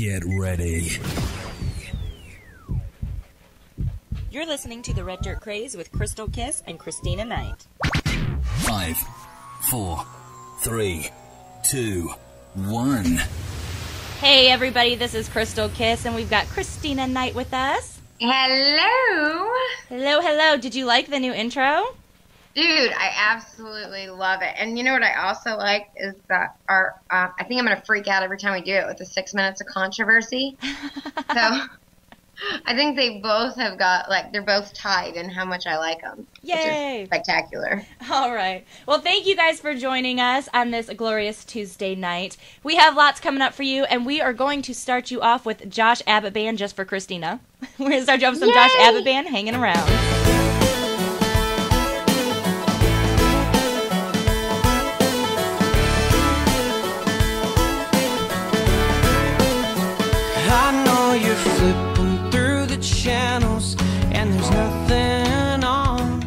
Get ready. You're listening to the Red Dirt Craze with Krystal Kiss and Krystina Nite. 5, 4, 3, 2, 1. Hey everybody, this is Krystal Kiss and we've got Krystina Nite with us. Hello. Hello, hello. Did you like the new intro? Dude, I absolutely love it. And you know what I also like is that our, I think I'm going to freak out every time we do it with the 6 minutes of controversy. So I think they both have got, like, they're both tied in how much I like them. Yay. Which is spectacular. All right. Well, thank you guys for joining us on this glorious Tuesday night. We have lots coming up for you, and we are going to start you off with Josh Abbott Band just for Krystina. We're going to start you off with some Yay. Josh Abbott Band hanging around. I know you're flipping through the channels and there's nothing on,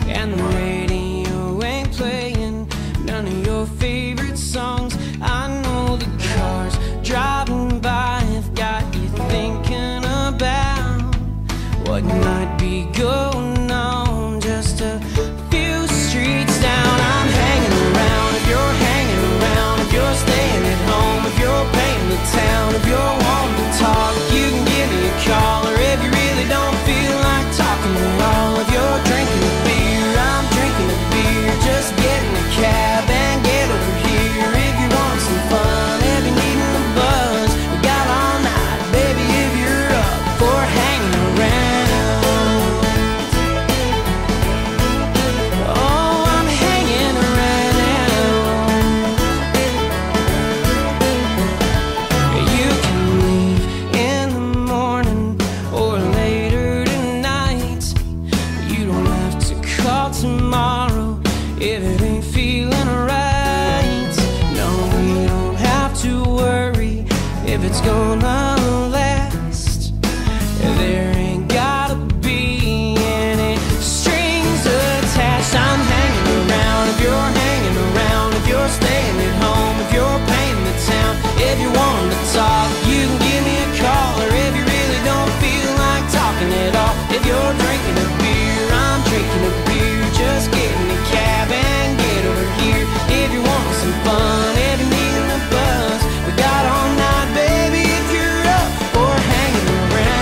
and the radio ain't playing none of your favorite songs. I know the cars driving by have got you thinking about what might be going on just a few streets down. I'm hanging around if you're hanging around, if you're staying at home, if you're paying the town, if you're wanting to talk, you can give me a call. Or if you really don't feel like talking at all, if you're drinking a beer, I'm drinking a beer. Just get in a cab and get over here. If you want some fun, if you're needing a buzz, we got all night, baby, if you're up for hanging around. Oh, I'm hanging around. You can leave in the morning or later tonight. You don't have to call tomorrow if it ain't feeling right. No, we don't have to worry if it's gonna last. There ain't gotta be any strings attached. I'm hanging around if you're hanging around, if you're staying at home, if you're paying the town, if you want to talk, you can give me a call. Or if you really don't feel like talking at all, if you're drinking a beer, I'm drinking a beer. Just get in the cab and get over here. If you want some fun, if you're needing a buzz, we got all night, baby, if you're up for hanging around.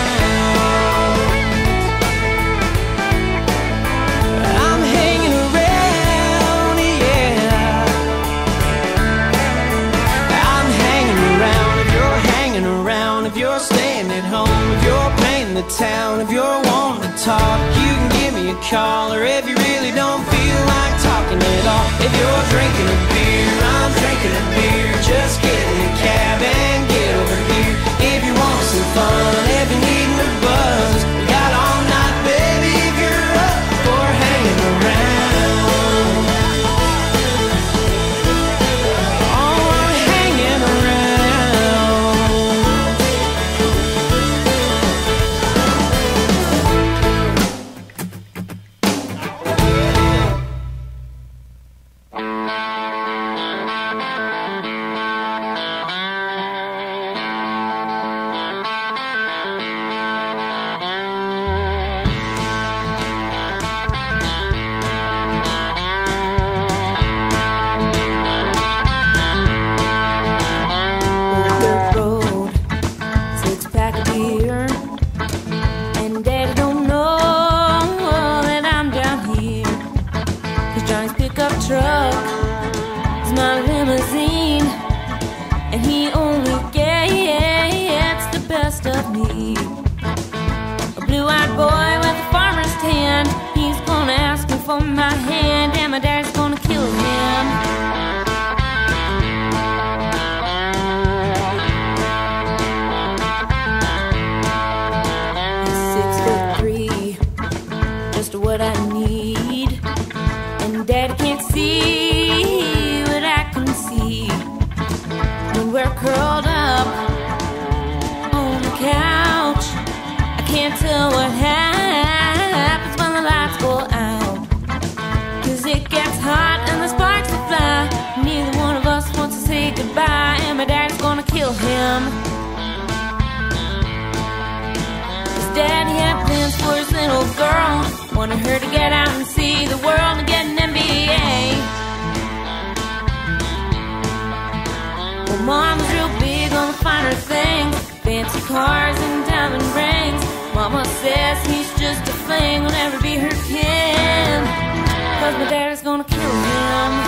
I'm hanging around, yeah. I'm hanging around if you're hanging around, if you're staying at home, if you're paying the town, if you're wanting to talk, you can give me a call. Or if you really don't feel like talking at all, if you're drinking a beer, I'm drinking a beer. Just get in the cab and get over here. If you want some fun, if you're needing a buzz, we got all night, baby, if you're up for hanging around. Oh, I'm hanging around. The road, six-pack of beer, and Daddy don't know that I'm down here. 'Cause Johnny's pickup truck is my limousine, and he only gets the best of me. A blue-eyed boy with a farmer's tan, he's gonna ask me for my hand, and my daddy's gonna kill him. He's 6'3", just what I need, and Daddy can't see what I can see. When we're curled up on the couch, I can't tell what happens when the lights go out. 'Cause it gets hot and the spark Wanted her to get out and see the world and get an MBA. Well, Mama's real big on the finer things, fancy cars and diamond rings. Mama says he's just a fling, will never be her kin, 'cause my daddy's gonna kill him.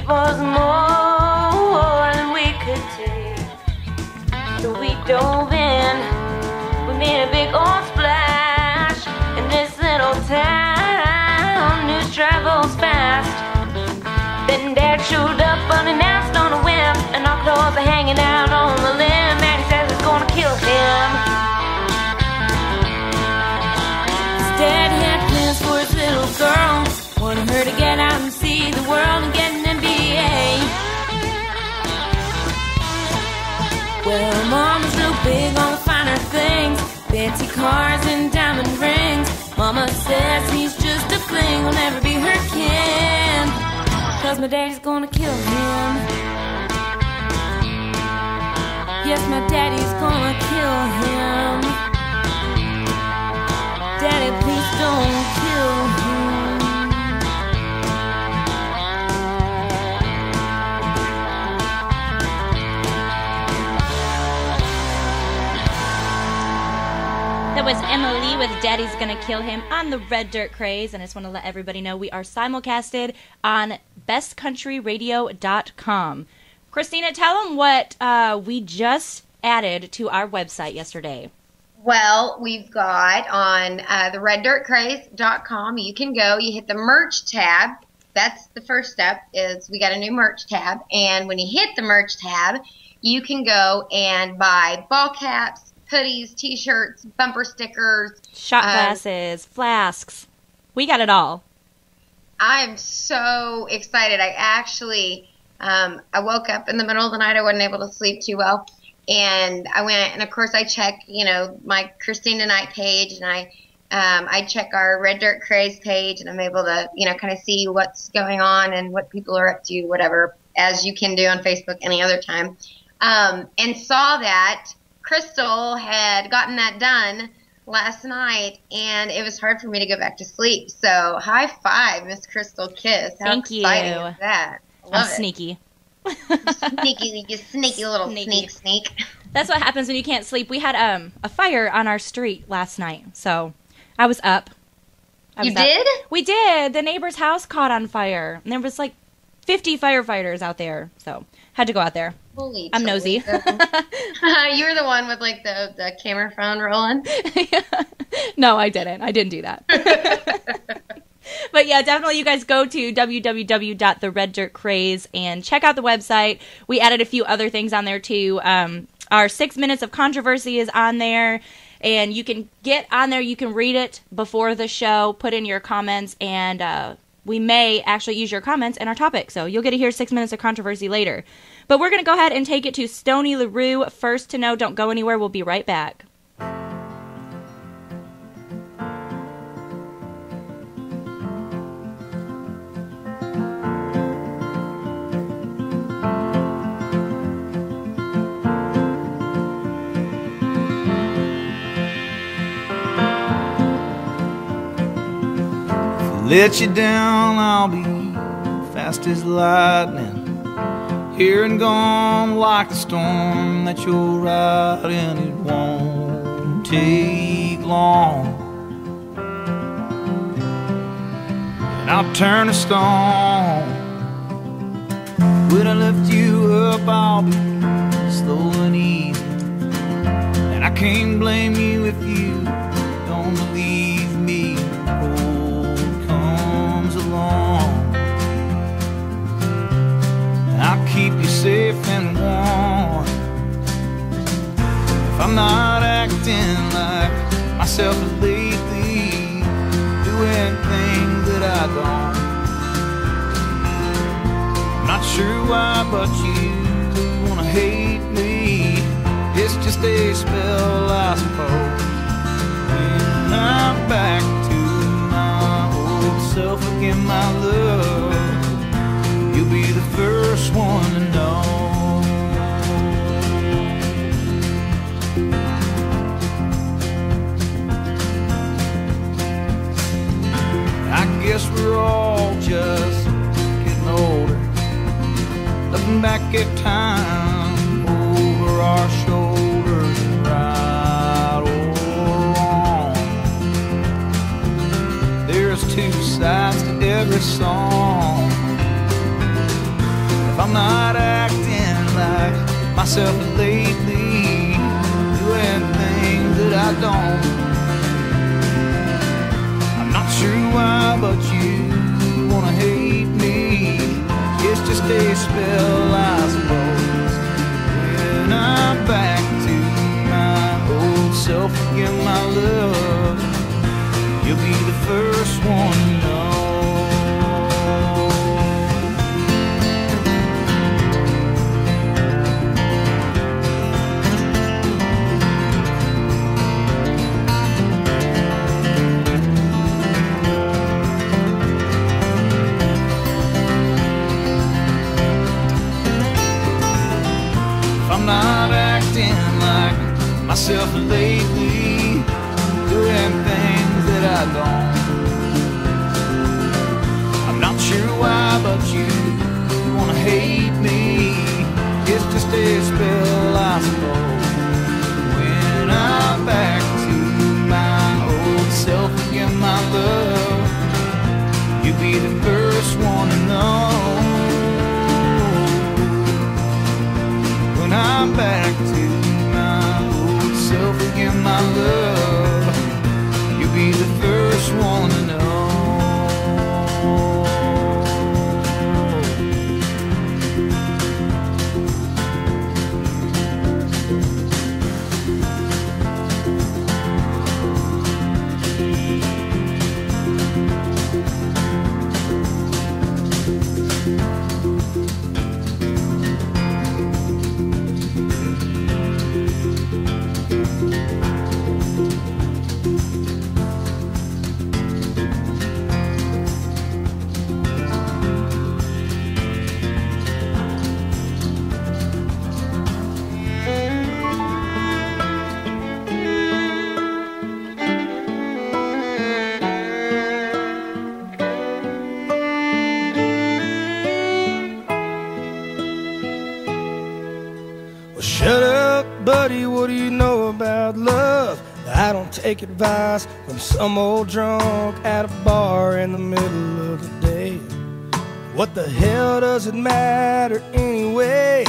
Was more than we could take, so we dove in. We made a big old splash in this little town. News travels fast. Then Dad showed up unannounced on a whim, and our clothes are hanging out on the limb. And he says he's gonna kill him. His dad had plans for his little girl, wanted her to get out and see the world and get an MBA. Well, Mama's real big on the finer things, fancy cars and diamond rings. Mama says he's just a fling, will never be her kin, 'cause my daddy's gonna kill him. Yes, my daddy's gonna kill him. Daddy, please don't kill him. That was Emily with Daddy's Gonna Kill Him on the Red Dirt Craze, and I just want to let everybody know we are simulcasted on bestcountryradio.com. Krystina, tell them what we just added to our website yesterday. Well, we've got on the reddirtcraze.com, you can go, you hit the merch tab. That's the first step, is we got a new merch tab. And when you hit the merch tab, you can go and buy ball caps, hoodies, t-shirts, bumper stickers. Shot glasses, flasks. We got it all. I'm so excited. I actually, I woke up in the middle of the night. I wasn't able to sleep too well. And I went, and of course I check, my Krystina Nite page, and I check our Red Dirt Craze page, and I'm able to, kind of see what's going on and what people are up to, whatever, as you can do on Facebook any other time. And saw that Krystal had gotten that done last night, and it was hard for me to go back to sleep. So high five, Miss Krystal Kiss. How Thank exciting you. is that? I'm sneaky. Sneaky, you sneaky little sneak. That's what happens when you can't sleep. We had a fire on our street last night, so I was up. You did? We did. The neighbor's house caught on fire, and there was like 50 firefighters out there, so had to go out there. Holy I'm nosy. You were the one with like the camera phone rolling. No, I didn't. I didn't do that. But yeah, definitely you guys go to www.thereddirtcraze and check out the website. We added a few other things on there too. Our 6 minutes of controversy is on there, and you can get on there. You can read it before the show, put in your comments, and we may actually use your comments in our topic. So you'll get to hear 6 minutes of controversy later. But we're going to go ahead and take it to Stony LaRue first to know. Don't go anywhere. We'll be right back. Let you down, I'll be fast as lightning, here and gone like the storm that you're riding. It won't take long, and I'll turn to stone. When I lift you up, I'll be slow and easy, and I can't blame you if you don't safe and warm. If I'm not acting like myself lately, doing things that I don't, I'm not sure why, but you wanna hate me. It's just a spell, I suppose. When I'm back to my old self again, my love, you'll be the first one to know. I guess we're all just getting older, looking back at time over our shoulders, and right or wrong, there's two sides to every song. If I'm not acting like myself lately, doing things that I don't, I'm not sure why, but you wanna hate me. It's just a spell, I suppose. When I'm back to my old self again, my love, you'll be the first one to know. I'm not acting like myself lately, doing things that I don't, I'm not sure why, but you wanna hate me. It's just a spell, I suppose. When I'm back to my old self again, my love, you'll be the first one to know. When I'm back to my old self again, my love, you'll be the first one to know. Shut up, buddy, what do you know about love? I don't take advice from some old drunk at a bar in the middle of the day. What the hell does it matter anyway?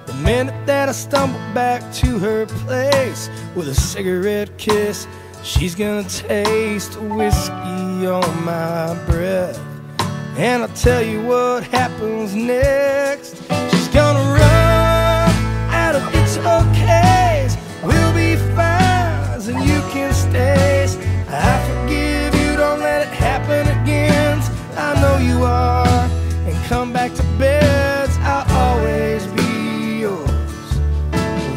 The minute that I stumble back to her place with a cigarette kiss, she's gonna taste whiskey on my breath. And I'll tell you what happens next. She's gonna run out of it's okays. We'll be fines and you can stay. I forgive you, don't let it happen again. I know you are, and come back to beds, I'll always be yours.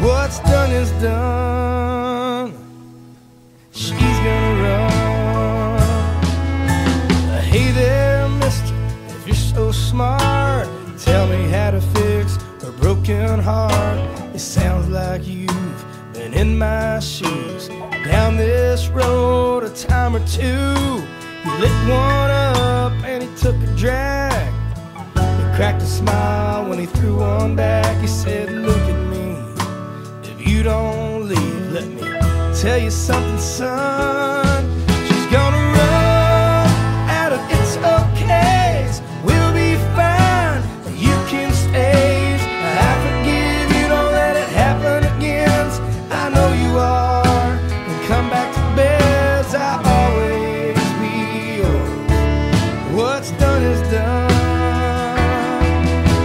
What's done is done. She's gonna run. Hey there, mister, if you're so smart, tell me how to fix a broken heart. It sounds like you've been in my shoes. Down this road a time or two, he lit one up and he took a drag. He cracked a smile when he threw one back. He said, look at me, if you don't leave, let me tell you something, son. She's gonna run out of it's okays. We'll be fine, you can stay. I forgive you, don't let it happen again. I know you are, and come back to beds, I'll always be yours. What's done is done.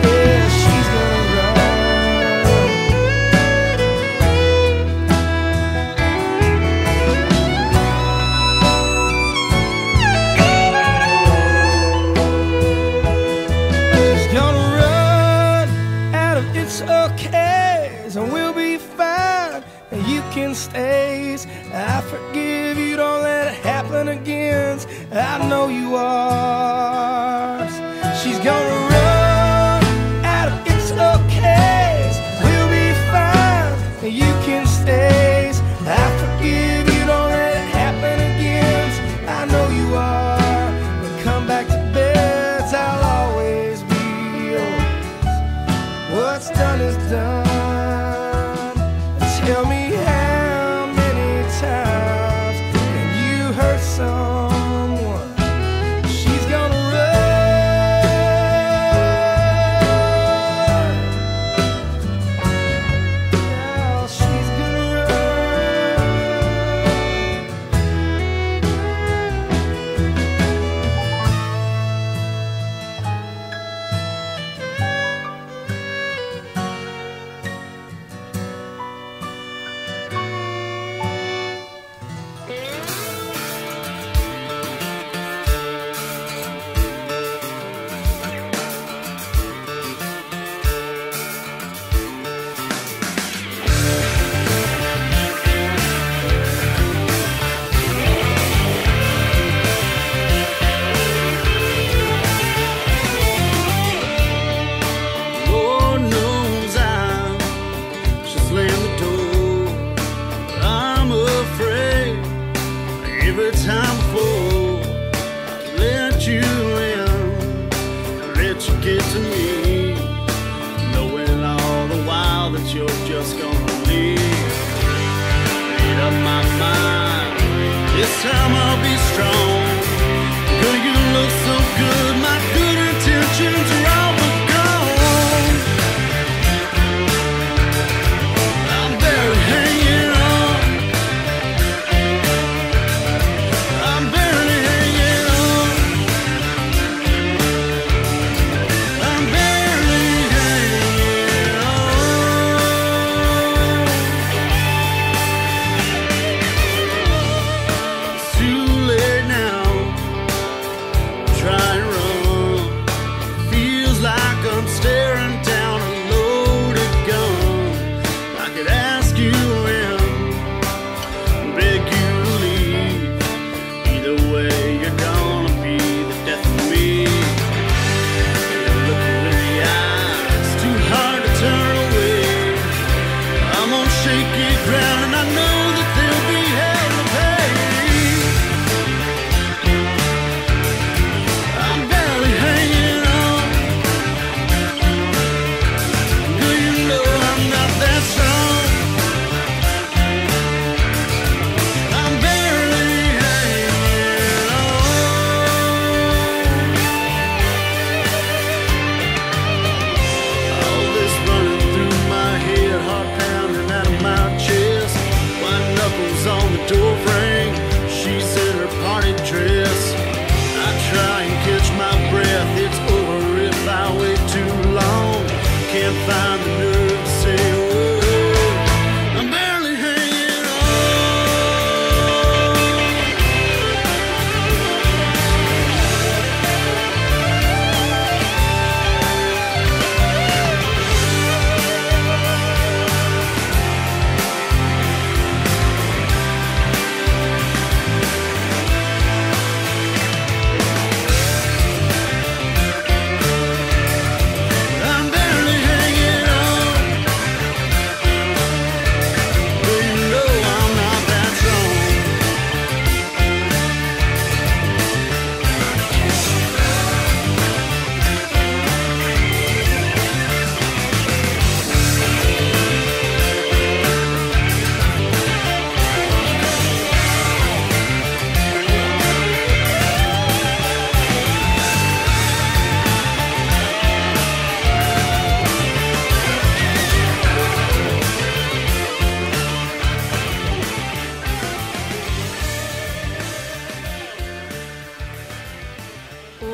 Yeah, she's gonna run. it's okay, so we'll be fine, and you can stay. I forgive you, don't let it happen again. I know you are. She's gonna run out of it's okay, we'll be fine, and you can stay. I forgive you, don't let it happen again. I know you are. And come back to bed, I'll always be yours. What's done is done. Tell me how many times can you hurt someone? She's gonna run. Now she's gonna Lord knows I'm just slam the door. I'm afraid every time before I let you in, let you get to me, knowing all the while that you're just gonna leave. Made up my mind, this time I'll be strong. Girl, you look so good, my good intentions are all but gone. I'm barely hanging on. I'm barely hanging on. I'm barely hanging on. It's too late now. Try and run. Feels like I'm staring down a loaded gun. I could ask you in, beg you to leave. Either way, you're gonna be the death of me. Look me in the eye, it's too hard to turn away. I'm on shaky ground, and I know that there'll be hell to pay. I'm barely hanging on. Do you know I'm not that strong? I'm barely hanging on. All this running through my head, heart pounding out of my chest. White knuckles on the door frame. She's in her party dress. I try and catch my breath. It's over if I wait too long. Can't find the nerve to say a word. I'm barely hanging on. I'm barely hanging on. Do you know I'm not that strong?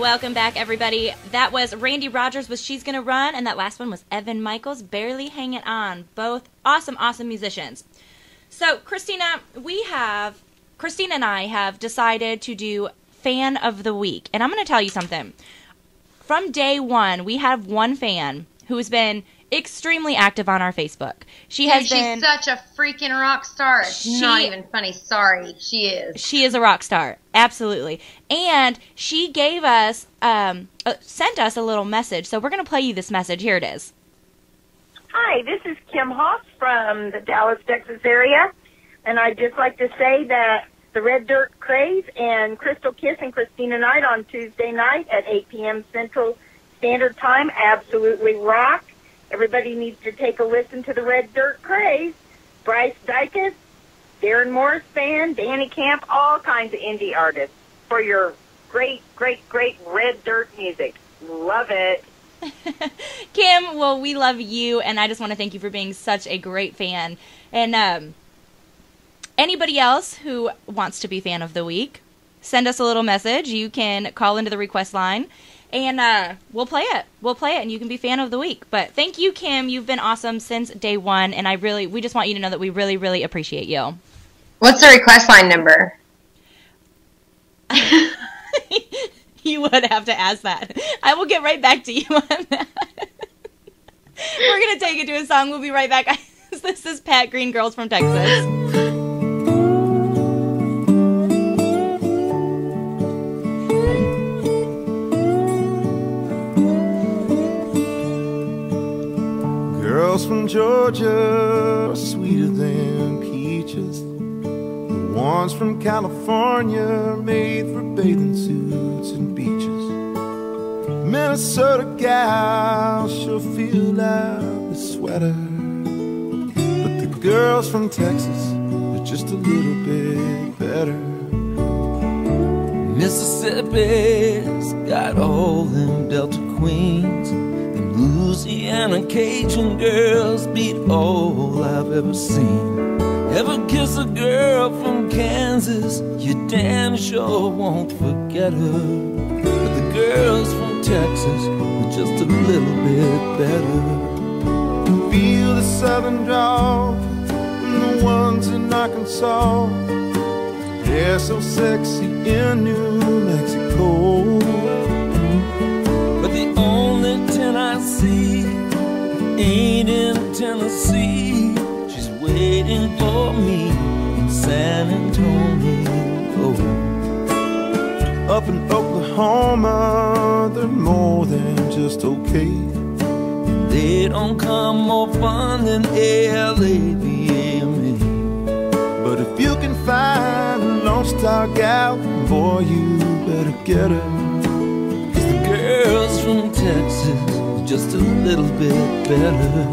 Welcome back, everybody. That was Randy Rogers with She's Gonna Run, and that last one was Evan Michaels, Barely Hanging On. Both awesome, awesome musicians. So, Krystina and I have decided to do Fan of the Week. And I'm going to tell you something. From day one, we have one fan who has been extremely active on our Facebook. She's such a freaking rock star. It's not even funny. Sorry, she is. She is a rock star, absolutely. And she gave us, sent us a little message. So we're going to play you this message. Here it is. Hi, this is Kim Hoff from the Dallas, Texas area, and I'd just like to say that the Red Dirt Craze and Krystal Kiss and Krystina Nite on Tuesday night at 8 p.m. Central Standard Time absolutely rock. Everybody needs to take a listen to the Red Dirt Craze. Bryce Dykes, Darren Morris Band, Danny Camp, all kinds of indie artists for your great, great, great Red Dirt music. Love it. Kim, well, we love you, and I just want to thank you for being such a great fan. And anybody else who wants to be fan of the week, send us a little message. You can call into the request line, and we'll play it. We'll play it, and you can be fan of the week. But thank you, Kim. You've been awesome since day one, and we just want you to know that we really, really appreciate you. What's the request line number? You would have to ask that. I will get right back to you on that. We're going to take it to a song. We'll be right back. This is Pat Green, Girls from Texas. Girls from Georgia are sweeter than peaches. The ones from California are made for bathing suits and beaches. Minnesota gals sure feel like a sweater, but the girls from Texas are just a little bit better. Mississippi's got all them Delta queens. Them Louisiana Cajun girls beat all I've ever seen. Ever kiss a girl from Kansas, you damn sure won't forget her. But the girls from Texas are just a little bit better. Feel the southern drawl and the ones in Arkansas. They're so sexy in New Mexico. But the only 10 I see ain't in Tennessee. She's waiting for me in San Antonio. Up in Oklahoma, they're more than just okay. They don't come more fun than LAVMA. But if you can find a Lone Star gal, boy, you better get her. 'Cause the girls from Texas are just a little bit better.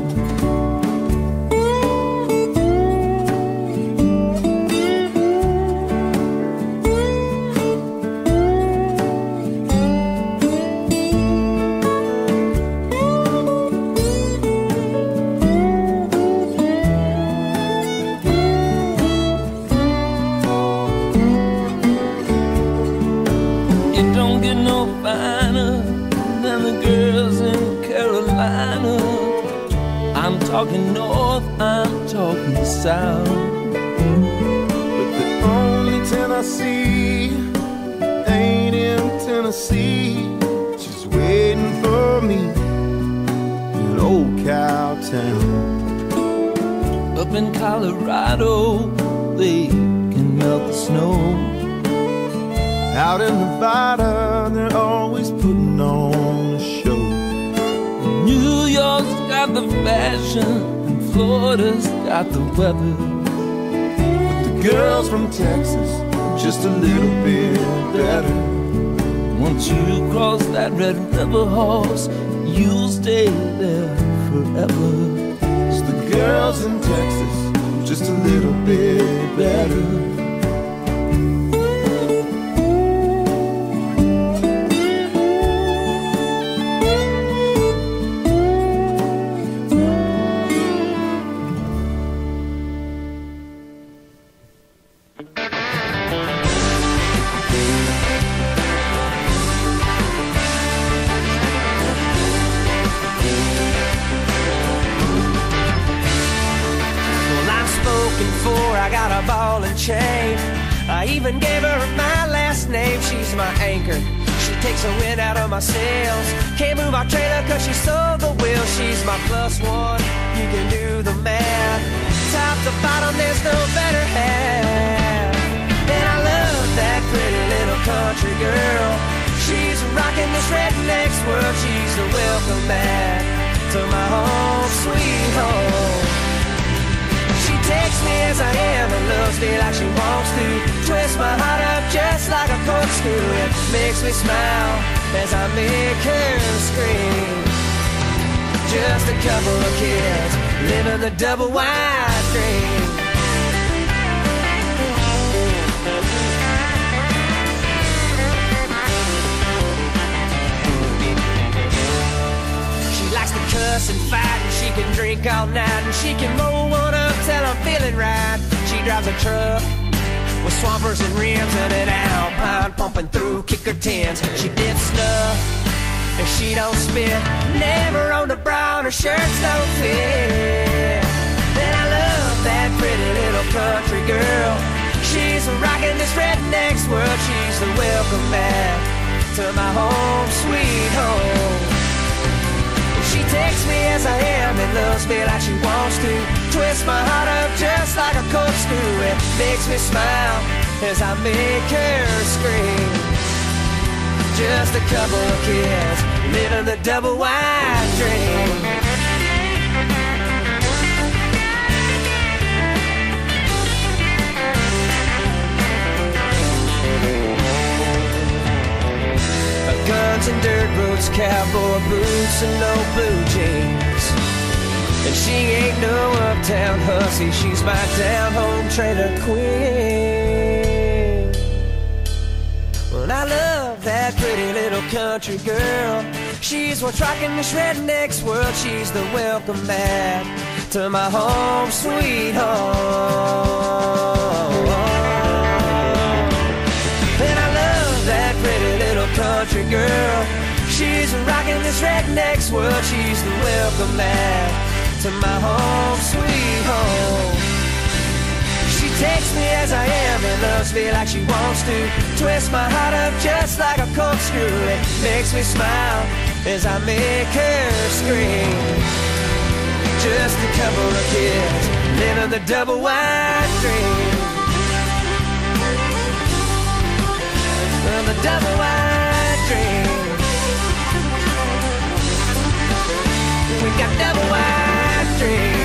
Talking north, I'm talking south. But the only 10 I see ain't in Tennessee. She's waiting for me in old Cowtown. Up in Colorado, they can melt the snow. Out in Nevada, they're always putting on a show. New York's got the fashion, and Florida's got the weather. But the girls from Texas are just a little bit better. Once you cross that Red River horse, you'll stay there forever. 'Cause the girls in Texas are just a little bit better. Chain. I even gave her my last name. She's my anchor, she takes the wind out of my sails. Can't move our trailer cause she sold the wheel. She's my plus one, you can do the math. Top to bottom, there's no better half. And I love that pretty little country girl. She's rocking this redneck's world. She's the welcome mat to my home, sweet home. She takes me as I am and loves me like she wants to. Twist my heart up just like a corkscrew. It makes me smile as I make her scream. Just a couple of kids living the double wide dream. She likes to cuss and fight, and she can drink all night, and she can roll one up till I'm feeling right. She drives a truck with swampers and rims and an Alpine pumping through kicker tins. She dips snuff and she don't spit. Never owned a bra and her shirts don't fit. And I love that pretty little country girl. She's rocking this redneck's world. She's the welcome mat to my home, sweet home. She takes me as I am and loves me like she wants to. Twist my heart up just like a corkscrew. It makes me smile as I make her scream. Just a couple of kids living the double wide dream. Guns and dirt roads, cowboy boots and no blue jeans. And she ain't no uptown hussy, she's my down-home trailer queen. Well, I love that pretty little country girl. She's what's rocking this redneck's world. She's the welcome mat to my home, sweet home. And I love that pretty little country girl. She's rocking this redneck's world. She's the welcome mat to my home, sweet home. She takes me as I am and loves me like she wants to. Twist my heart up just like a corkscrew. It makes me smile as I make her scream. Just a couple of kids living the double wide dream. The double wide dream. We got double wide dreams.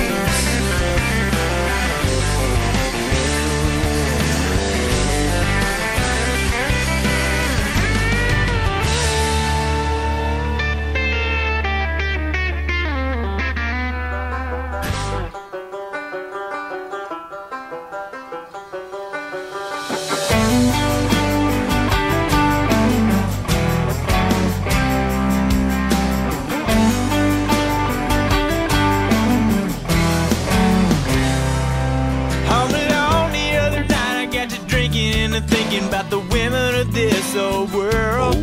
Thinking about the women of this old world.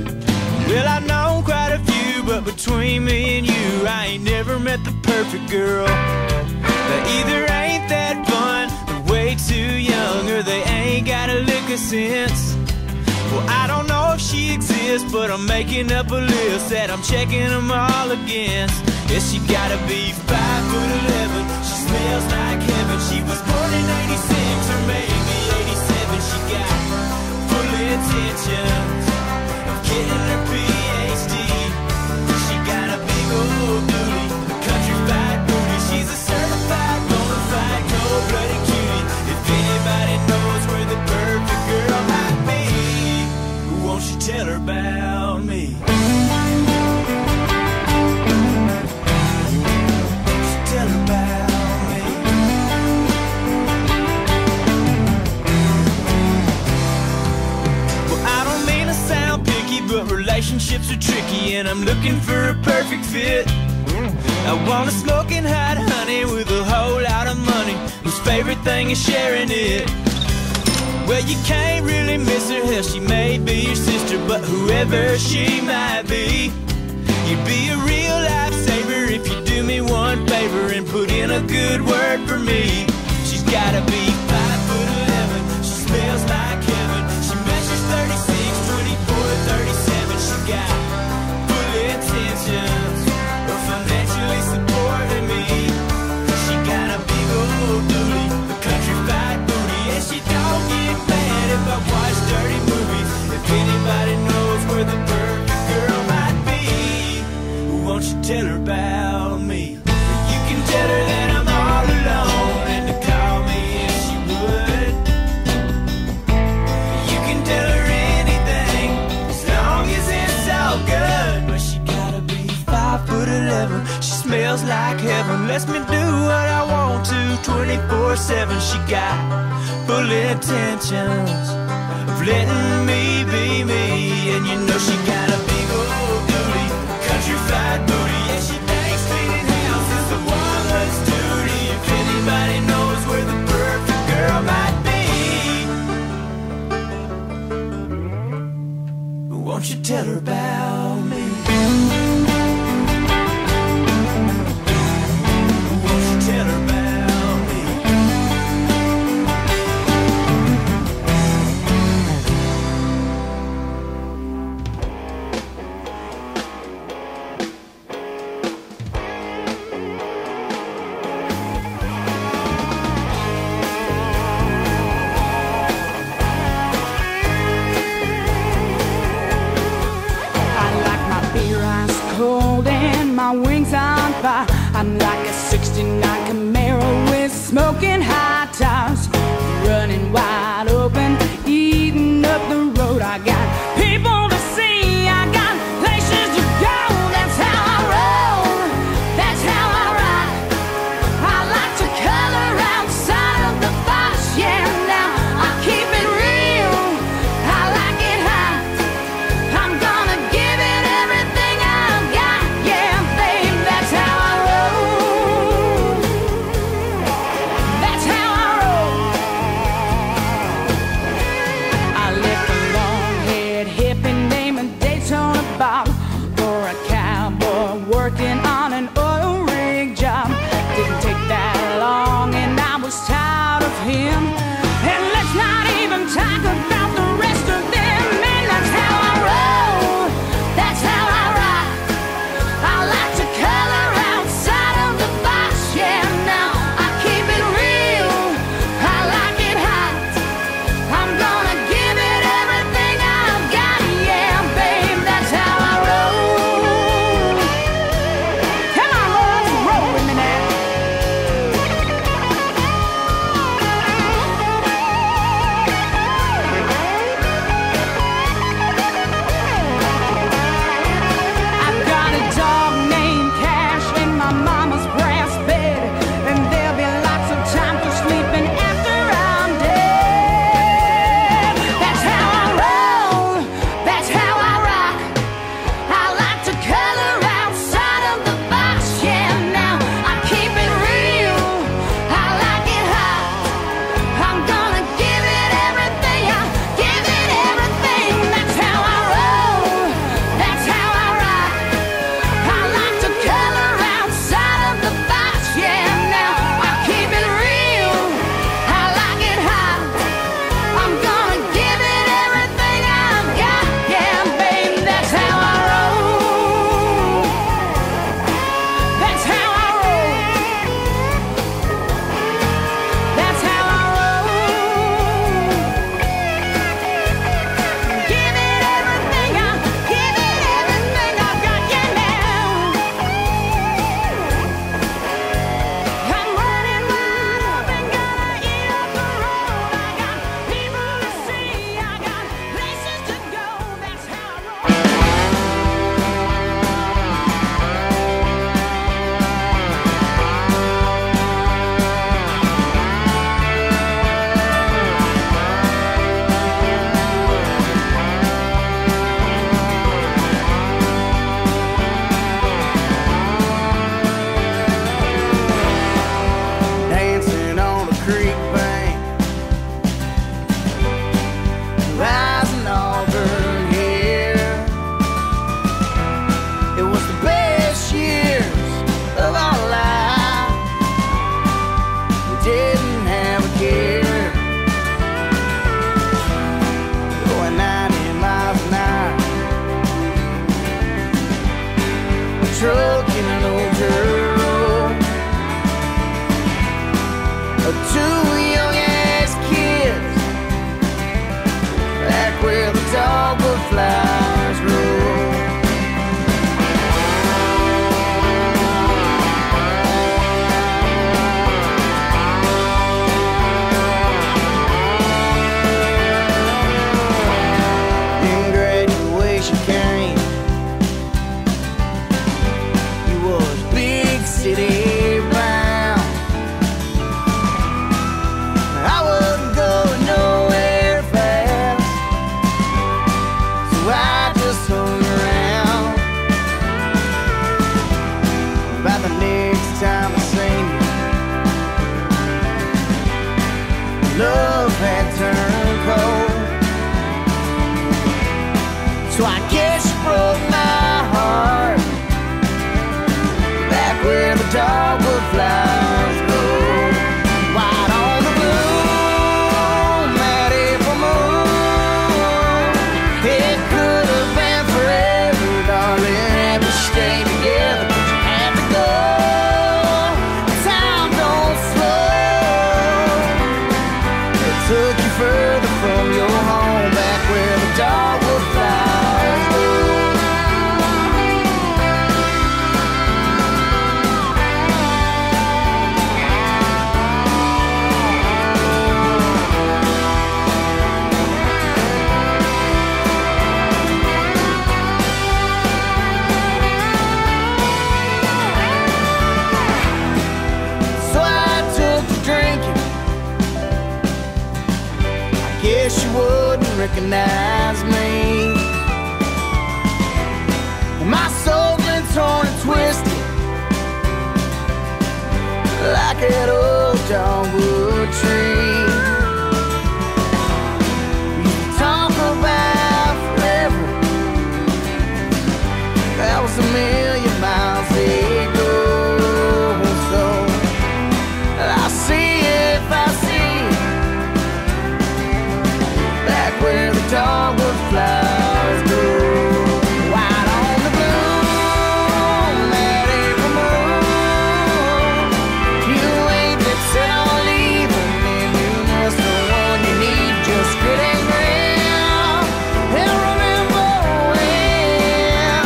Well, I've known quite a few, but between me and you, I ain't never met the perfect girl. They either ain't that fun, they're way too young, or they ain't got a lick of sense. Well, I don't know if she exists, but I'm making up a list that I'm checking them all against. Yeah, she gotta be 5'11", she smells like heaven. She was born in '86 or maybe '87. She got full intentions of getting her PhD. She got a big old booty, a countrified booty. She's a certified, bona fide, cold-blooded cutie. If anybody knows where the perfect girl might be, won't you tell her about me? Tell her about me. Well, I don't mean to sound picky, but relationships are tricky, and I'm looking for a perfect fit. I want a smoking hot honey with a whole lot of money, whose favorite thing is sharing it. Well, you can't really miss her, hell, she may be your sister, but whoever she might be, you'd be a real lifesaver if you do me one favor and put in a good word for me. She's gotta be 5'11", she smells like heaven. She measures 36, 24, 37. She's 24/7. She got full intentions of letting me be me. And you know she got a big old booty, countrified booty. And she thinks cleaning house is the woman's duty. If anybody knows where the perfect girl might be, won't you tell her about me? Won't you tell her about me? Cold and my wings on fire. I'm like a 69 Camaro with smoking hot tires, running wide open, eating up the road. I got people to see, I got places to go. That's how I roll, that's how I ride. I like to color outside of the box. Yeah, now I keep it real, I like it hot. I'm gonna give it everything I've got. Yeah, babe, that's how I roll. That's how I roll. I left a long-haired hippie named Daytona Bob for a cowboy working on an oil rig job. Didn't take that long and I was tired of him. And let's not even talk about the rest of them. Man, that's how I roll, that's how I rock. I like to color outside of the box. Yeah, now I keep it real, I like it hot. I'm gonna give it everything I've got. Yeah, babe, that's how I roll. Come on, boys, roll with me now. I've got a dog named Cash in my mama's brass bed, and there'll be lots of time for sleeping after I'm dead. That's how I roll, that's how I rock. I like to color outside of the box. Yeah, now I keep it real, I like it hot. I'm gonna give it everything, I'll give it everything. That's how I roll, that's how I rock. I like to color outside of the box. Yeah, now I keep it real, I like it hot. I'm gonna give it everything I've got. Yeah, babe, that's how I roll. That's how I roll. That's how I roll. Give it everything, I'll give it everything I've got. Yeah, now I'm running wide open, gonna eat up the road. I got people to see, I got places to go. That's how I roll. Dancing on the creek bank, rising Auburn here. It was the best years of our life. We didn't have a care, going 90 miles an hour, a truck and an old girl. Two young ass kids, back where the dogwood flowers grow. Then graduation came. He was big city bound. recognize me. My soul's been torn and twisted like an old dogwood tree. You talk about forever, that was 1,000,000 miles ago. So I'll see if I see back where the dogwood flowers grow. White on the bloom, that April moon. You ain't that said I'm leaving, and you must the one you need. Just grit and grin, and remember when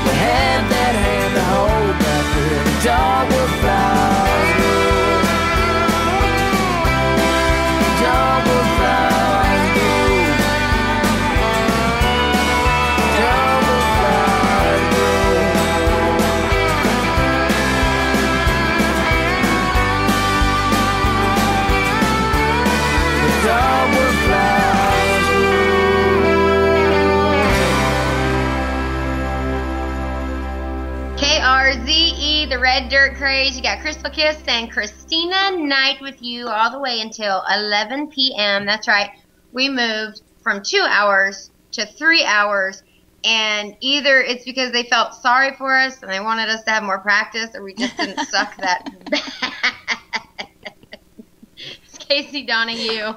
you had that hand to hold back where the dogwood flowers grow. Dogwood flowers grow. Dogwood flowers grow. The dogwood flowers KRZE, the Red Dirt Craze. You got Krystal Kiss and Krystina Nite with you all the way until 11 p.m. That's right. We moved from 2 hours to 3 hours, and either it's because they felt sorry for us and they wanted us to have more practice, or we just didn't suck that bad. It's Casey Donahue.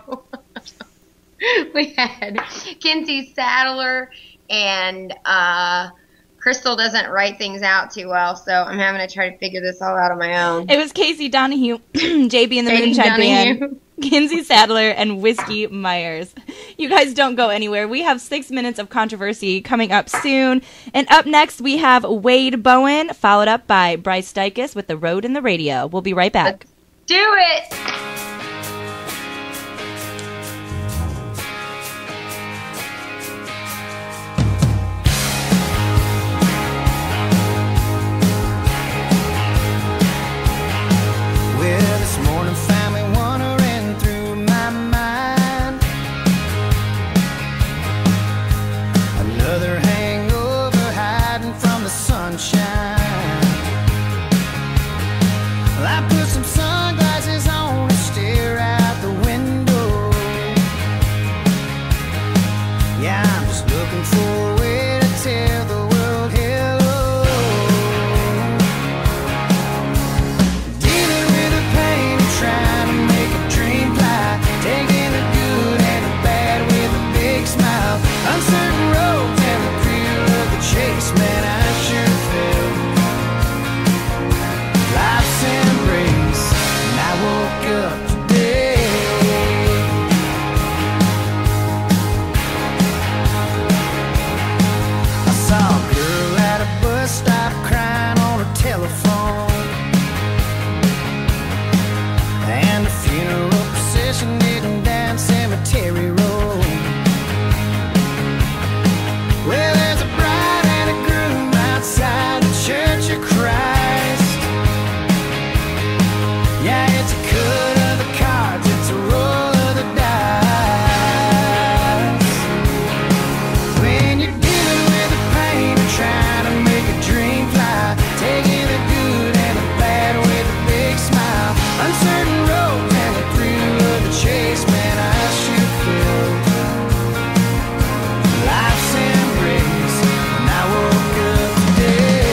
We had Kinsey Sadler, and Krystal doesn't write things out too well, so I'm having to try to figure this all out on my own. It was Casey Donahue, JB and the Moonshine Band, Kinsey Sadler, and Whiskey Myers. You guys don't go anywhere. We have 6 minutes of controversy coming up soon. And up next, we have Wade Bowen, followed up by Bryce Dykes with The Road and the Radio. We'll be right back. Do it! Well, this morning found me wandering through my mind. Another hangover hiding from the sunshine. Well, I put some sunglasses on to stare out the window. Yeah, I'm just looking for a way to tell the world hello. Dealing with the pain and trying to make a dream fly. Taking the good and the bad with a big smile. Uncertain roads and the thrill of the chase, man, I sure felt life's embrace. And I woke up today. I saw a girl at a bus stop crying on her telephone, and a funeral procession heading down Cemetery Road. Well, there's a bride and a groom outside the Church of Christ. Yeah, it's a cut of the cards, it's a roll of the dice. When you're dealing with the pain and trying to make a dream fly, taking the good and the bad with a big smile. Uncertain roads and the thrill of the chase, man, I sure feel life's embrace. And I woke up today.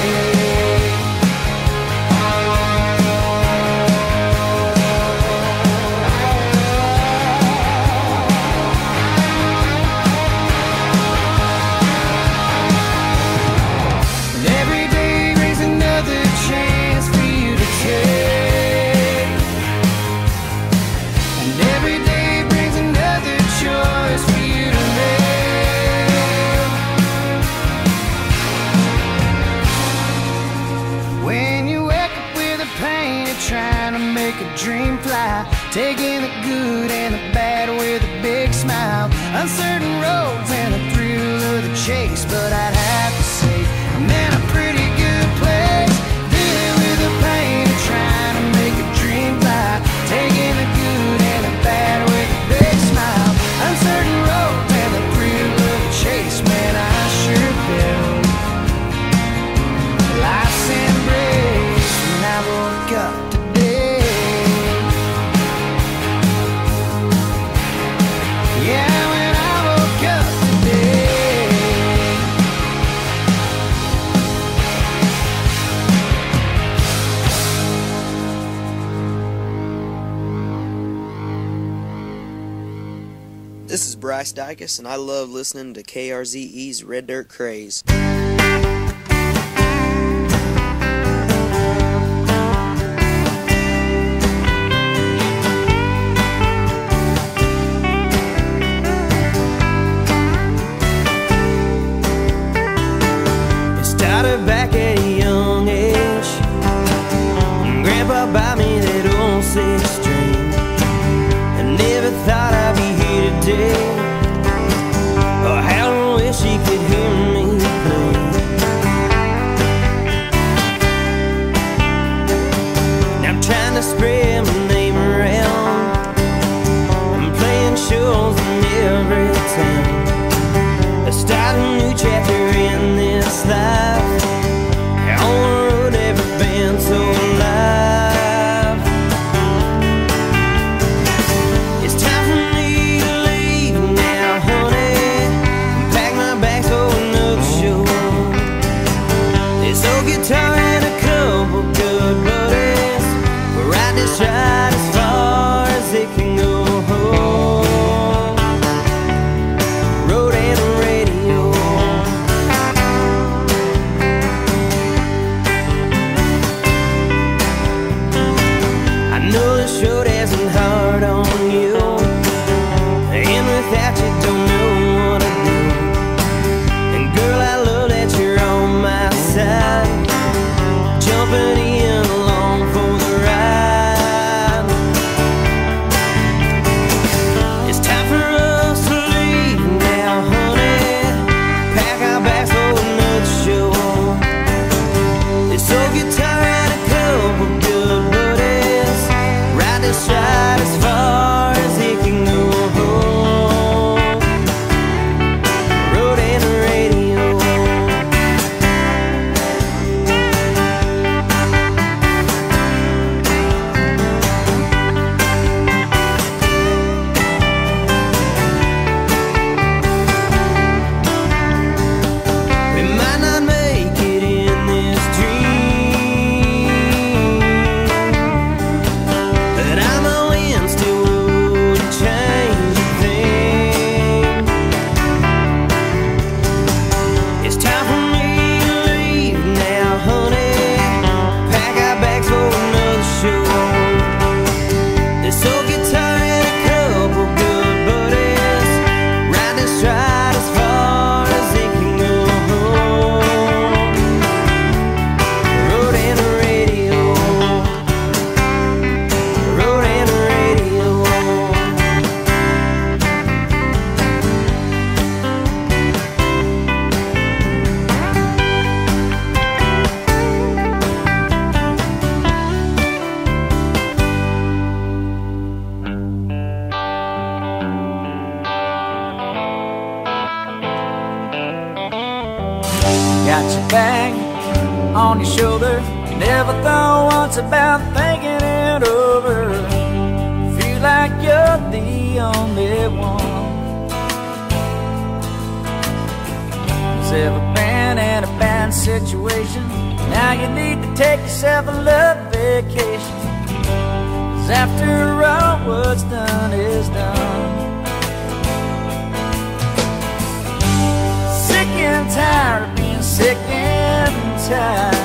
And every day brings another chance for you to take. And every day brings another choice for you to make. When you wake up with a pain and trying to make a dream fly, taking the good and the bad with a big smile. Uncertain roads and the thrill of the chase, but I'd have to say I'm in a pretty good place. Dealing with the pain and trying to make a dream fly, taking the good and the bad with a big smile. This is Bryce Dykes, and I love listening to KRZE's Red Dirt Craze. It started back at a young age. Grandpa bought me that old 6-string. I never thought I'd be here today. Oh, how I wish he could hear me play. Now I'm trying to spread my name around. I'm playing shows in every town. I start a new chapter in this life. On the road, never been so alive. It's time for me to leave now, honey. Pack my bags for another show. This old guitar and a couple good buddies will ride this ride as far as it can go. Road and radio. I know this road hasn't hard on you, and without you don't know what to do. And girl, I love that you're on my side, jumping in along for the ride. It's time for us to leave now, honey. Pack our bags for another show. This old guitar and a couple good buddies ride this ride as far as it can go. Road and radio. We might not make it in this dream, but I'm all in, still wouldn't change a thing. It's time for me to leave now, honey. Pack our bags for another show. This old guitar and a couple good buddies ride this ride as far as it can go. Road and radio. Road and radio. Got your bag on your shoulder. Never thought once about thinking it over. Feel like you're the only one who's ever been in a bad situation. Now you need to take yourself a love vacation. 'Cause after all, what's done is done. Sick and tired of being sick and tired.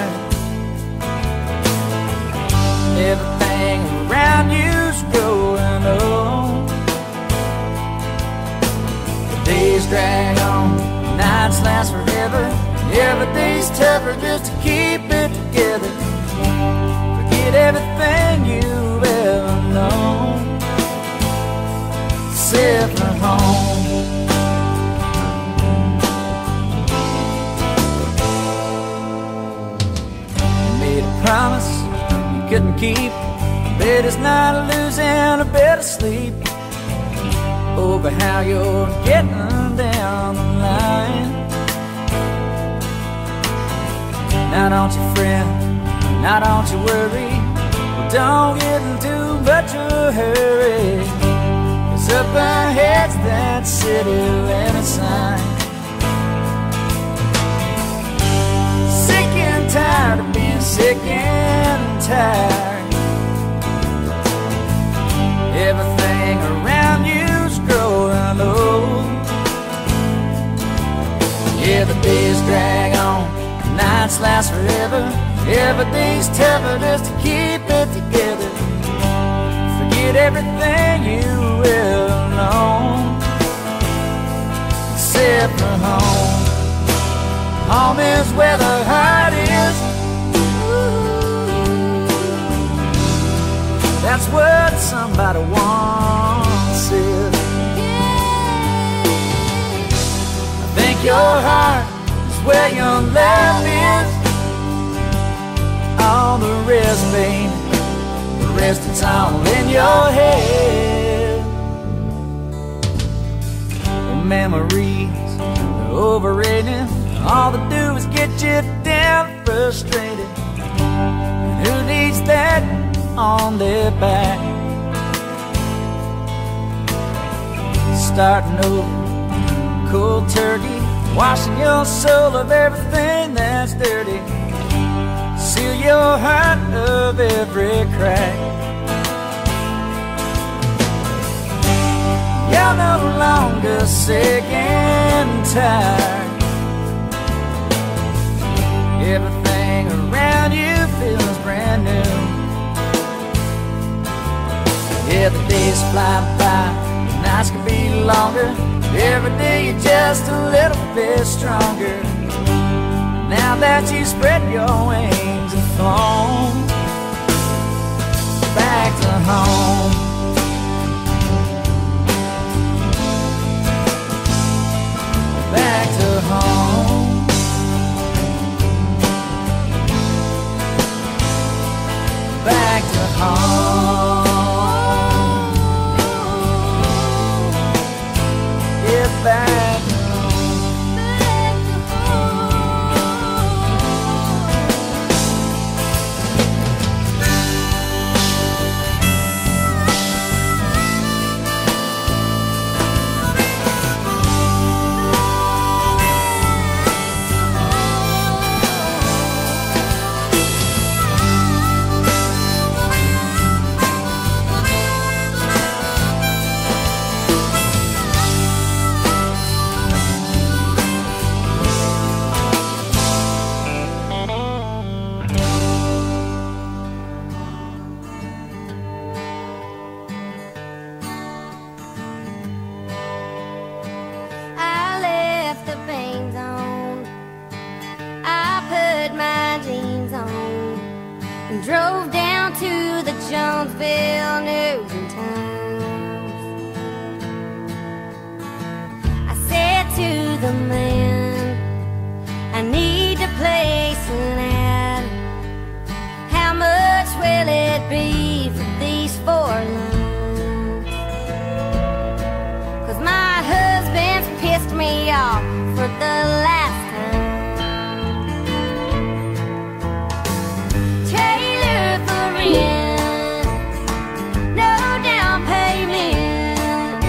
Everything around you's growing old. The days drag on, nights last forever. Every day's tougher just to keep it together. Forget everything you've ever known. Sit for home. Promise you couldn't keep. Bet it's not losing a bit of sleep over how you're getting down the line. Now don't you fret, now don't you worry. Well, don't get in too much of a hurry. 'Cause up ahead's that city limit sign. Sick and tired of being sick and tired. Everything around you's growing old. drag on, nights last forever. Every day's tougher just to keep it together. Forget everything you will know, except for home. Home is where the heart is. That's what somebody once said. I think your heart is where your love is. All the rest, baby, the rest it's all in your head. The memories are overrated. All they do is get you down, frustrated. And who needs that on their back? Starting over, cold turkey, washing your soul of everything that's dirty. Seal your heart of every crack. You're no longer sick and tired. Everything around you feels brand new. Yeah, the days fly by, the nights can be longer. Every day you're just a little bit stronger. Now that you spread your wings and flown back to home. Back to home. Back to home. Get back home. Drove down to the Jonesville News and Times. I said to the man, I need to place an ad. How much will it be for these 4 lines? 'Cause my husband's pissed me off for the last time. No down payment,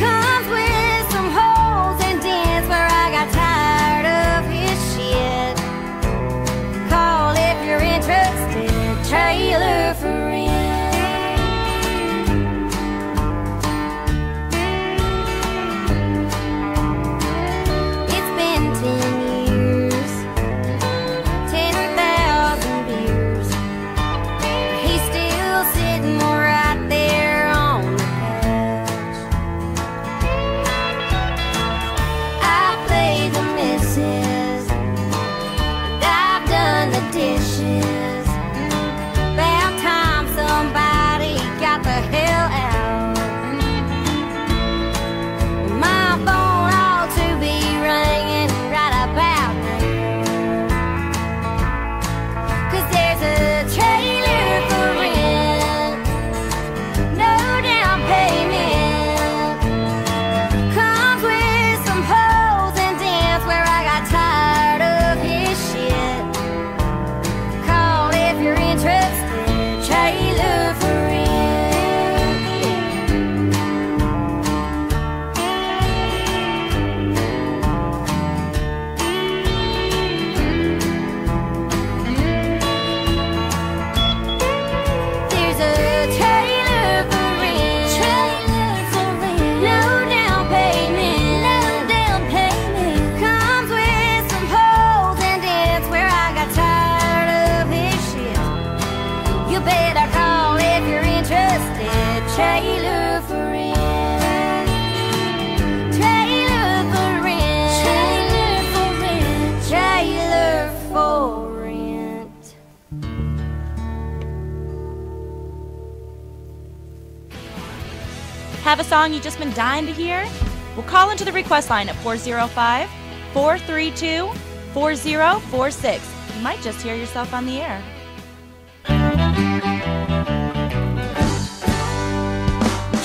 comes with some holes and dents where I got tired of his shit. Call if you're interested, trailer for rent. It's been 10 years, 10,000 beers. Sitting right there on the couch. I play the missus, and I've done the dishes. About time somebody got the hell out. My phone ought to be ringing right about now, 'cause there's a trailer for rent. No down payment, comes with some holes and dents where I got tired of his shit. Call if you're interested, trailer for There's a trailer for rent, no down payment, comes with trailer for rent. Trailer for rent. Trailer for rent. Trailer for rent. Have a song you've just been dying to hear? Well, call into the request line at 405-432-4046. You might just hear yourself on the air.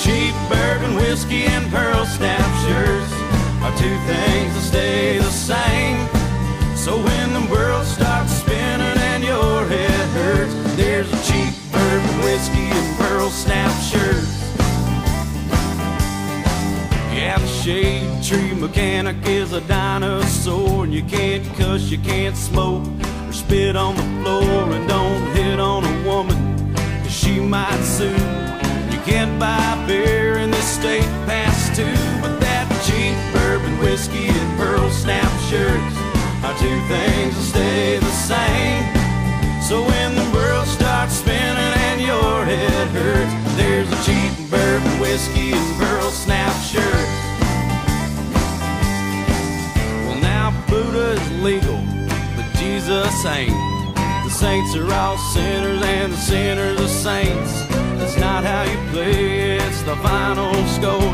Cheap bourbon whiskey and pearl snap shirts are two things that stay the same. So when the world starts spinning and your head hurts, there's a cheap bourbon whiskey and pearl snap shirt. Yeah, the shade tree mechanic is a dinosaur, and you can't cuss, you can't smoke, or spit on the floor, and don't hit on a woman, 'cause she might sue. You can't buy beer in this state past 2, but that cheap bourbon whiskey and pearl snap shirts are two things that stay the same. So when the world starts spinning and your head hurts, there's a cheap bourbon whiskey and pearl snap shirt. Well, now Buddha is legal, but Jesus ain't. The saints are all sinners and the sinners are saints. That's not how you play, it's the final score.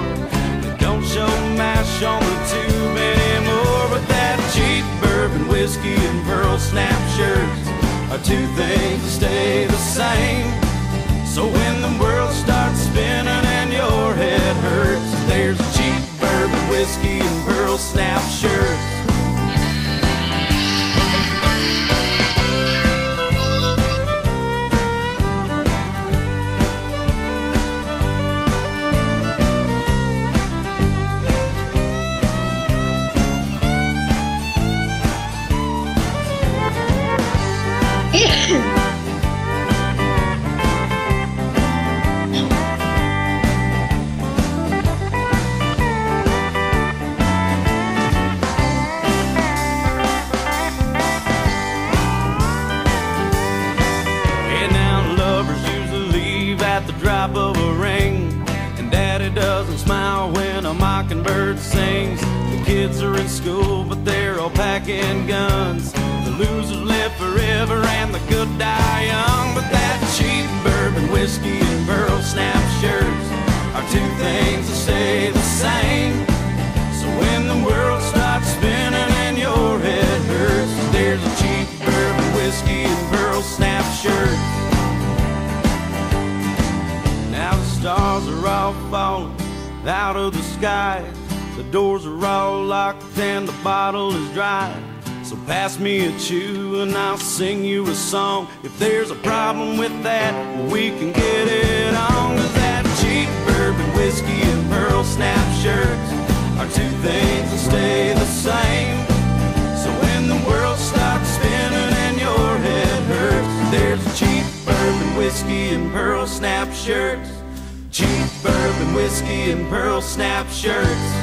But don't show mash on the tube anymore. But that cheap bourbon whiskey and pearl snap shirts are two things that stay the same. So when the world starts spinning and your head hurts, there's a cheap bourbon whiskey and pearl snap shirt. Drop of a ring, and daddy doesn't smile when a mockingbird sings. The kids are in school, but they're all packing guns. The losers live forever and the good die young. But that cheap bourbon whiskey and pearl snap shirts are two things that stay the same. So when the world starts spinning and your head hurts, there's a cheap bourbon whiskey and pearl snap shirt. Now the stars are all falling out of the sky. The doors are all locked and the bottle is dry. So pass me a chew and I'll sing you a song. If there's a problem with that, we can get it on. 'Cause that cheap bourbon whiskey and pearl snap shirts are two things that stay the same. So when the world starts spinning and your head hurts, there's a cheap bourbon whiskey and pearl snap shirts. Cheap bourbon whiskey and pearl snap shirts.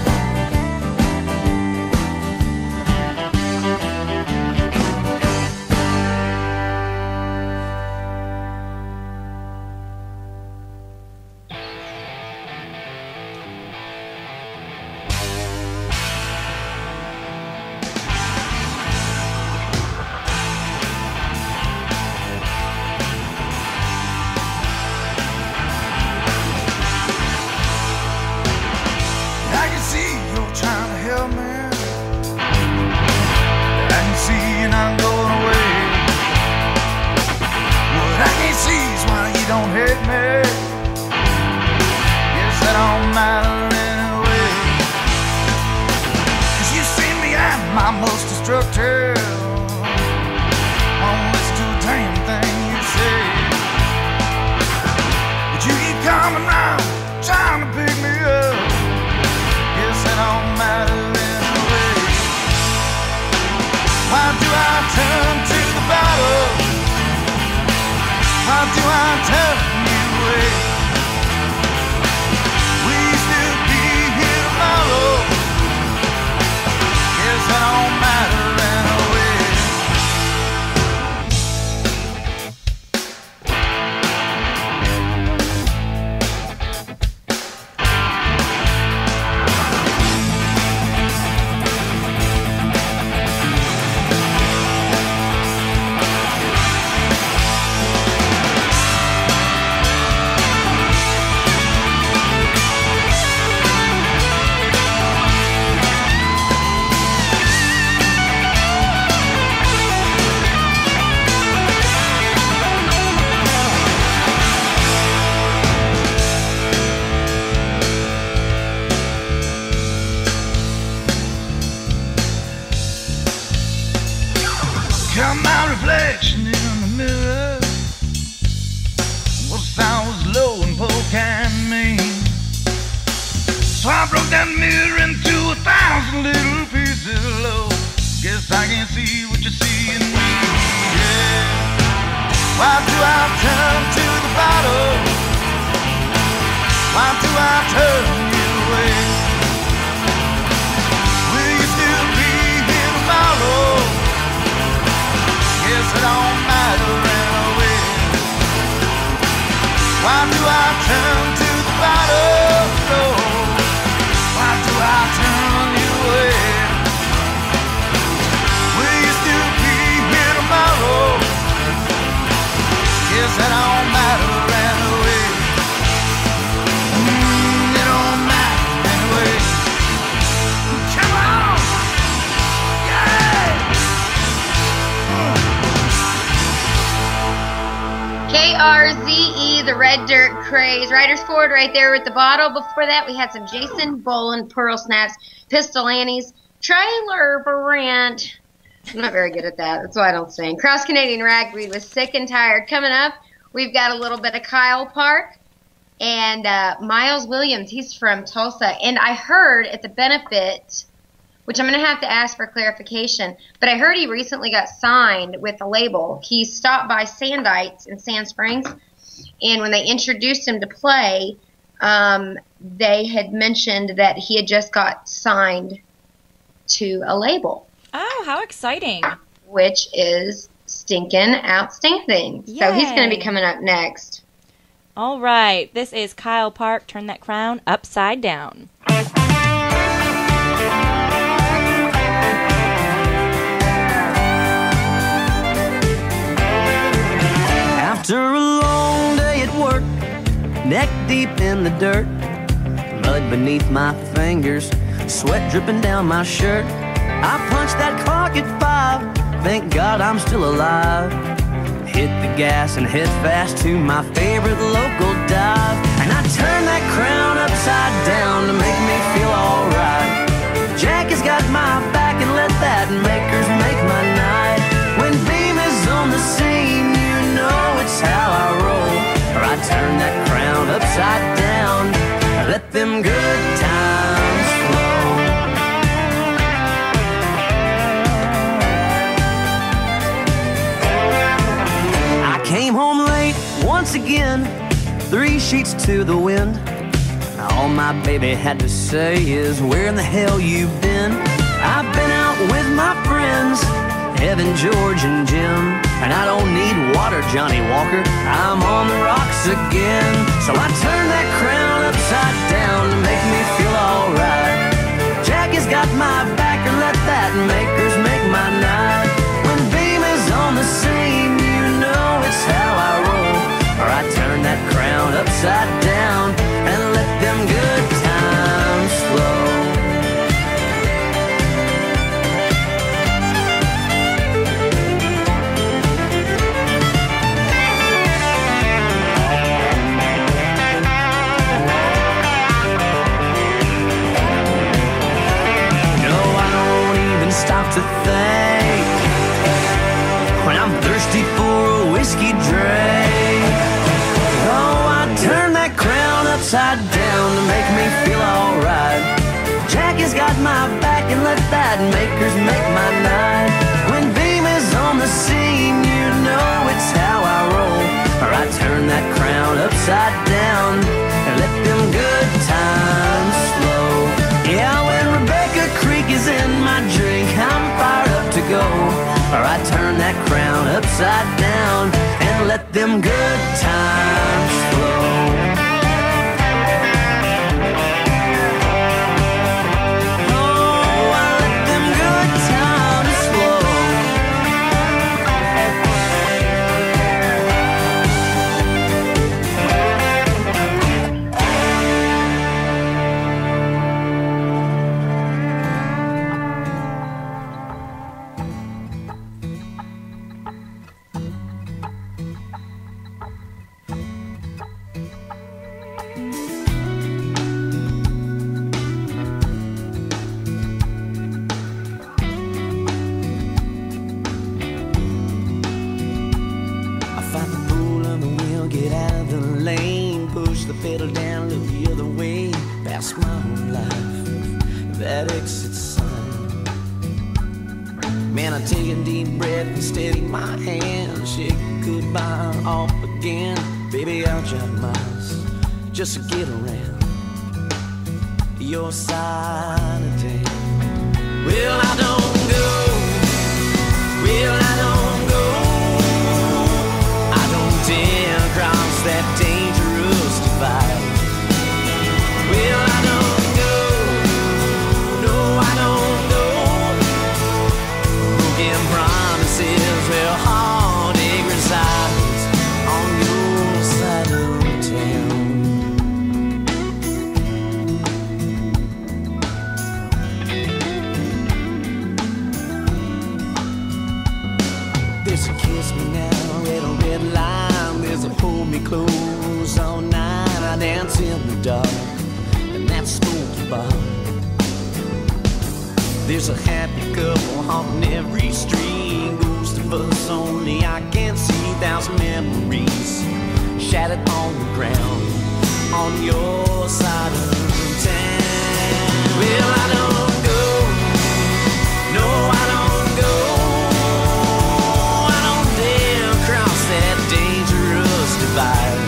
Yes, that don't matter anyway. broke that mirror into 1,000 little pieces. Low. Guess I can't see what you see in me. Yeah. Why do I turn to the bottle? Why do I turn you away? Will you still be here tomorrow? Guess it don't matter anyway. Why do I turn to the bottle? No. Why do I turn you away? Will you still be here tomorrow? Guess it don't matter anyway. It don't matter anyway. Come on! KRZE, the Red Dirt Craze. Riders Forward right there with the bottle. Before that, we had some Jason Boland, Pearl Snaps, Pistol Annie's, Trailer Brand. I'm not very good at that. That's why I don't sing. Cross Canadian Ragweed with Sick and Tired. Coming up, we've got a little bit of Kyle Park and Miles Williams. He's from Tulsa. And I heard at the benefit, which I'm going to have to ask for clarification, but I heard he recently got signed with a label. He stopped by Sandites in Sand Springs, and when they introduced him to play, they had mentioned that he had just got signed to a label. Oh, how exciting. Which is stinking outstanding. Yay. So he's going to be coming up next. All right. This is Kyle Park. Turn that crown upside down. After a long day at work, neck deep in the dirt, mud beneath my fingers, sweat dripping down my shirt, I punched that clock at 5, thank God I'm still alive. Hit the gas and head fast to my favorite local dive, and I turned that crown upside down to make me feel alright. Jack has got my back and let that makers make my night. When beam is on the scene, you know it's how I roll, or I turn that crown upside down, let them good times flow. Came home late once again, 3 sheets to the wind. All my baby had to say is, where in the hell you been? I've been out with my friends, Evan, George, and Jim, and I don't need water, Johnny Walker, I'm on the rocks again. So I turn that crown upside down to make me feel alright. Jack has got my back, or let that makers make my night. When beam is on the scene, it's how I roll, or I turn that crown upside down and let them good times flow. No, I don't even stop to think when I'm thirsty for a whiskey drink. Oh, I turn that crown upside down to make me feel alright. Jack has got my back and let that makers make my night. When beam is on the scene, you know it's how I roll, or I turn that crown upside down and let them good times flow. Yeah, when Rebecca Creek is in my drink, I'm fired up to go, or I turn that crown upside down and let them good times flow. Oh, I let them good times flow. push the pedal down, look the other way, past my own life, that exit sign. Man, I take a deep breath and steady my hand, shake goodbye off again. Baby, I'll drive miles just to get around your side of town. Well, I don't go, well, I don't go, I don't dare cross that dangerous divide. Well, I don't go, no, I don't go, broken promises where heartache resides on your side of town. There's a kiss me now at a red line, there's a hold me close all night, I dance in the dark, and that's smoky bar. There's a happy couple haunting every street, ghost of us only I can see, thousand memories shattered on the ground on your side of town. Well, I don't go, no, I don't go, I don't dare cross that dangerous divide.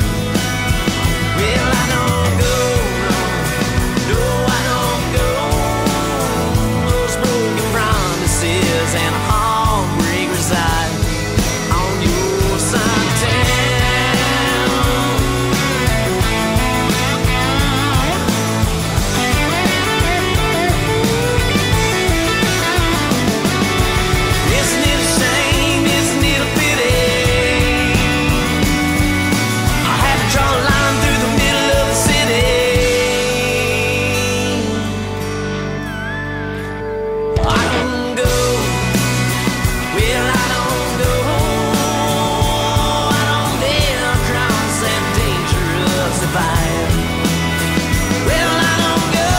Well, I don't go, no, I don't go, those broken promises and a heartbreak reside on your side of town. Isn't it a shame, isn't it a pity? I had to draw a line through the middle of the city. I don't go, well, I don't go, I don't dare cross that dangerous divide. Well, I don't go,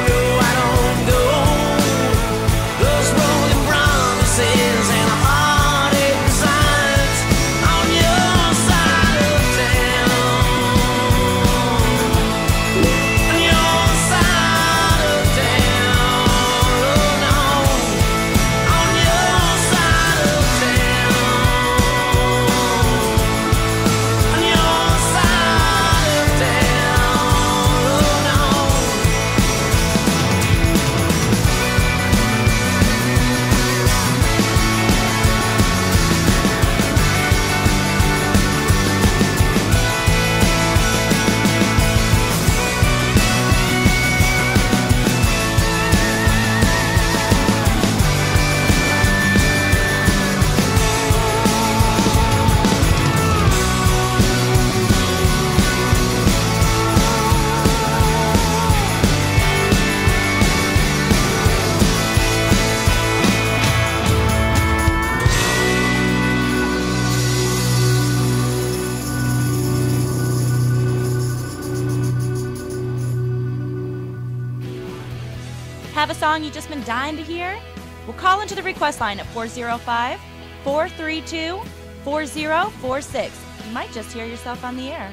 no, I don't go, those broken promises and a heartache resides on your side of town. On your side of town, oh no, on your side of town, on your side of town, oh no. Have a song you've just been dying to hear? Well, call into the request line at 405-432-4046. You might just hear yourself on the air.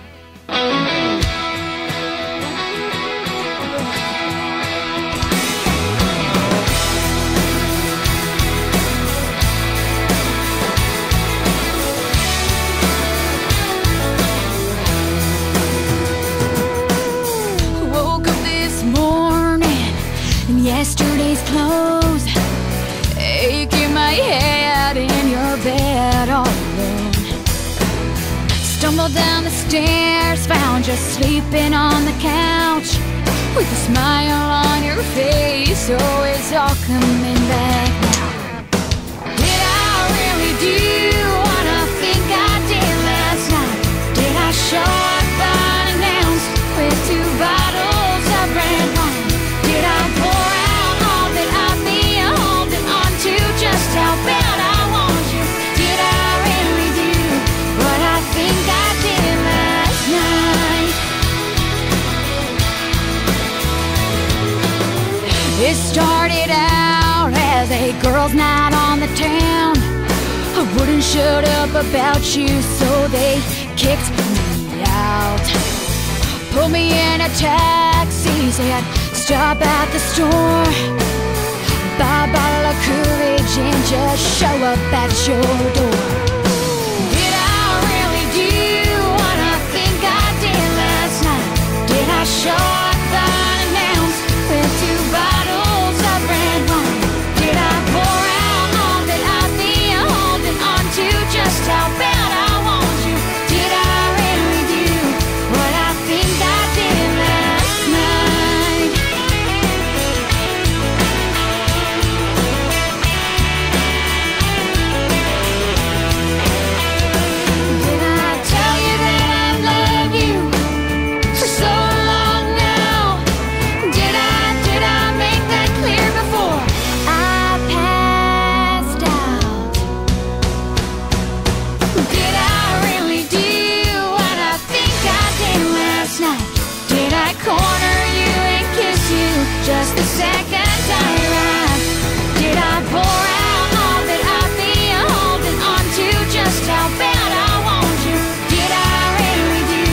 Woke up this morning in yesterday's clothes, aching my head in your bed all alone. Stumbled down the stairs, found you sleeping on the couch with a smile on your face. Oh, it's all coming back now. Did I really do what I think I did last night? Did I show up unannounced with 2 bottles of red wine? Did I pour out all that I've been holding on to, just how bad I want you? Did I really do what I think I did last night? It started out as a girls' night on the town. I wouldn't shut up about you, so they kicked me out. a taxi, said stop at the store, buy a bottle of courage and just show up at your door. Did I really do what I think I did last night? Did I show up unannounced with 2 bottles of red wine? Did I pour out all that I've been holding on to, just how bad I want you? Did I really do what I think I did last night? Did I tell you that I love you for so long now? Did I make that clear before I passed out? Did I really do what I think I did last night? Did I corner you and kiss you just the second I arrived? Did I pour out all that I've been holding on to, just how bad I want you? Did I really do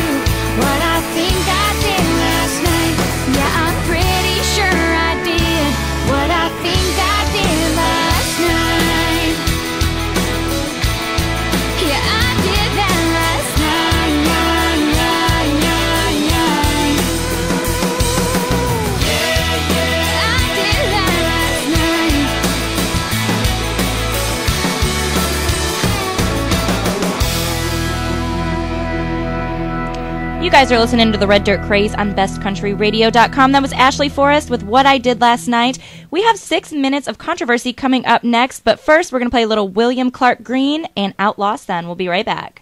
what I think I did last night? Yeah, I'm pretty sure I did what I think I did last night. Yeah, I did that last night. I did that last night. You guys are listening to the Red Dirt Craze on bestcountryradio.com. That was Ashley Forrest with What I Did Last Night. We have 6 minutes of controversy coming up next, but first we're going to play a little William Clark Green and Outlaw Son. We'll be right back.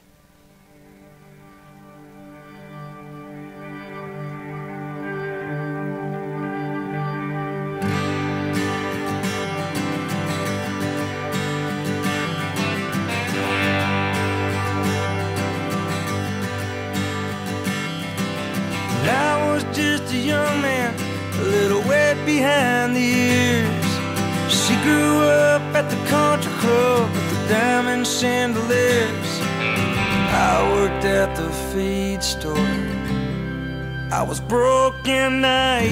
And I was just a young man, a little wet behind the ears. She grew up at the country club with the diamond chandeliers. I worked at the feed store. I was broke and naive.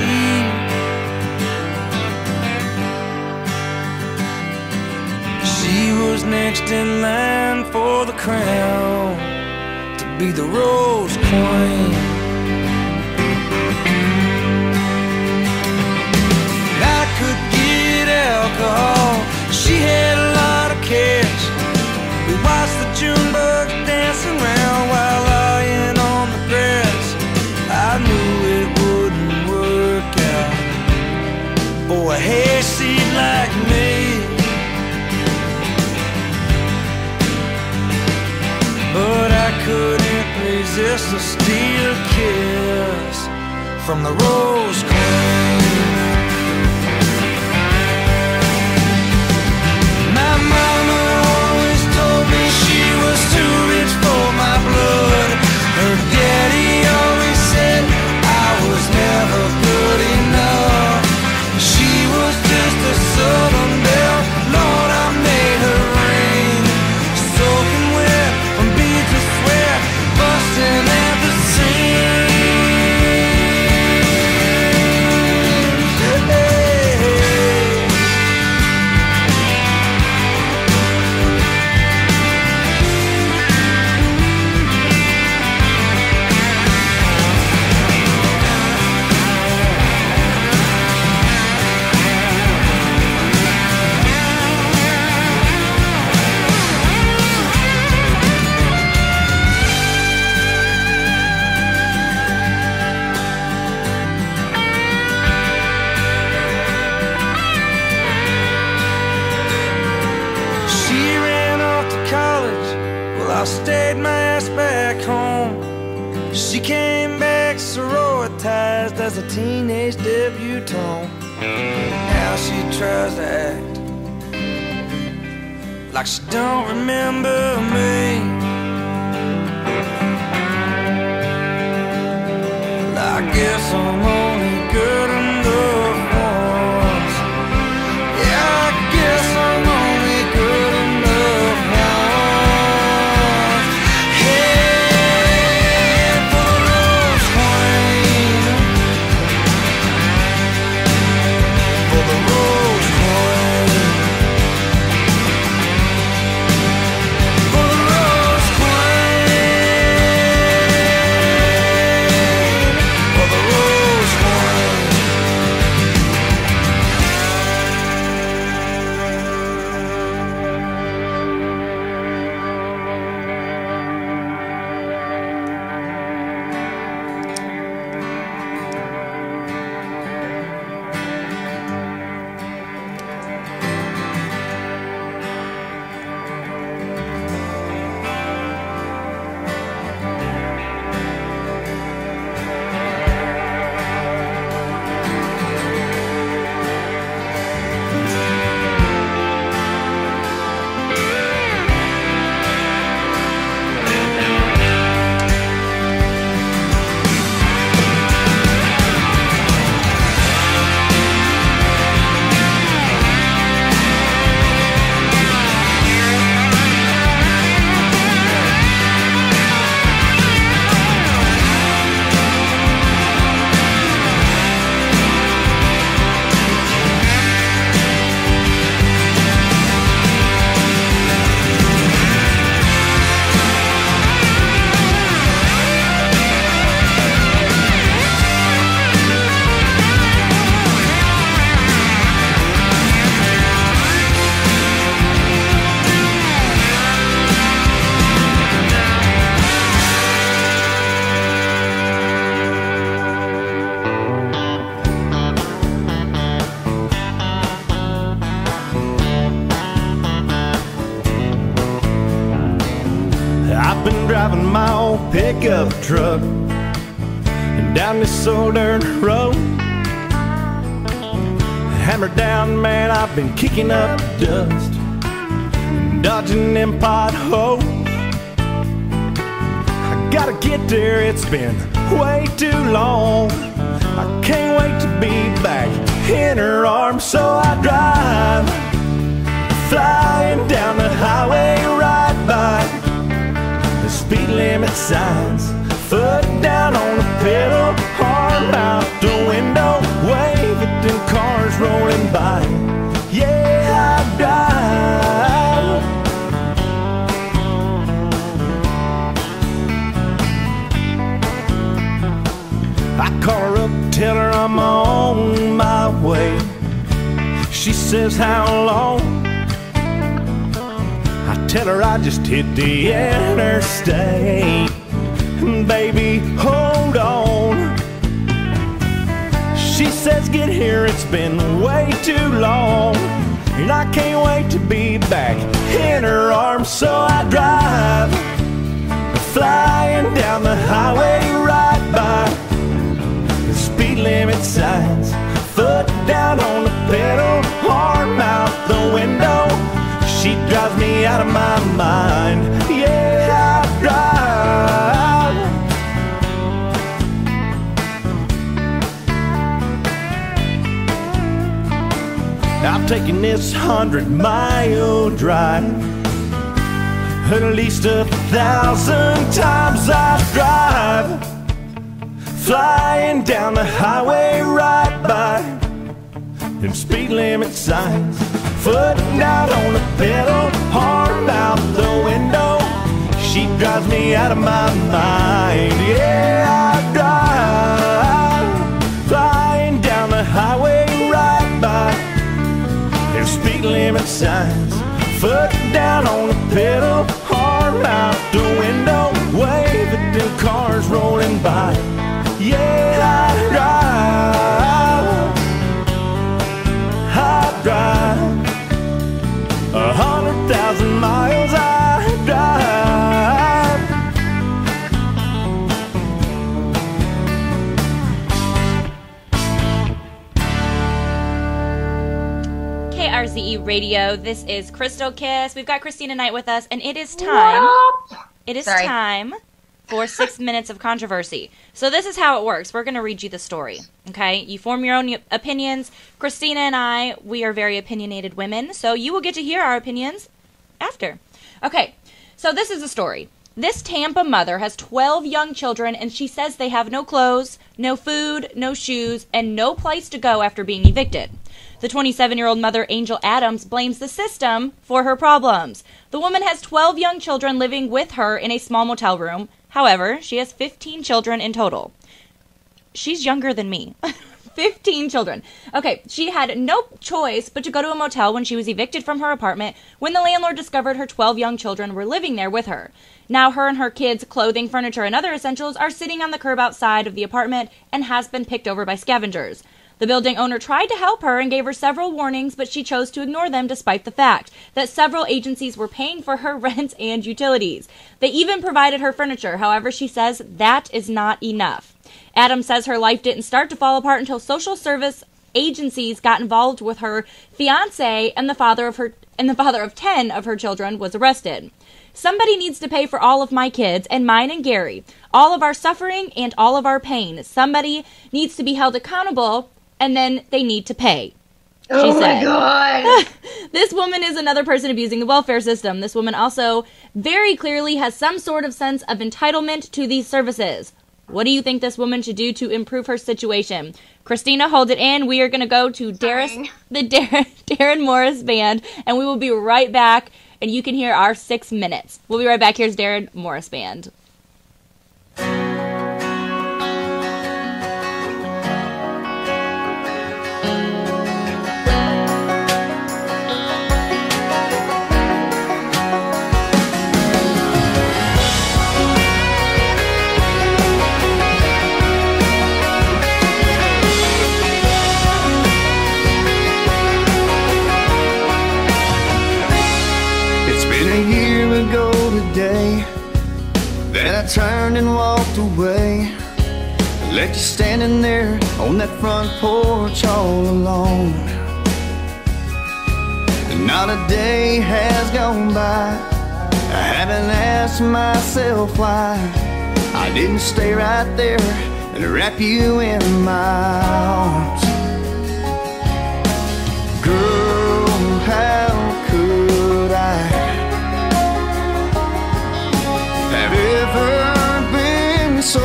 She was next in line for the crown, to be the rose queen. I could get alcohol, she had a lot of cash. We watched the June bugs dancing around while lying on the grass. I knew it wouldn't work out for a hayseed like me, but I couldn't resist a steel kiss from the rose queen. My mama always told me she was too rich for my blood. Her daddy always said I was never good enough. She was just a southern belle, Lord, I made her ring. Soaking wet from beads of sweat, busting at the seams. She ran off to college, well I stayed my ass back home. She came back sororитized as a teenage debutante. Now she tries to act like she don't remember me. I guess I'm only good enough once. Yeah, I guess I'm only good enough once. Hey, for the rose queen. a pickup truck and down this old dirt road. Hammer down, man, I've been kicking up dust and dodging them potholes. I gotta get there, it's been way too long. I can't wait to be back in her arms, so I drive, flying down the highway right by the speed limit signs. Foot down on the pedal, arm out the window, wave at them cars rolling by. Yeah, I drive. I call her up, tell her I'm on my way. She says, how long? I tell her I just hit the interstate. Baby, hold on. She says, get here, it's been way too long, and I can't wait to be back in her arms, so I drive, flying down the highway right by the speed limit signs. Foot down on the pedal, arm out the window. She drives me out of my mind. Yeah, I drive. I've taken this 100-mile drive at least 1,000 times. I drive, flying down the highway right by them speed limit signs. Foot down on the pedal, arm out the window. She drives me out of my mind. Yeah, I drive, flying down the highway right by them speed limit signs. Foot down on the pedal, arm out the window, wave at them cars rolling by. Yeah, I drive 100,000 miles. I drive. KRZE Radio. This is Krystal Kiss. We've got Krystina Nite with us, and it is time. It is time for 6 minutes of controversy. So this is how it works. We're going to read you the story, okay? You form your own opinions. Krystina and I, we are very opinionated women, so you will get to hear our opinions after. Okay, so this is the story. This Tampa mother has 12 young children, and she says they have no clothes, no food, no shoes, and no place to go after being evicted. The 27-year-old mother, Angel Adams, blames the system for her problems. The woman has 12 young children living with her in a small motel room. However, she has 15 children in total. She's younger than me. 15 children. Okay, she had no choice but to go to a motel when she was evicted from her apartment when the landlord discovered her 12 young children were living there with her. Now her and her kids' clothing, furniture, and other essentials are sitting on the curb outside of the apartment and has been picked over by scavengers. The building owner tried to help her and gave her several warnings, but she chose to ignore them despite the fact that several agencies were paying for her rent and utilities. They even provided her furniture. However, she says that is not enough. Adams says her life didn't start to fall apart until social service agencies got involved with her fiancé, and the father of 10 of her children was arrested. Somebody needs to pay for all of my kids, and mine and Gary, all of our suffering and all of our pain. Somebody needs to be held accountable, and then they need to pay. Oh my God. This woman is another person abusing the welfare system. This woman also very clearly has some sort of sense of entitlement to these services. What do you think this woman should do to improve her situation? Krystina, hold it in. We are going to go to the Darren Morris Band, and we will be right back, and you can hear our 6 minutes. We'll be right back. Here's Darren Morris Band. left you standing there on that front porch all alone. Not a day has gone by I haven't asked myself why I didn't stay right there and wrap you in my arms. Girl, how could I have ever been so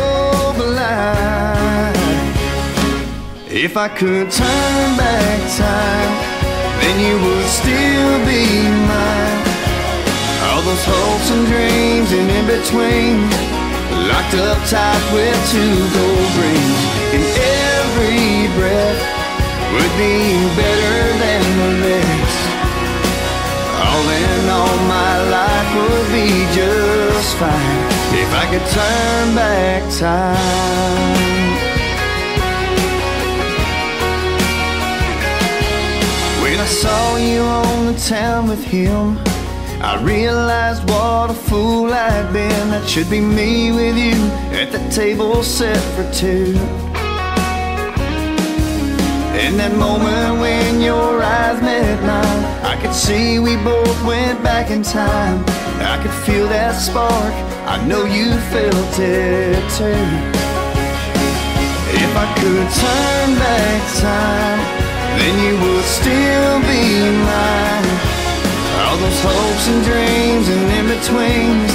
blind? If I could turn back time, then you would still be mine. All those hopes and dreams and in between, locked up tight with 2 gold rings. And every breath would be better than the next. All in all, my life would be just fine if I could turn back time. When I saw you on the town with him, I realized what a fool I'd been. That should be me with you at the table set for 2. In that moment when your eyes met mine, I could see we both went back in time. I could feel that spark, I know you felt it too. If I could turn back time, then you would still be mine. All those hopes and dreams and in-betweens,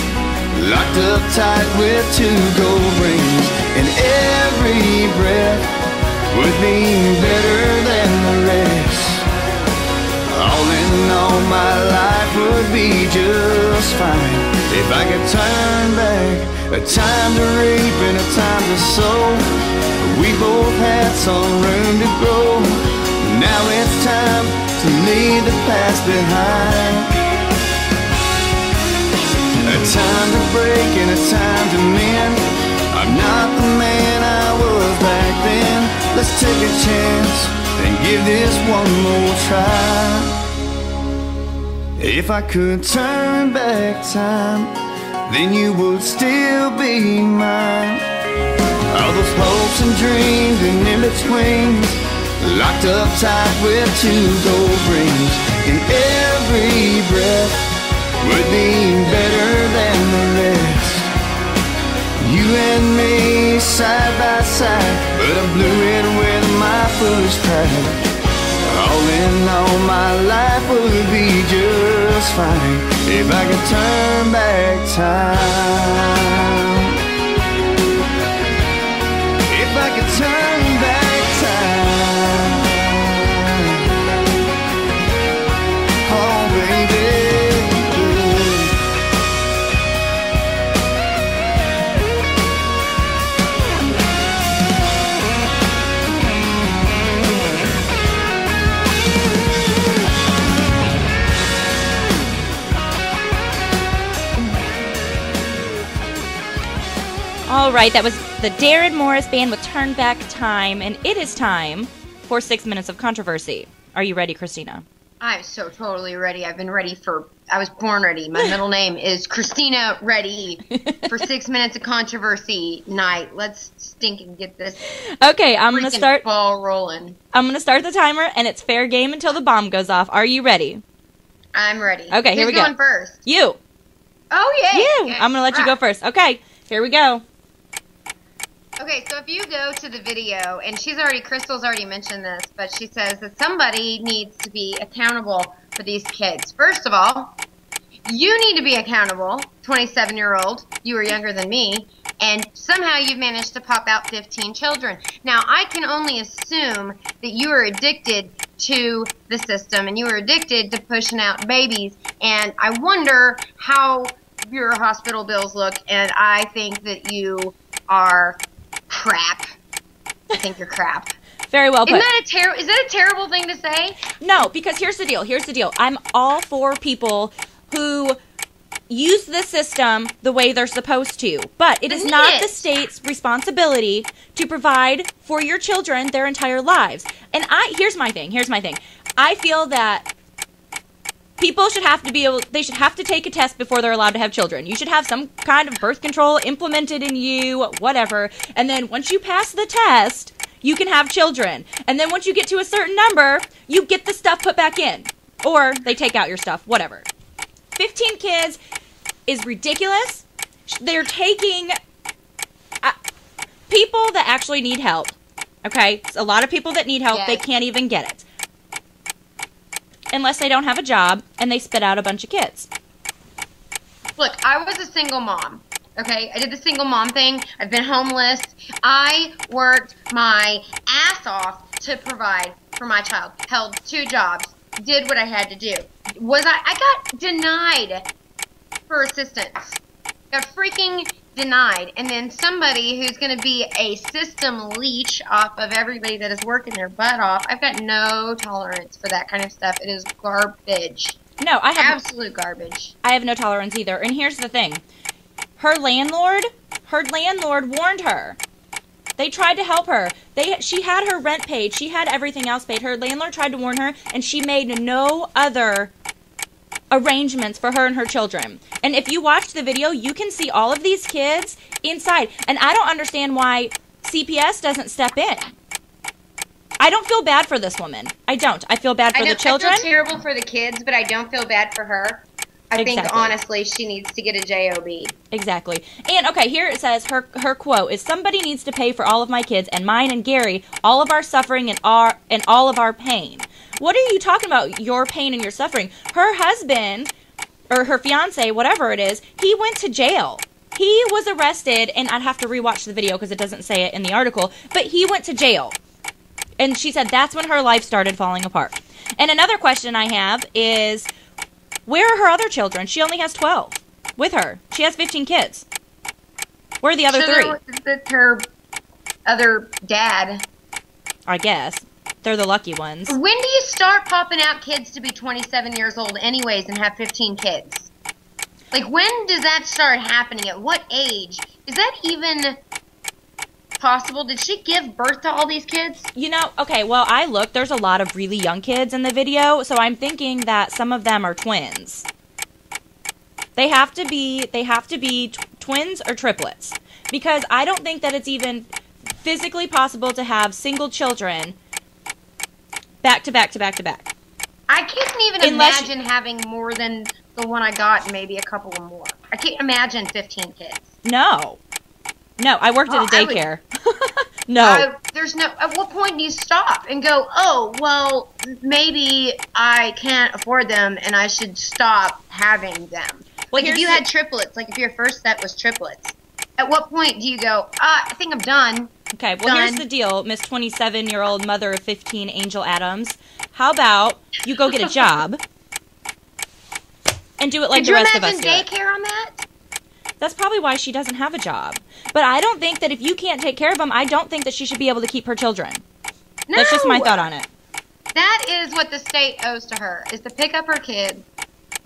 locked up tight with 2 gold rings. And every breath would be better than the rest. All in all, my life would be just fine if I could turn back. A time to reap and a time to sow. We both had some room to grow. Now it's time to leave the past behind. A time to break and a time to mend. I'm not the man I was back then. Let's take a chance and give this one more try. If I could turn back time, then you would still be mine. All those hopes and dreams and in-betweens, locked up tight with 2 gold rings. And every breath would be better than the rest. You and me side by side, but I blew it with my foolish pride. All in all, my life would be just fine if I could turn back time. If I could turn back time. Oh, baby. All right, that was the Darren Morris Band with Turn Back Time, and it is time for 6 Minutes of Controversy. Are you ready, Krystina? I'm so totally ready. I've been ready I was born ready. My middle name is Krystina, ready for 6 Minutes of Controversy night. Let's stink and get this Okay, I'm going to start ball rolling. I'm going to start the timer, and it's fair game until the bomb goes off. Are you ready? I'm ready. Okay, here we go. Who's going first? You. Oh, yeah. You. Okay. I'm going to let you go first. Okay, here we go. Okay, so if you go to the video, and Krystal's already mentioned this, but she says that somebody needs to be accountable for these kids. First of all, you need to be accountable, 27-year-old, you are younger than me, and somehow you've managed to pop out 15 children. Now, I can only assume that you are addicted to the system, and you are addicted to pushing out babies, and I wonder how your hospital bills look, and I think that you are crap. I think you're crap. Very well put. Is that a terrible thing to say? No, because here's the deal. I'm all for people who use the system the way they're supposed to. But it is not the state's responsibility to provide for your children their entire lives. And here's my thing. I feel that People should have to be able, they should have to take a test before they're allowed to have children. You should have some kind of birth control implemented in you, whatever. And then once you pass the test, you can have children. And then once you get to a certain number, you get the stuff put back in. Or they take out your stuff, whatever. 15 kids is ridiculous. They're taking people that actually need help. Okay? A lot of people that need help, they can't even get it. Unless they don't have a job and they spit out a bunch of kids. Look, I was a single mom, okay? I did the single mom thing. I've been homeless. I worked my ass off to provide for my child. Held 2 jobs. Did what I had to do. I got denied for assistance. Got freaking denied. And then somebody who's going to be a system leech off of everybody that is working their butt off. I've got no tolerance for that kind of stuff. It is garbage. No, I have absolute garbage. I have no tolerance either. And here's the thing. Her landlord warned her. They tried to help her. She had her rent paid. She had everything else paid. Her landlord tried to warn her, and she made no other arrangements for her and her children. And if you watch the video, you can see all of these kids inside. And I don't understand why CPS doesn't step in. I don't feel bad for this woman. I don't. I feel bad for the children. I feel terrible for the kids, but I don't feel bad for her. I think, honestly, she needs to get a job. Exactly. And, okay, here it says, her quote is, "Somebody needs to pay for all of my kids and mine and Gary, all of our suffering and all of our pain." What are you talking about, your pain and your suffering? Her husband, or her fiance, whatever it is, he went to jail. He was arrested, and I'd have to rewatch the video because it doesn't say it in the article, but he went to jail. And she said that's when her life started falling apart. And another question I have is, where are her other children? She only has 12 with her. She has 15 kids. Where are the other 3? That's her other dad. I guess. They're the lucky ones. When do you start popping out kids to be 27 years old anyways and have 15 kids? Like, when does that start happening? At what age? Is that even possible? Did she give birth to all these kids? You know, okay, well, I looked. There's a lot of really young kids in the video, so I'm thinking that some of them are twins. They have to be twins or triplets. Because I don't think that it's even physically possible to have single children back to back to back to back. I couldn't even imagine having more than the one I got and maybe a couple of more. I can't imagine 15 kids. No, I worked at a daycare. No. There's no. At what point do you stop and go, oh, well, maybe I can't afford them and I should stop having them? Well, like if you had triplets, like if your first set was triplets, at what point do you go, I think I'm done? Okay, well, here's the deal, Miss 27-year-old mother of 15, Angel Adams. How about you go get a job and do it like the rest of us do? Could you imagine daycare on that? That's probably why she doesn't have a job. But I don't think that if you can't take care of them, I don't think that she should be able to keep her children. No. That's just my thought on it. That is what the state owes to her, is to pick up her kids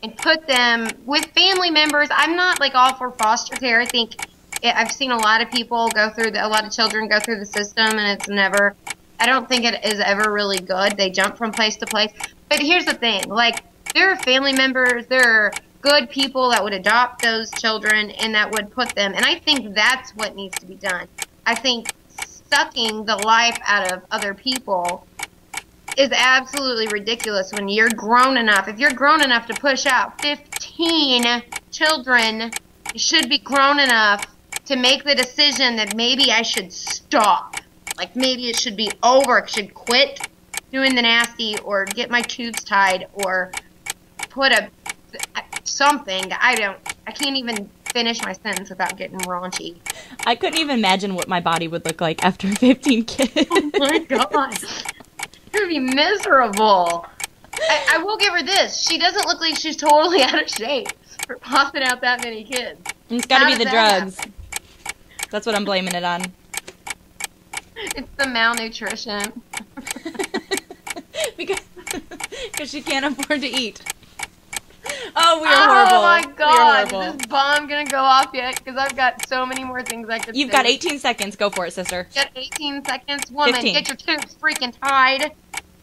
and put them with family members. I'm not, like, all for foster care. I think I've seen a lot of people a lot of children go through the system, and it's never, I don't think it is ever really good. They jump from place to place. But here's the thing, like, there are family members, there are good people that would adopt those children and that would put them, and I think that's what needs to be done. I think sucking the life out of other people is absolutely ridiculous when you're grown enough. If you're grown enough to push out 15 children, you should be grown enough to make the decision that maybe I should stop. Like, maybe it should be over. I should quit doing the nasty or get my tubes tied or put something. I can't even finish my sentence without getting raunchy. I couldn't even imagine what my body would look like after 15 kids. Oh my god. It would be miserable. I will give her this. She doesn't look like she's totally out of shape for popping out that many kids. It's got to be the drugs. That's what I'm blaming it on. It's the malnutrition. Because she can't afford to eat. Oh, we are horrible. Oh my god, is this bomb gonna go off yet? Because I've got so many more things I could say. You've got 18 seconds. Go for it, sister. Got 18 seconds. Woman, 15. Get your tubes freaking tied.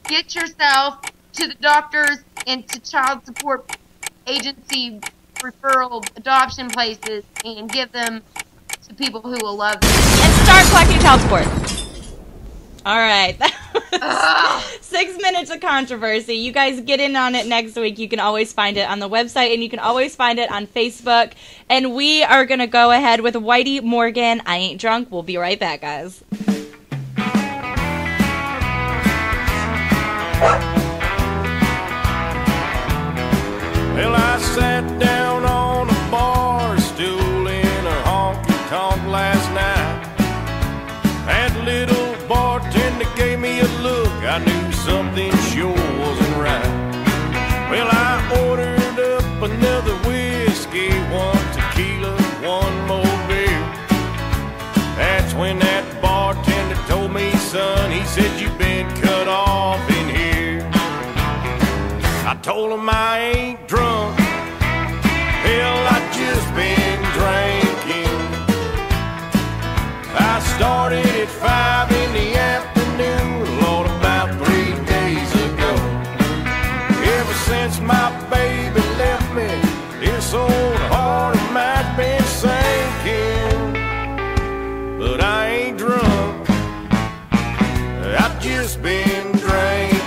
Get yourself to the doctors. into child support agency referral adoption places and give them to people who will love them. And start collecting child support. All right. That was 6 minutes of controversy. You guys get in on it next week. You can always find it on the website, and you can always find it on Facebook. And we are going to go ahead with Whitey Morgan, I Ain't Drunk. We'll be right back, guys. Well, I sat down on a bar stool in a honky-tonk last night. That little bartender gave me a look. I knew something sure wasn't right. Well, I ordered up another whiskey, one tequila, one more beer. That's when that bartender told me, son, he said, you've been cut off in here. I told him I ain't drunk. Hell, I just been drinking. I started at 5 in the afternoon, Lord, about 3 days ago. Ever since my baby left me, this old heart of mine's been sinking. But I ain't drunk, I've just been drinking.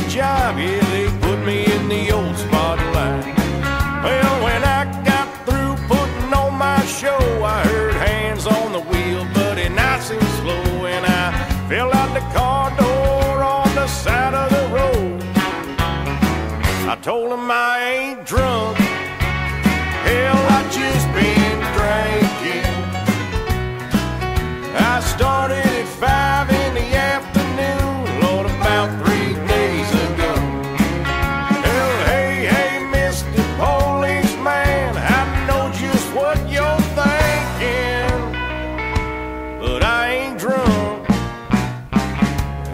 Job, yeah, they put me in the old spotlight. Well, when I got through putting on my show, I heard hands on the wheel, but it nice and slow, and I fell out the car door on the side of the road. I told him I ain't drunk. Hell, I just been drinking. I started at 5 in the afternoon, Lord, about 3 days ago. Well, hey, Mr. Policeman, I know just what you're thinking, but I ain't drunk.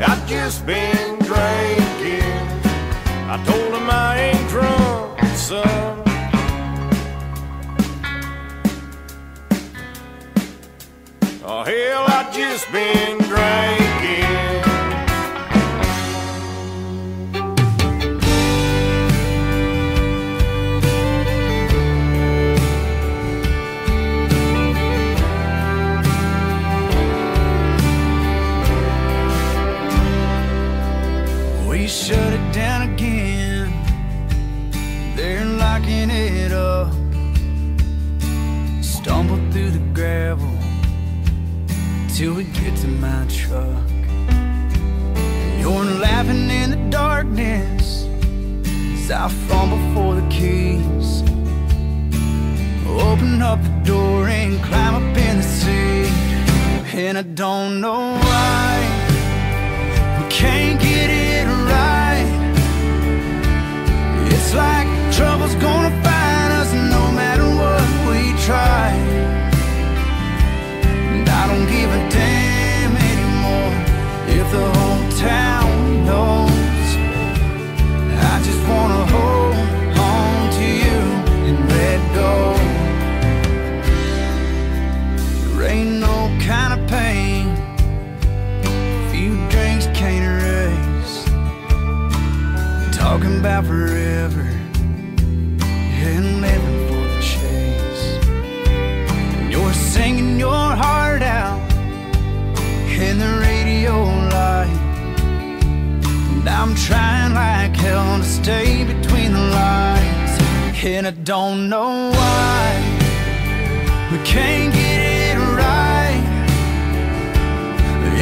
I've just been drinking. I told him I ain't drunk, son. Oh, hell, I've just been drinking. We shut it down again. They're locking it up. Stumble through the gravel till we get to my truck. You're laughing in the darkness as I fumble for the keys. Open up the door and climb up in the seat. And I don't know why we can't get it right. It's like trouble's gonna find us no matter what we try. I don't give a damn anymore if the whole town knows. I just wanna hold on to you and let go. There ain't no kind of pain few drinks can't erase. Talking about forever and living for the chase. And you're singing your heart out in the radio light, and I'm trying like hell to stay between the lines. And I don't know why we can't get it right.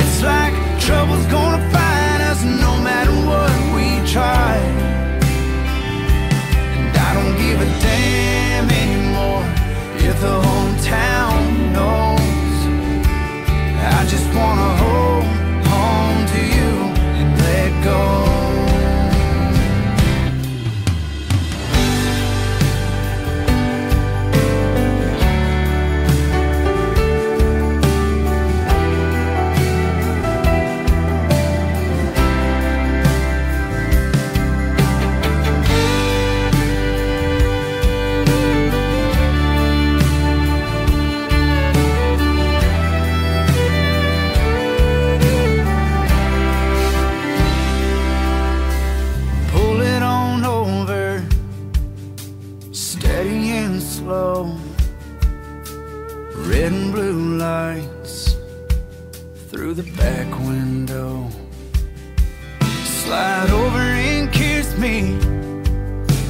It's like trouble's gonna find us no matter what we try. through the back window. Slide over and kiss me,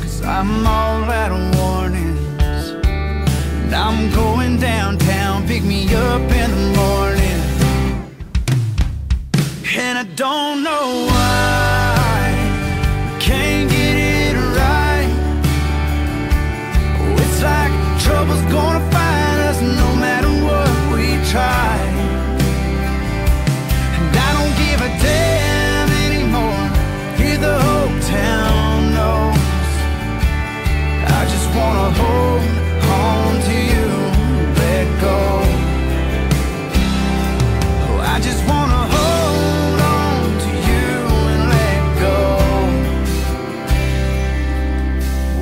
'cause I'm all out of warnings. And I'm going downtown, pick me up in the morning. And I don't know why we can't get it right. Oh, it's like trouble's gonna find us no matter what we try. And I don't give a damn anymore, here the whole town knows. I just wanna hold on to you, let go. Oh, I just wanna hold on to you and let go.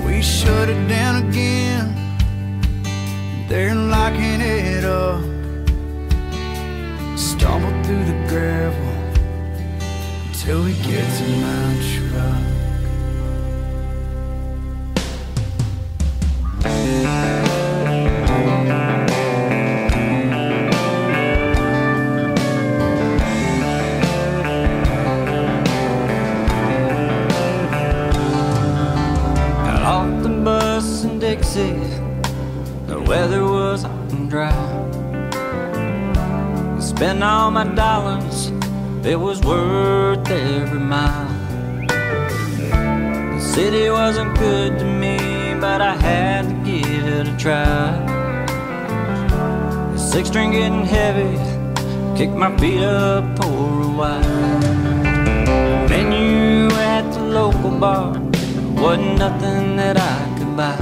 We shut it down again, they're locking it up. Stumble through the gravel till we get to my truck. Got off the bus in Dixie, the weather was hot and dry. Spent all my dollars, it was worth every mile. The city wasn't good to me, but I had to give it a try. The six string getting heavy, kicked my feet up for a while. Menu at the local bar, wasn't nothing that I could buy.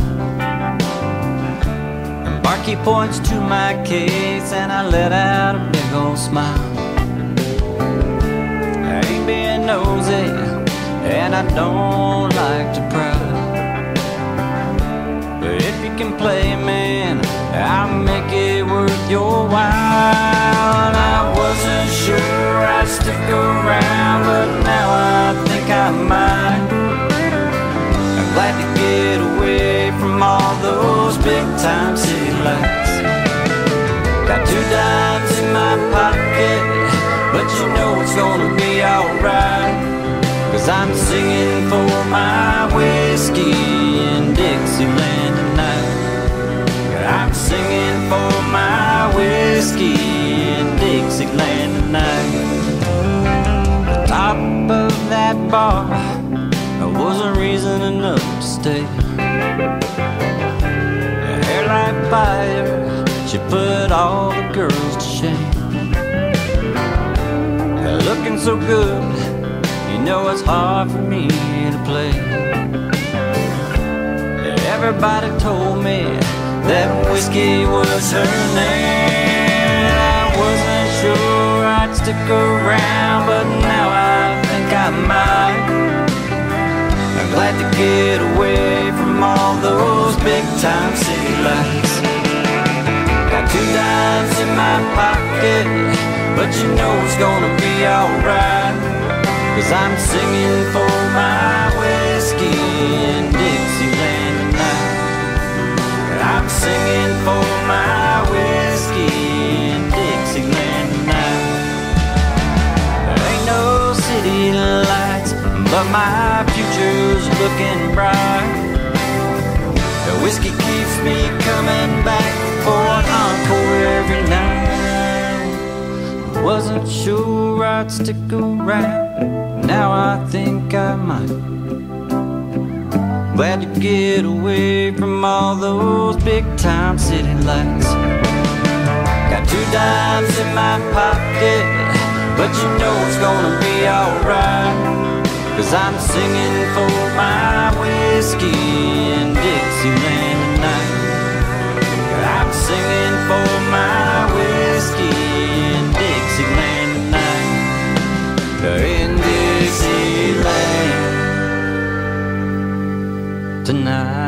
Barkeep points to my case and I let out a big old smile. I ain't being nosy and I don't like to pry, but if you can play, man, I'll make it worth your while. And I wasn't sure I'd stick around, but now I think I might. I'm glad to get away from all those big time city lights. Got 2 dimes in my pocket, but you know it's gonna be alright, 'cause I'm singing for my whiskey in Dixieland tonight. I'm singing for my whiskey in Dixieland tonight. The top of that bar was a reason enough to stay. A hair like fire, she put all the girls to shame. Looking so good, you know it's hard for me to play. Everybody told me that whiskey was her name. I wasn't sure I'd stick around, but now I think I might. I'm glad to get away from all those big time city lights. Got 2 dimes in my pocket, but you know it's gonna be alright, 'cause I'm singing for my whiskey in Dixieland tonight. I'm singing for my whiskey in Dixieland tonight. There ain't no city lights, but my future's looking bright. The whiskey keeps me coming back for an encore every night. Wasn't sure I'd stick around, now I think I might. Glad to get away from all those big time city lights. Got 2 dimes in my pocket, but you know it's gonna be alright, 'cause I'm singing for my whiskey in Dixieland tonight. I'm singing for my whiskey in Dixieland tonight. In Dixieland tonight.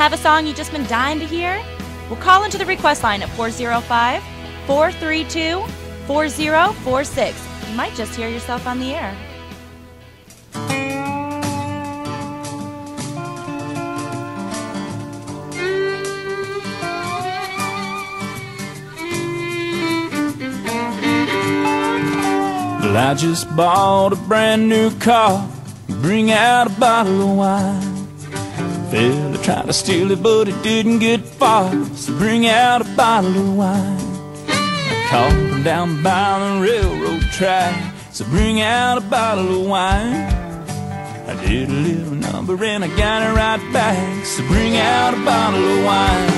Have a song you've just been dying to hear? Well, call into the request line at 405-432-4046. You might just hear yourself on the air. Well, I just bought a brand new car, bring out a bottle of wine. Fella tried to steal it, but it didn't get far, so bring out a bottle of wine. I caught him down by the railroad track, so bring out a bottle of wine. I did a little number and I got it right back, so bring out a bottle of wine.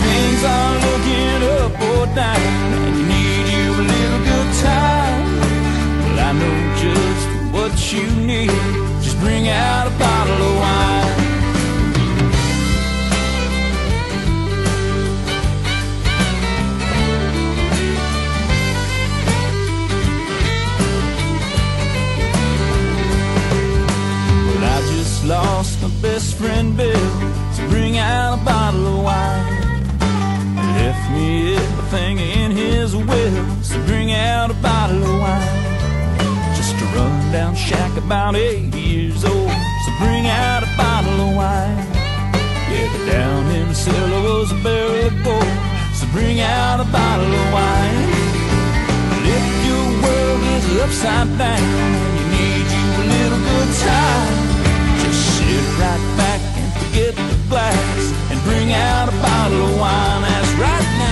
Things are looking up or down, and you need you a little good time. Well, I know just what you need, just bring out a bottle of wine. Well, I just lost my best friend Bill, so bring out a bottle of wine. He left me everything in his will, so bring out a bottle of wine. Just a run-down shack about 80 years old, so bring out a bottle of wine. Yeah, but down in the cellar was a barrel of gold, so bring out a bottle of wine. Well, if your world is upside down and you need you a little good time, just sit right back and forget the glass and bring out a bottle of wine. That's right now.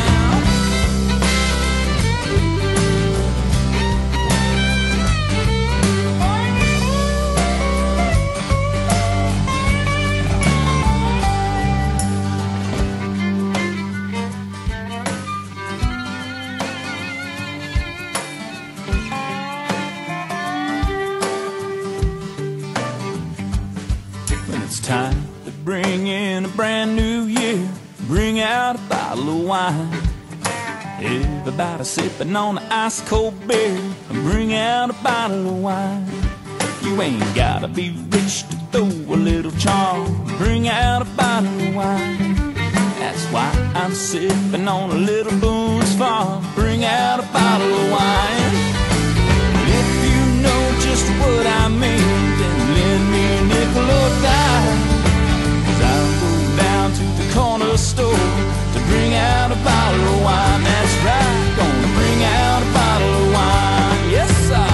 Time to bring in a brand new year, bring out a bottle of wine. Everybody sipping on an ice cold beer, bring out a bottle of wine. You ain't gotta be rich to throw a little charm, bring out a bottle of wine. That's why I'm sipping on a little Boone's Farm, bring out a bottle of wine. If you know just what I mean, then lend me a nickel or dime, 'cause I'll go down to the corner store to bring out a bottle of wine. That's right, gonna bring out a bottle of wine. Yes, sir.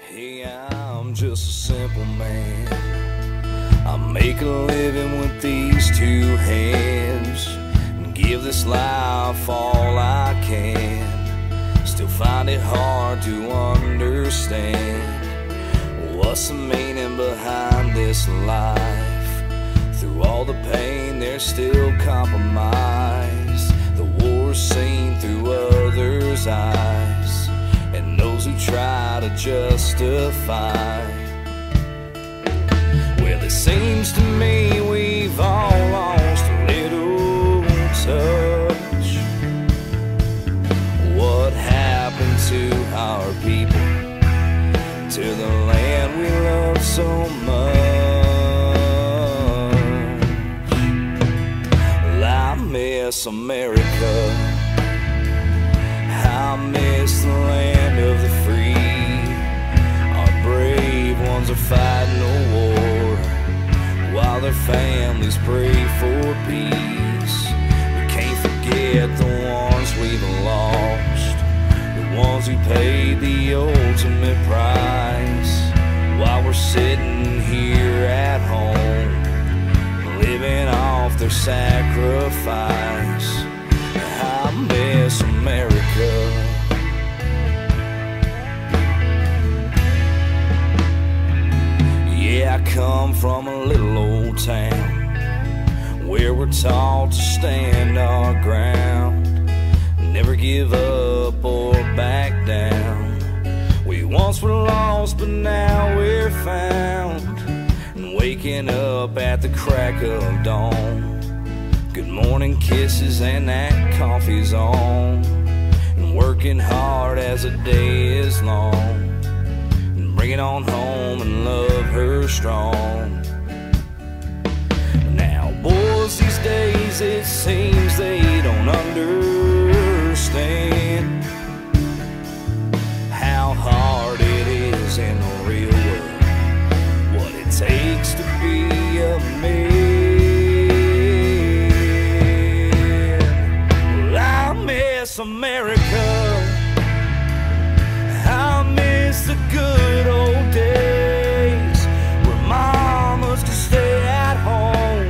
Hey, I'm just a simple man. I make a living with these two hands and give this life all I can. Still find it hard to understand what's the meaning behind this life. Through all the pain, there's still compromise. The war's seen through others' eyes, and those who try to justify. Well, it seems to me we've all lost a little touch. What happened to our people, to the land we love so much? Well, I miss America, I miss the land of the free. Our brave ones are fighting a war while their families pray for peace. We can't forget the ones we've lost, the ones who paid the ultimate price. While we're sitting here at home, sacrifice. I miss America. Yeah, I come from a little old town where we're taught to stand our ground, never give up or back down. We once were lost, but now we're found, and waking up at the crack of dawn. Good morning kisses and that coffee's on, and working hard as the day is long, and bring it on home and love her strong. Now boys these days, it seems they don't understand how hard it is in the real world, what it takes to be a man. Well, I miss America. I miss the good old days where mamas could stay at home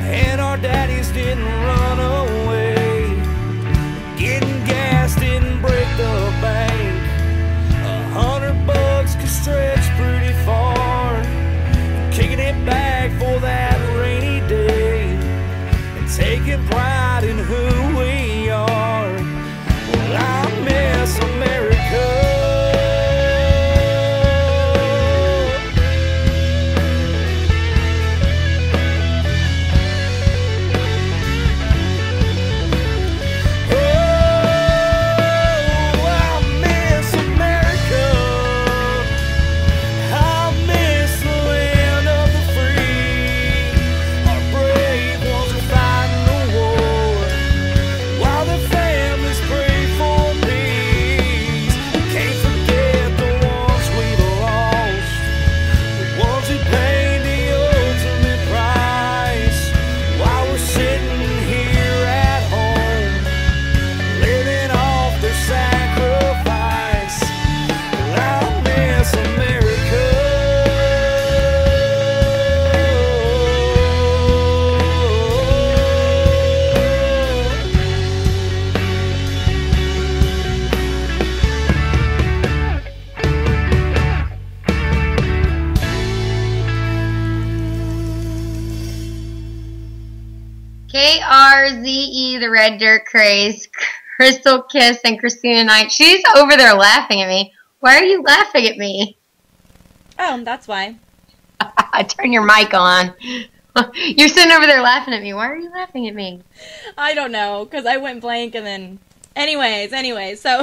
and our daddies didn't run away. Getting gas didn't break the bank. $100 could stretch pretty far. Kicking it back for that rainy day and taking pride in who we are. Well, I miss America. KRZE, the Red Dirt Craze, Krystal, Kiss, and Krystina Nite. She's over there laughing at me. Why are you laughing at me? Oh, that's why. Turn your mic on. You're sitting over there laughing at me. Why are you laughing at me? I don't know, because I went blank and then... Anyways, so...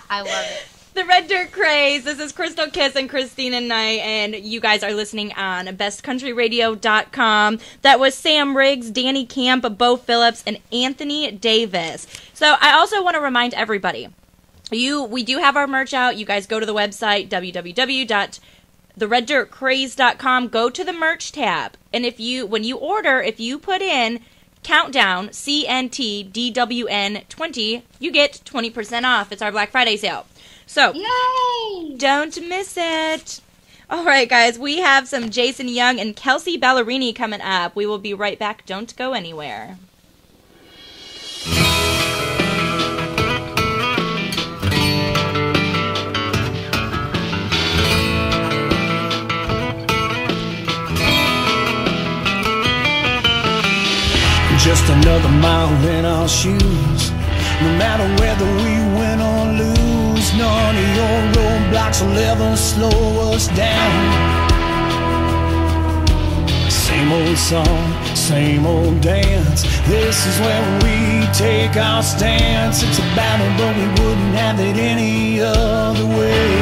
I love it. The Red Dirt Craze. This is Krystal, Kiss, and Krystina Nite, and you guys are listening on bestcountryradio.com. That was Sam Riggs, Danny Camp, Bo Phillips, and Anthony Davis. So I also want to remind everybody, we do have our merch out. You guys go to the website, www.thereddirtcraze.com. Go to the merch tab, and when you order, if you put in Countdown, CNTDWN20, you get 20% off. It's our Black Friday sale. So, yay! Don't miss it. All right, guys, we have some Jason Young and Kelsey Ballerini coming up. We will be right back. Don't go anywhere. Just another mile in our shoes. No matter whether we win or lose, none of your roadblocks will ever slow us down. Same old song, same old dance. This is where we take our stance. It's a battle, but we wouldn't have it any other way.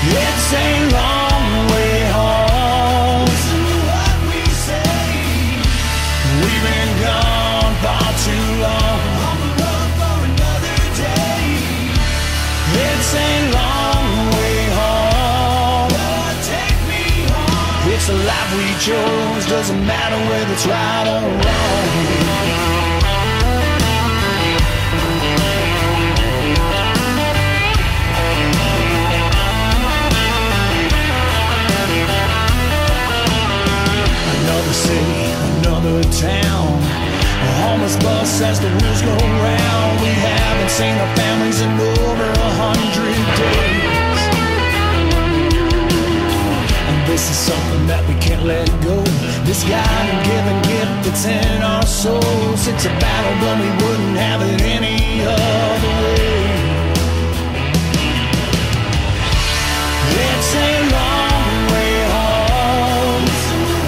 It's a long way home. Listen to what we say. We've been gone far too long. On the road for another day. It's a long way home. Lord, take me home. It's a life we chose. Doesn't matter whether it's right or wrong. as the wheels go round. We haven't seen our families in over 100 days. And this is something that we can't let go. This God-given gift that's in our souls. It's a battle, but we wouldn't have it any other way. It's a long way home.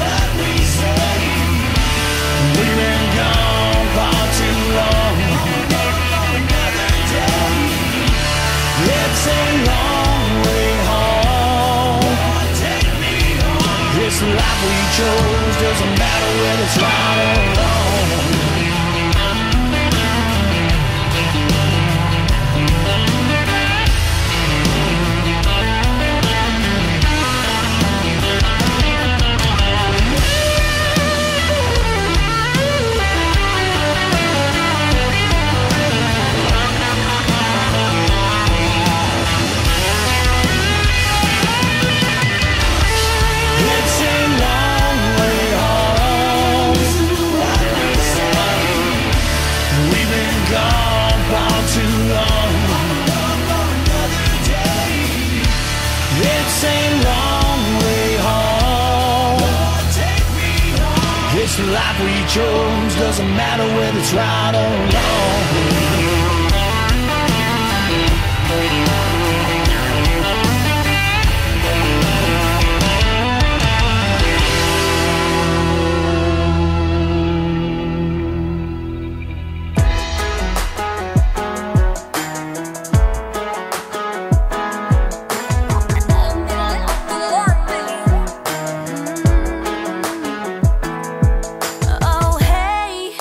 What we say. We've been gone far too long. Another day. It's a long way home. Take me home. This life we chose doesn't matter whether it's right or wrong. It's the life we chose, doesn't matter whether it's right or wrong. Oh hey,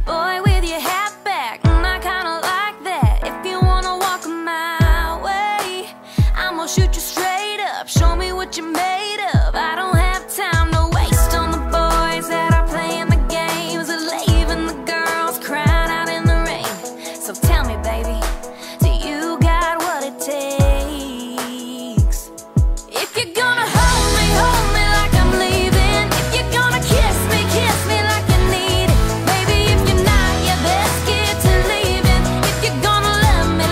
boy with your hat back, I kinda like that. If you wanna walk my way, I'm gonna shoot you straight up. Show me what you're made of. I don't have time to waste on the boys that are playing the games and leaving the girls crying out in the rain. So tell me, baby, do you got what it takes? If you're gonna hold me like I'm leaving. If you're gonna kiss me like you need it. Baby, if you're not, you best get to leaving. If you're gonna love me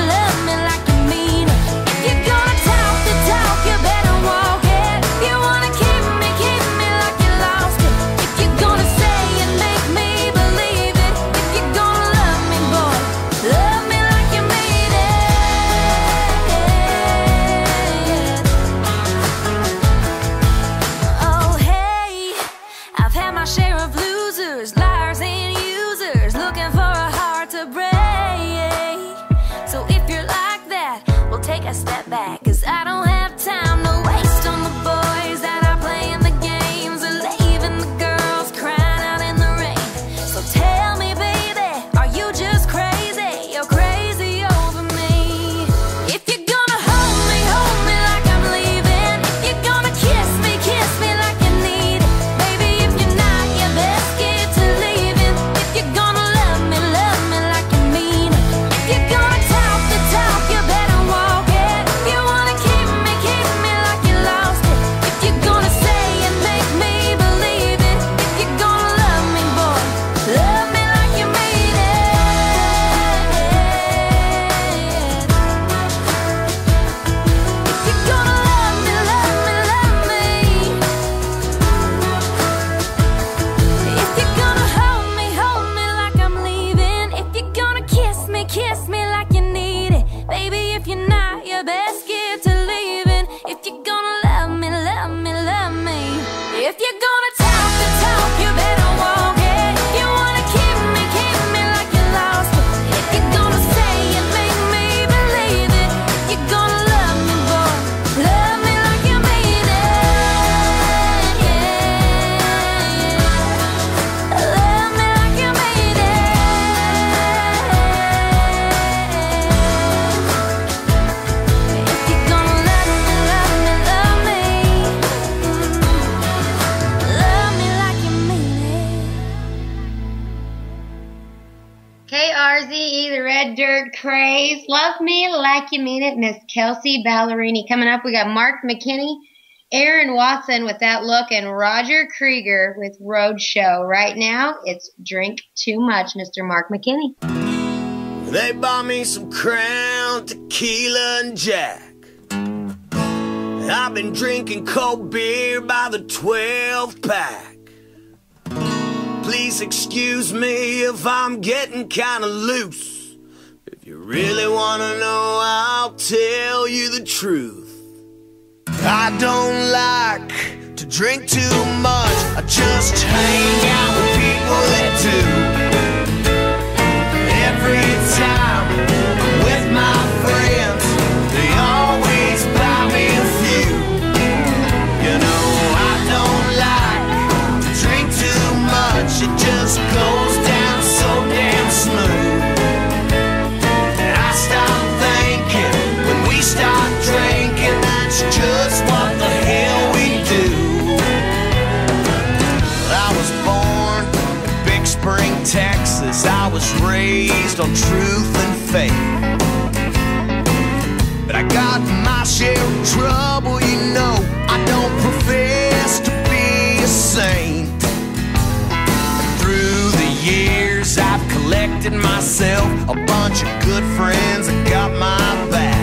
like you mean it. If you're gonna talk the talk, you better walk it. If you wanna keep me like you lost it. If you're gonna say and make me believe it. If you're gonna love me, boy, love me like you mean it. Oh hey, I've had my share of losers, liars and users, looking for a heart to break. So if you're like that, we'll take a step back, 'cause I don't have time to waste on the boys that are playing the games and leaving the girls crying out in the rain. So tell me, baby, are you just crazy? You're crazy over me. If you're gonna hold me like I'm leaving. If you're gonna kiss me like you need it. Baby, if you're not, you best get to leaving. If you're gonna love me like you mean it. If you're gonna talk the talk, you better walk it. If you wanna keep me like you lost it. If you're gonna say and make me believe it. If you're gonna love me, boy, love me like you mean it. If you're gonna love me. If you're gonna hold me like I'm leaving. If you're gonna kiss me like you need it. Baby, if you're not, you best get to leaving. If you're gonna love me. If you're gonna talk the talk, you better walk it. If you wanna keep me like you lost it. If you're gonna say and make me believe it. If you're gonna love me, boy, love me like you mean it. Love me like you mean it. If you're gonna love me. Love me like you mean it. KRZE, the Red Dirt Craze. Love me like you mean it. Miss Kelsey Ballerini. Coming up, we got Mark McKinney Aaron Watson with That Look, and Roger Krieger with Roadshow. Right now, it's Drink Too Much, Mr. Mark McKinney. They bought me some Crown, tequila, and Jack. I've been drinking cold beer by the 12-pack. Please excuse me if I'm getting kinda loose. If you really wanna know, I'll tell you the truth. I don't like to drink too much. I just hang out with people that do. Every time I'm with my friends, they always buy me a few. You know, I don't like to drink too much. It just goes down so damn smooth. I stop thinking when we start drinking, that's just what the hell we do. I was born in Big Spring, Texas. I was raised on truth and faith. But I got my share of trouble, you know. I don't profess to be a saint. Through the years I've collected myself a bunch of good friends that got my back.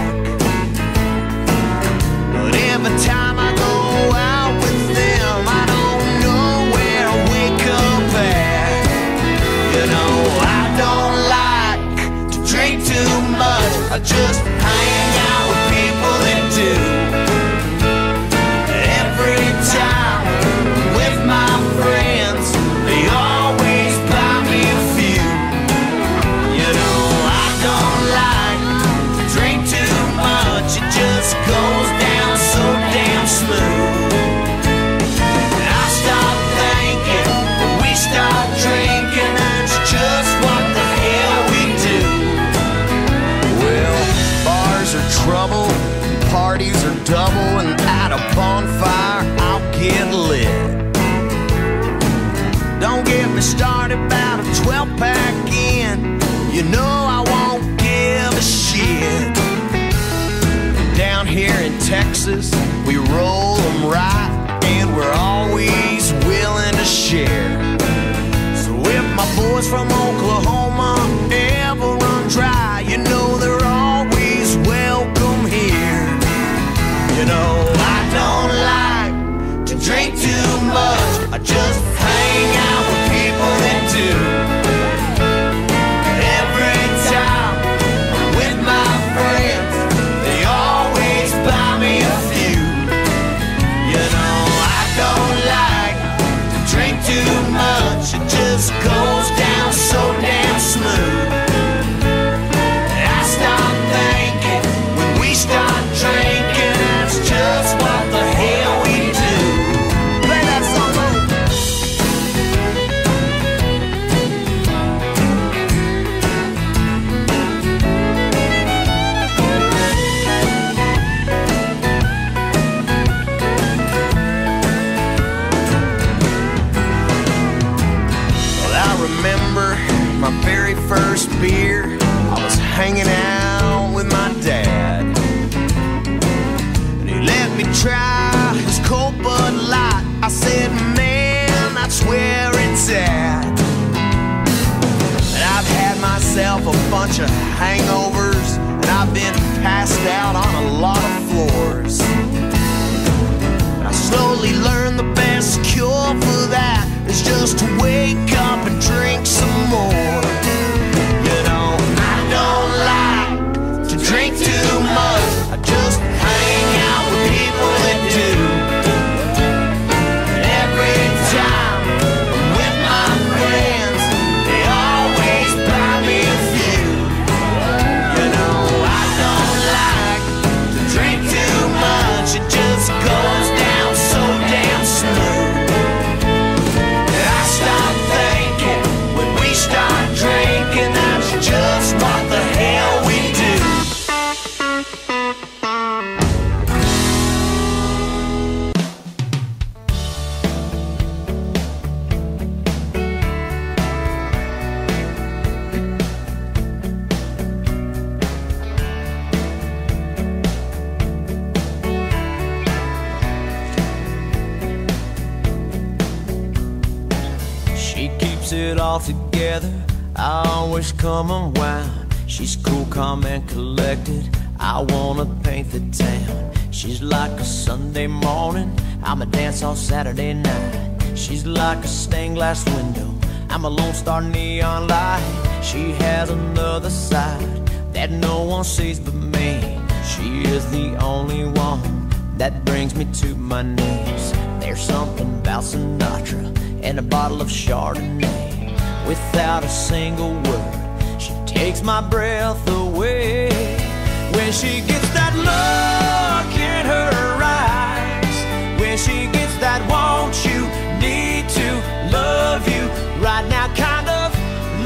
But every time I go out with them, I don't know where I wake up at. You know, I don't like to drink too much. I just hang out with people that do. Every time I'm with my friends, they always buy me a few. You know, I don't like to drink too much. It just goes down so damn smooth. I stop thinking when we start drinking, that's just what the hell we do. Well, bars are trouble, parties are double, and at a bonfire I'll get lit. Don't get me started about a 12-pack in. You know I won't give a shit. Down here in Texas, we roll 'em right, and we're always willing to share. So if my boys from Oklahoma ever run dry, you know they're always welcome here. You know, I don't like to drink too much. I just hang out with people that do. Every time I'm with my friends, they always buy me a few. You know, I don't like to drink too much. It just goes down so damn smooth. I stop thinking when we start drinking, that's just what the hell we do. Play that song. Well, I remember my very first beer. I was hanging out with my dad, and he let me try his cold Bud Light. I said, man, that's where it's at. And I've had myself a bunch of hangovers, and I've been passed out on a lot of floors. And I slowly learned the best cure for that is just to wake up and drink some more. You know, I don't like to drink too much. I just hang out with people that do. Every time I'm with my friends, they always buy me a few. You know, I don't like to drink too much. It just goes down so damn smooth. I stop thinking when we start drinking, that's just what the hell we do. all together, I always come unwound. She's cool, calm, and collected. I wanna paint the town. She's like a Sunday morning, I'm a dance all Saturday night. She's like a stained glass window, I'm a Lone Star neon light. She has another side that no one sees but me. She is the only one that brings me to my knees. There's something about Sinatra and a bottle of Chardonnay. Without a single word, she takes my breath away. When she gets that look in her eyes, when she gets that want you, need to, love you right now kind of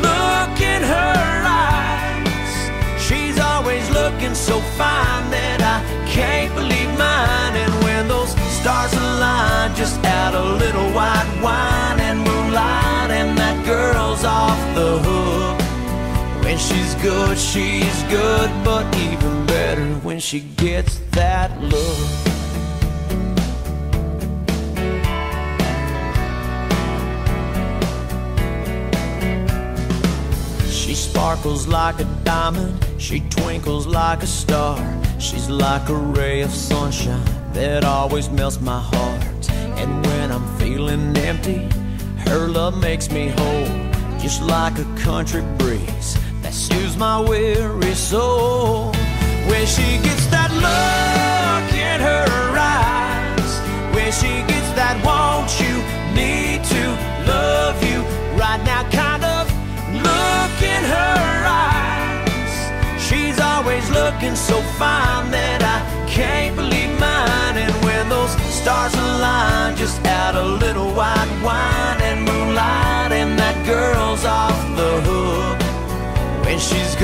look in her eyes. She's always looking so fine that I can't believe mine. And when those stars align, just add a little white wine and moonlight, and that girl's off the hook. When she's good, but even better when she gets that look. She sparkles like a diamond, she twinkles like a star. She's like a ray of sunshine that always melts my heart. And when I'm feeling empty, her love makes me whole, just like a country breeze that soothes my weary soul. When she gets that look in her eyes, when she gets that want you, need to, love you right now kind of look in her eyes. She's always looking so fine that I can't believe mine. And when those stars align, just add a little white wine and moonlight, and that girl's off the hook. When she's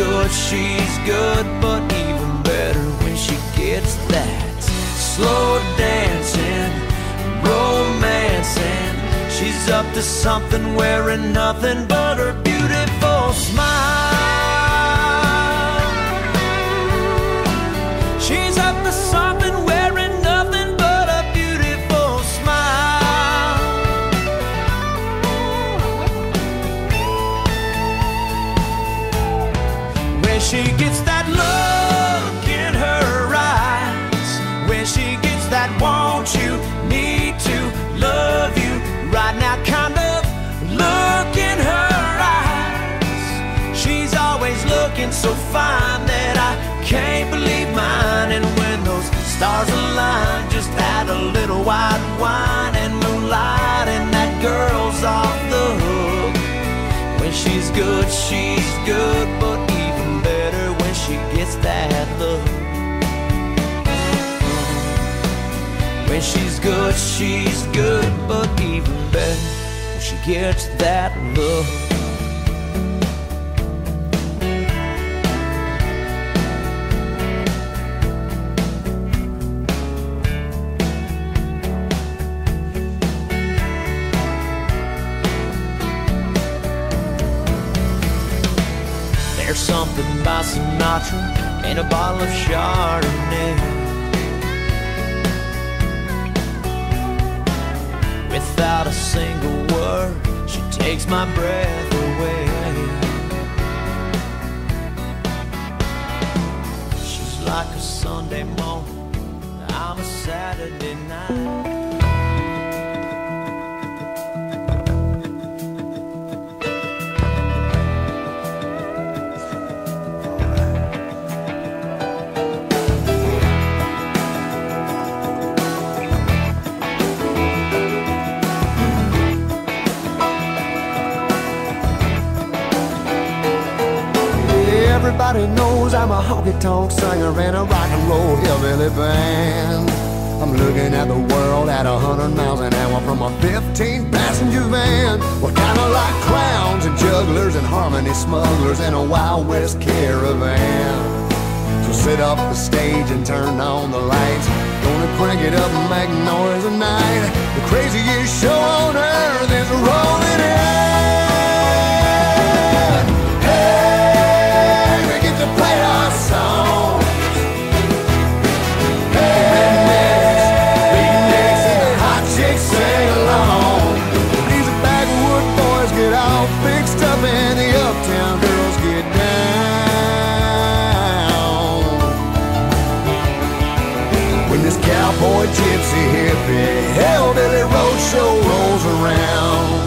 good, but even better when she gets that slow dancing, romancing. She's up to something, wearing nothing but her beautiful smile. She's up to something, wearing nothing but a beautiful smile. When she gets that look in her eyes, when she gets that want you, need to, love you right now kind of look in her eyes. She's always looking so fine that I can't believe mine. And when those stars align, just add a little white wine and moonlight, and that girl's off the hook. When she's good, but even better when she gets that look. When she's good, but even better when she gets that look. There's something about Sinatra and a bottle of Chardonnay. Without a single word, she takes my breath away. She's like a Sunday morning, I'm a Saturday night. Everybody knows I'm a honky-tonk singer and a rock and roll hillbilly band. I'm looking at the world at 100 miles an hour from a 15-passenger van. We're kind of like clowns and jugglers and harmony smugglers in a Wild West caravan. So sit up the stage and turn on the lights. Gonna crank it up and make noise tonight. The craziest show on earth is rolling in. Play our songs. Hey, rednecks, beatniks, and the hot chicks sing along. These backwood boys get all fixed cowboy, gypsy, hippie, hillbilly roadshow rolls around.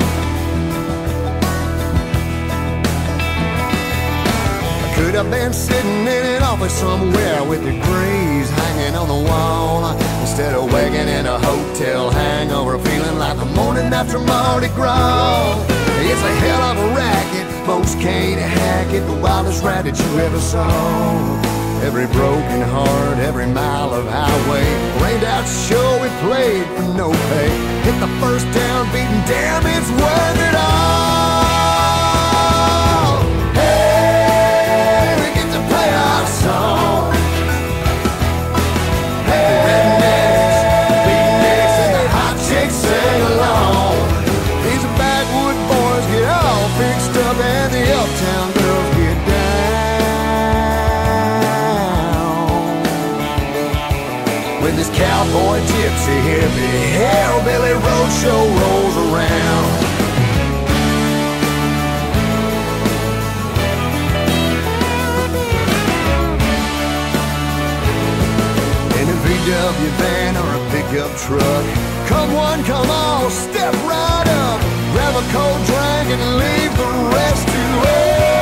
Could have been sitting in an office somewhere with degrees hanging on the wall, instead of waking in a hotel hangover, feeling like the morning after Mardi Gras. It's a hell of a racket, most can't hack it, the wildest rat that you ever saw. Every broken heart, every mile of highway, rained out show we played for no pay. Hit the first down beating, damn, it's worth it all. Hey, we get to play our song. Hey, rednecks, beatniks, and the hot chicks sing along. These backwood boys get all fixed up, and the uptown girls get down. When this cowboy, gypsy, hippie, hillbilly roadshow rolls around. In a VW van or a pickup truck, come one, come all, step right up, grab a cold drink and leave the rest to us.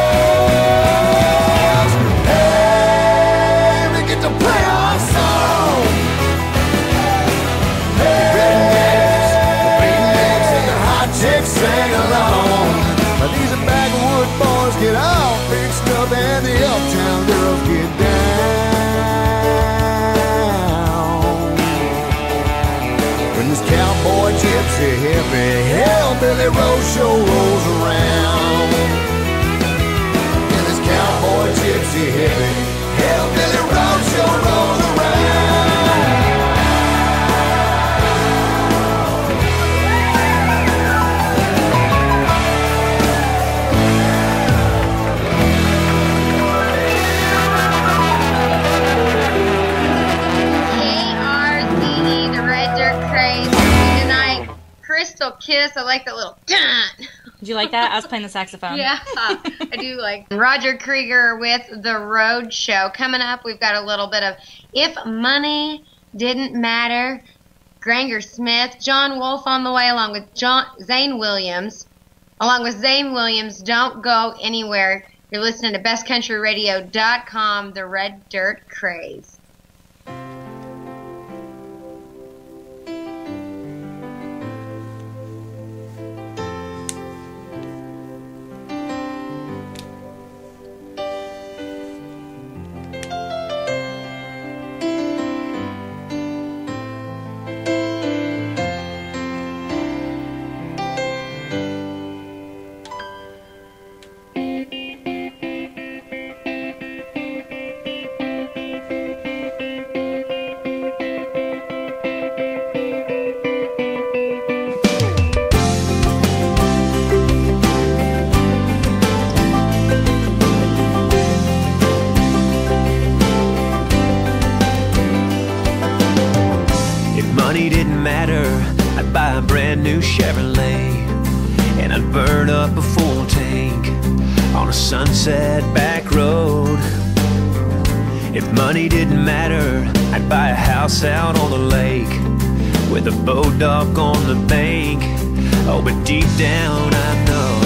Hey, we get to play our song. Hey, rednecks, the beatniks, and the hot chicks sing along. But these backwood boys get all fixed up, and the uptown girls get down. When this cowboy, gypsy, hippie, hillbilly roadshow rolls around. And this cowboy, gypsy, hippie, hillbilly roadshow rolls around. KRZE, the Red Dirt Craze. Tonight, Krystal Kiss. I like that little dun. Did you like that? I was playing the saxophone. Yeah, I do like Roger Krieger with The Road Show. Coming up, we've got a little bit of If Money Didn't Matter, Granger Smith, John Wolfe on the way, along with Zane Williams. Don't go anywhere. You're listening to bestcountryradio.com, The Red Dirt Craze. Money didn't matter, I'd buy a brand new Chevrolet, and I'd burn up a full tank on a sunset back road. If money didn't matter, I'd buy a house out on the lake with a boat dock on the bank. Oh, but deep down I know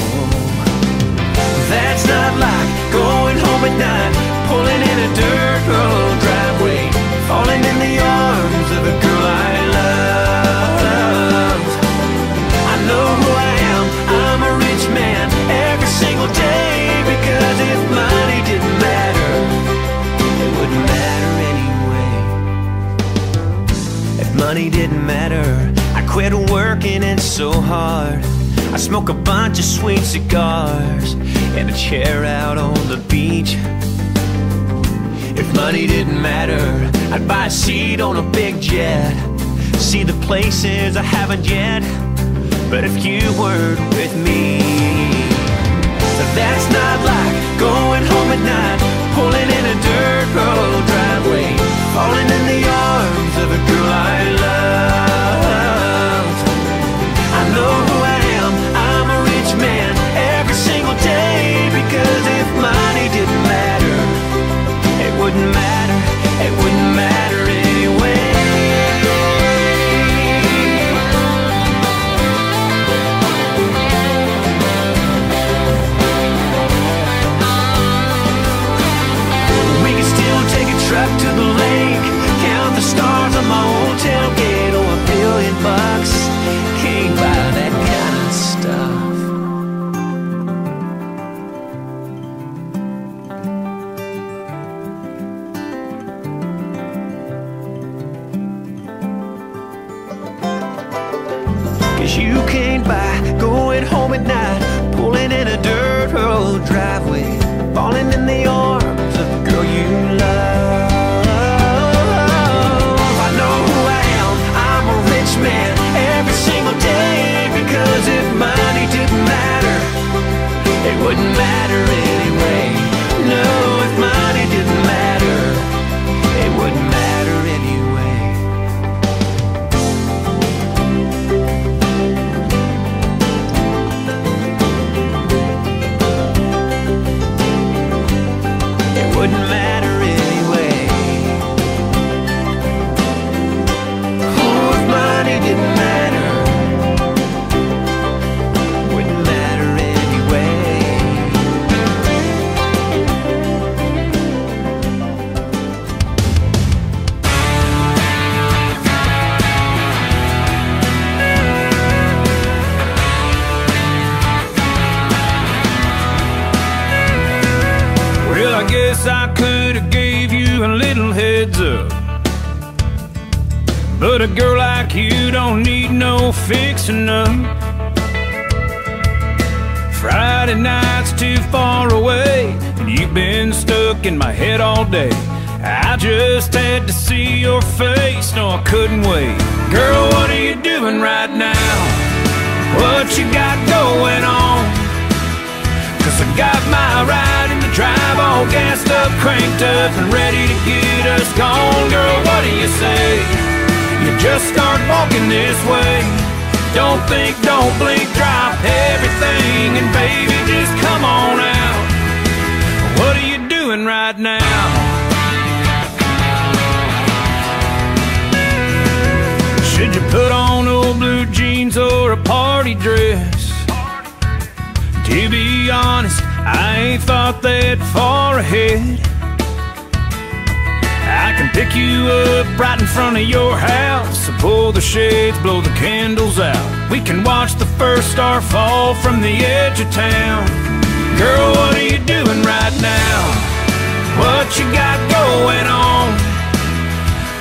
that's not like going home at night, pulling in a dirt road driveway, falling in the arms of a girl I love. I know who I am, I'm a rich man every single day, because if money didn't matter, it wouldn't matter anyway. If money didn't matter, I quit working and so hard. I smoke a bunch of sweet cigars and a chair out on the beach. If money didn't matter, I'd buy a seat on a big jet, see the places I haven't yet. But if you weren't with me, that's not like going home at night, pulling in a dirt road driveway, falling in the arms of a girl I love. I know who I am, I'm a rich man every single day, because if money didn't matter, it wouldn't matter anyway. things you can't buy. Going home at night, pulling in a dirt road driveway, falling in the arms of the girl you love. I know who I am, I'm a rich man every single day, because if money didn't matter, it wouldn't matter anyway. No, if money didn't matter, it wouldn't matter anyway. It wouldn't matter anyway. Oh, if money didn't matter, wouldn't matter anyway. Well, I guess I could have gave you a little heads up, but a girl like you don't need no fixing up. Friday night's too far away, and you've been stuck in my head all day. I just had to see your face, no I couldn't wait. Girl, what are you doing right now? What you got going on? 'Cause I got my ride in the drive, all gassed up, cranked up, and ready to get us gone. Girl, what do you say? You just start walking this way. Don't think, don't blink, drop everything, and baby, just come on out. What are you doing right now? Should you put on old blue jeans or a party dress? To be honest, I ain't thought that far ahead. I can pick you up right in front of your house, so pull the shades, blow the candles out. We can watch the first star fall from the edge of town. Girl, what are you doing right now? What you got going on?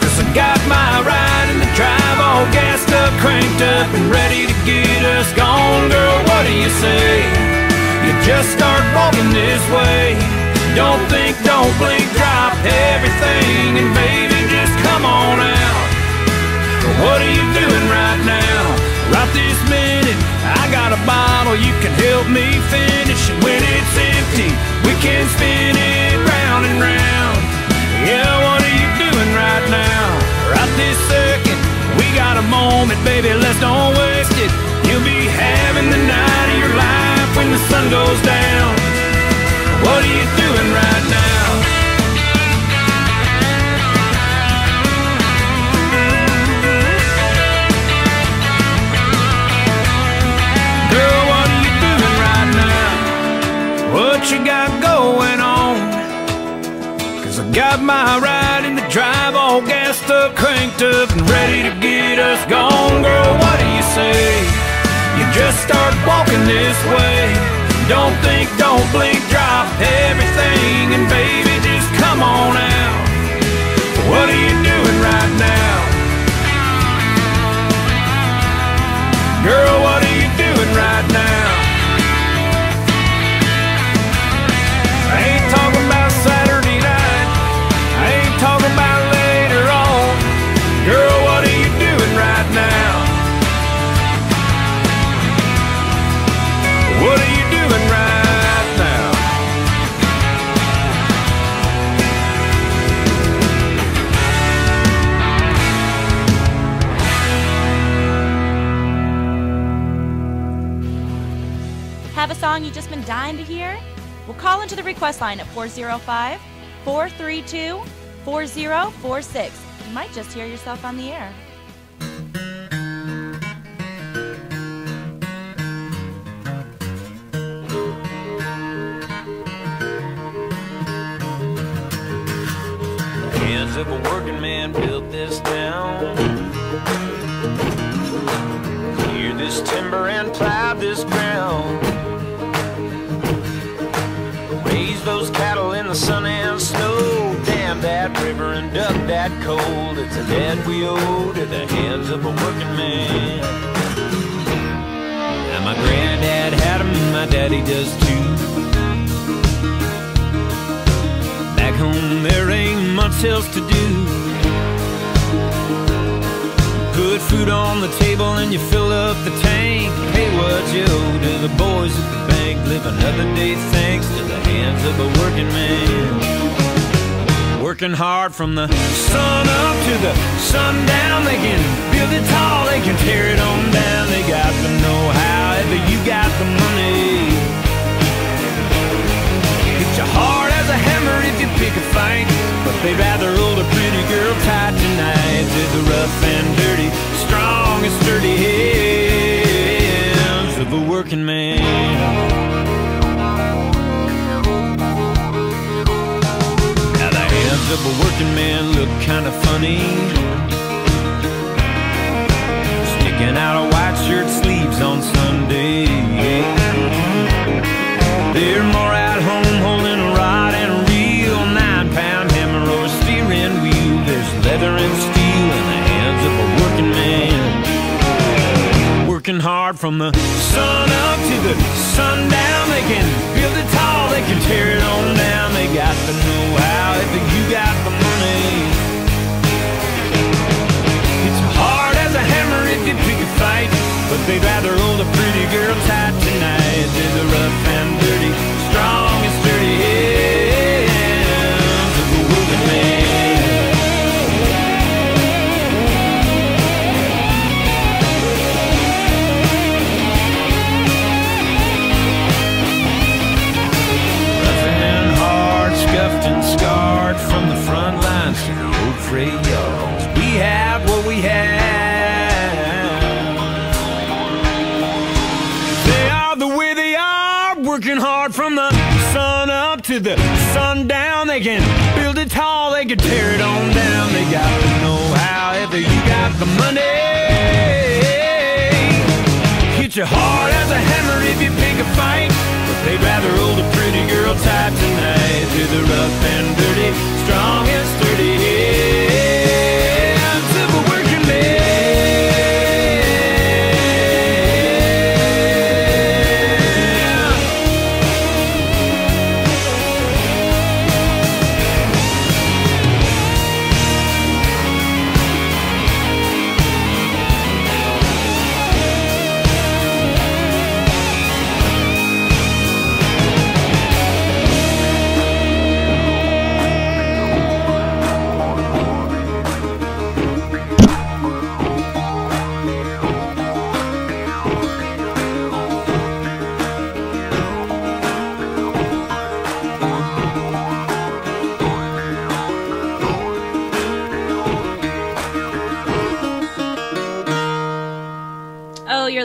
'Cause I got my ride in the drive, all gassed up, cranked up, and ready to get us gone. Girl, what do you say? You just start walking this way. Don't think, don't blink, drop everything, and baby, just come on out. What are you doing right now? Right this minute, I got a bottle, you can help me finish, and when it's empty, we can spin it round and round. Yeah, what are you doing right now? Right this second, we got a moment, baby, let's don't waste it. You'll be having the night of your life when the sun goes down. What are you doing right now? Girl, what are you doing right now? What you got going on? 'Cause I got my ride in the drive, all gassed up, cranked up, and ready to get us gone. Girl, what do you say? You just start walking this way. Don't think, don't blink, drop everything, and baby, just come on out. What are you doing right now? Girl, what are you doing right now? I ain't talking about Saturday night, I ain't talking about later on. Girl, what are you doing right now? What are you doing right now? Have a song you've just been dying to hear? Well, call into the request line at 405-432-4046. You might just hear yourself on the air. Hands of a working man built this town. Cleared this timber and plowed this ground. Raised those cattle in the sun and snow. Dammed that river and dug that coal. It's a debt we owe to the hands of a working man. Granddad had 'em, my daddy does too. Back home there ain't much else to do. Put food on the table and you fill up the tank. Pay what you owe to the boys at the bank. Live another day thanks to the hands of a working man. Working hard from the sun up to the sundown. They can build it tall, they can tear it on down. They got the know-how, if you got the money. Hit you hard as a hammer if you pick a fight. But they'd rather hold a pretty girl tight tonight. They're the rough and dirty, strong and sturdy hands of a working man. Of a working man look kinda funny, sticking out of white shirt sleeves on Sunday. They're more at home holding a rod and a reel, 9-pound hammer or a steering wheel. There's leather and steel in the hands of a working man. Working hard from the sun up to the sundown. They can build it tall, they can tear it on down. They got the know-how, if you got the money. It's hard as a hammer if you pick a fight. But they'd rather hold a pretty girl tight tonight. They're the rough and dirty, strong and sturdy hands of a working man. Scuffed and scarred from the front lines to the old freight yards. We have what we have. They are the way they are, working hard from the sun up to the sundown. They can build it tall, they can tear it on down. They got the know-how, if you got the money. Hit you hard as a hammer if you pick a fight. They'd rather hold a pretty girl tight tonight. To the rough and dirty, strong and sturdy hands of a working man.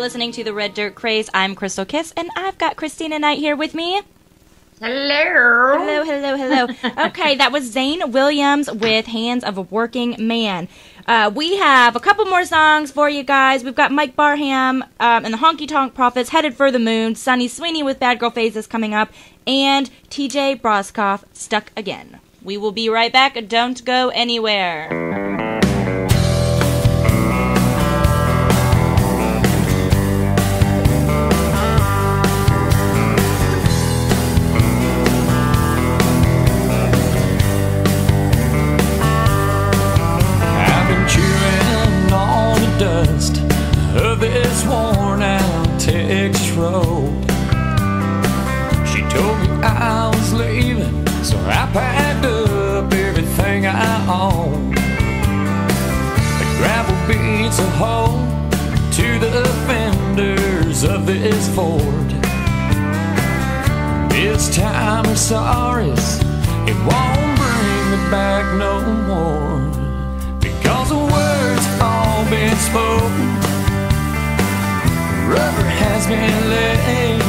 Listening to the Red Dirt Craze. I'm Crystal Kiss, and I've got Krystina Nite here with me. Hello. Hello, hello, hello. Okay, that was Zane Williams with Hands of a Working Man. We have a couple more songs for you guys. We've got Mike Barham and the Honky Tonk Prophets, Headed for the Moon, Sunny Sweeney with Bad Girl Phases coming up, and TJ Broskoff, Stuck Again. We will be right back. Don't go anywhere. Dust of this worn out Texas road. She told me I was leaving, so I packed up everything I own. The gravel beats a hole to the fenders of this Ford. This time of sorrows, it won't bring me back no more. Because the words have all been spoken, rubber has been laid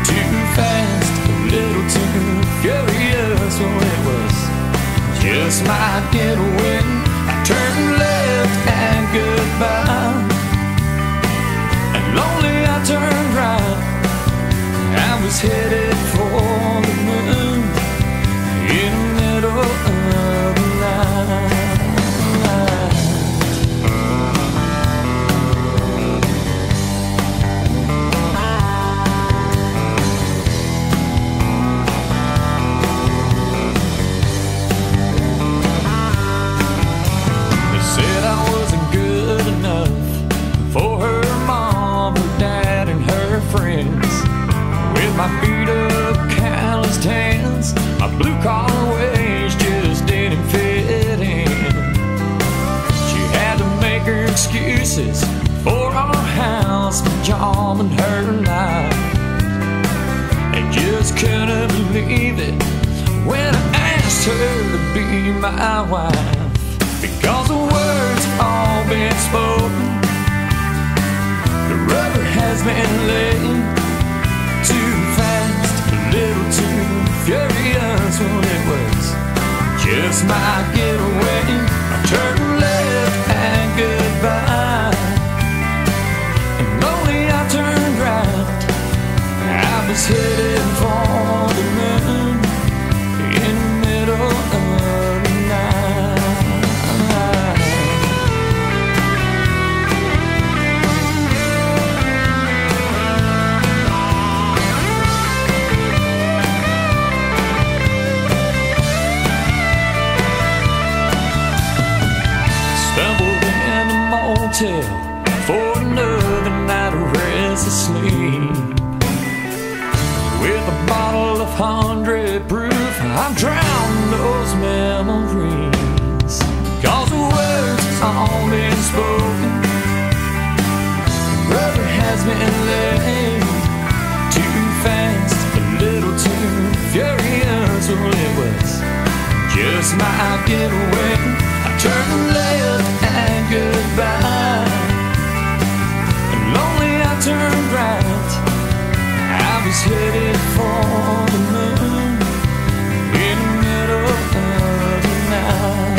too fast, a little too furious. So it was just my getaway. I turned left and goodbye, and lonely I turned right. I was headed for the moon in the middle of the night. when I asked her to be my wife. Because the words have all been spoken, the rubber has been laid. Too fast, a little too furious when it was just my getaway. I turned left and goodbye, and only I turned right, I was headed for the moon in the middle of the night. Stumbled in a motel for another night of restless sleep. With a bottle of 100 proof, I'm drowning those memories. Cause the words have all been spoken, rubber has been laid. Too fast, a little too furious. Well, it was just my getaway. I turned left and goodbye, and only I turned right, I was headed for the moon in the middle of the night.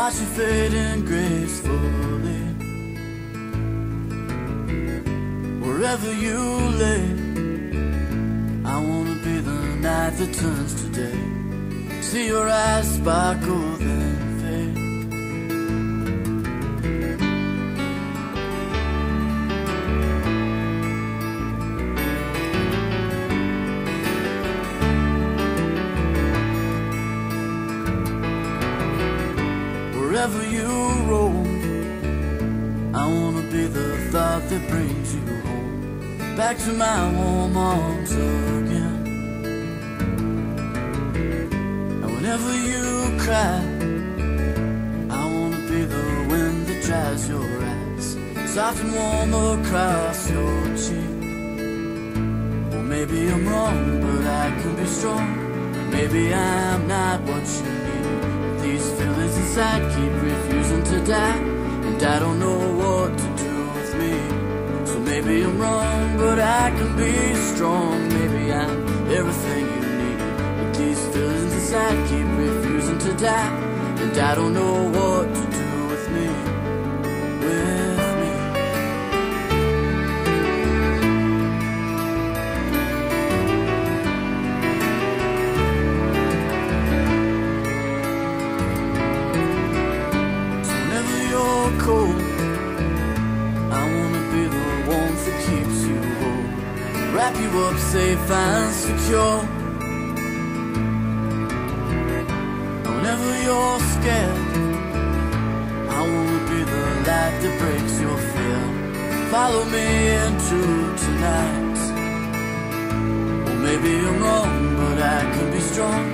watch you fading gracefully. Wherever you lay, I wanna be the night that turns to day. See your eyes sparkle then fade. Wherever you roam, I wanna be the thought that brings you home, back to my warm arms again. And whenever you cry, I wanna be the wind that dries your eyes, soft and warm across your cheek. Well, maybe I'm wrong, but I can be strong. Maybe I'm not what you need. These feelings inside keep refusing to die, and I don't know what to do with me. So maybe I'm wrong, but I can be strong. Maybe I'm everything you need. But these feelings inside keep refusing to die, and I don't know what to do with me. With me. Cold, I wanna be the warmth that keeps you whole, wrap you up safe and secure. And whenever you're scared, I wanna be the light that breaks your fear. Follow me into tonight. Well, maybe I'm wrong, but I can be strong.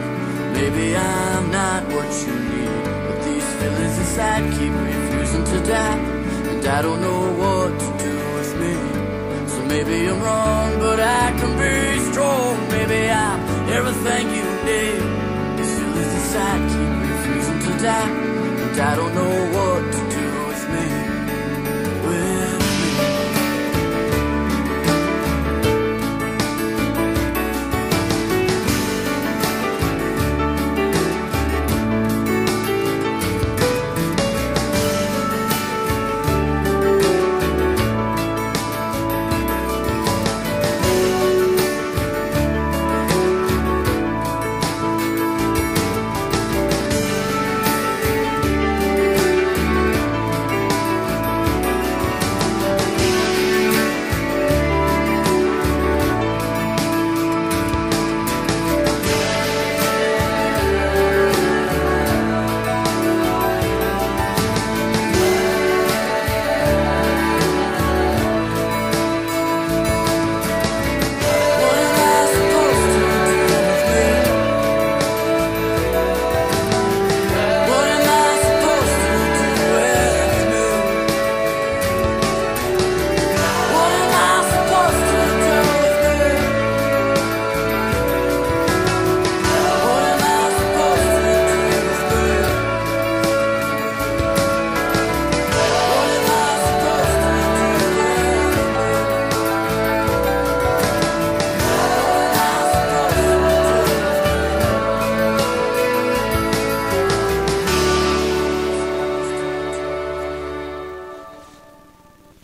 Maybe I'm not what you need, but these feelings inside keep refusing to die, and I don't know what to do with me. So maybe I'm wrong, but I can be strong. Maybe I'm everything you need. These feelings inside keep refusing to die, and I don't know what to do with me. With me.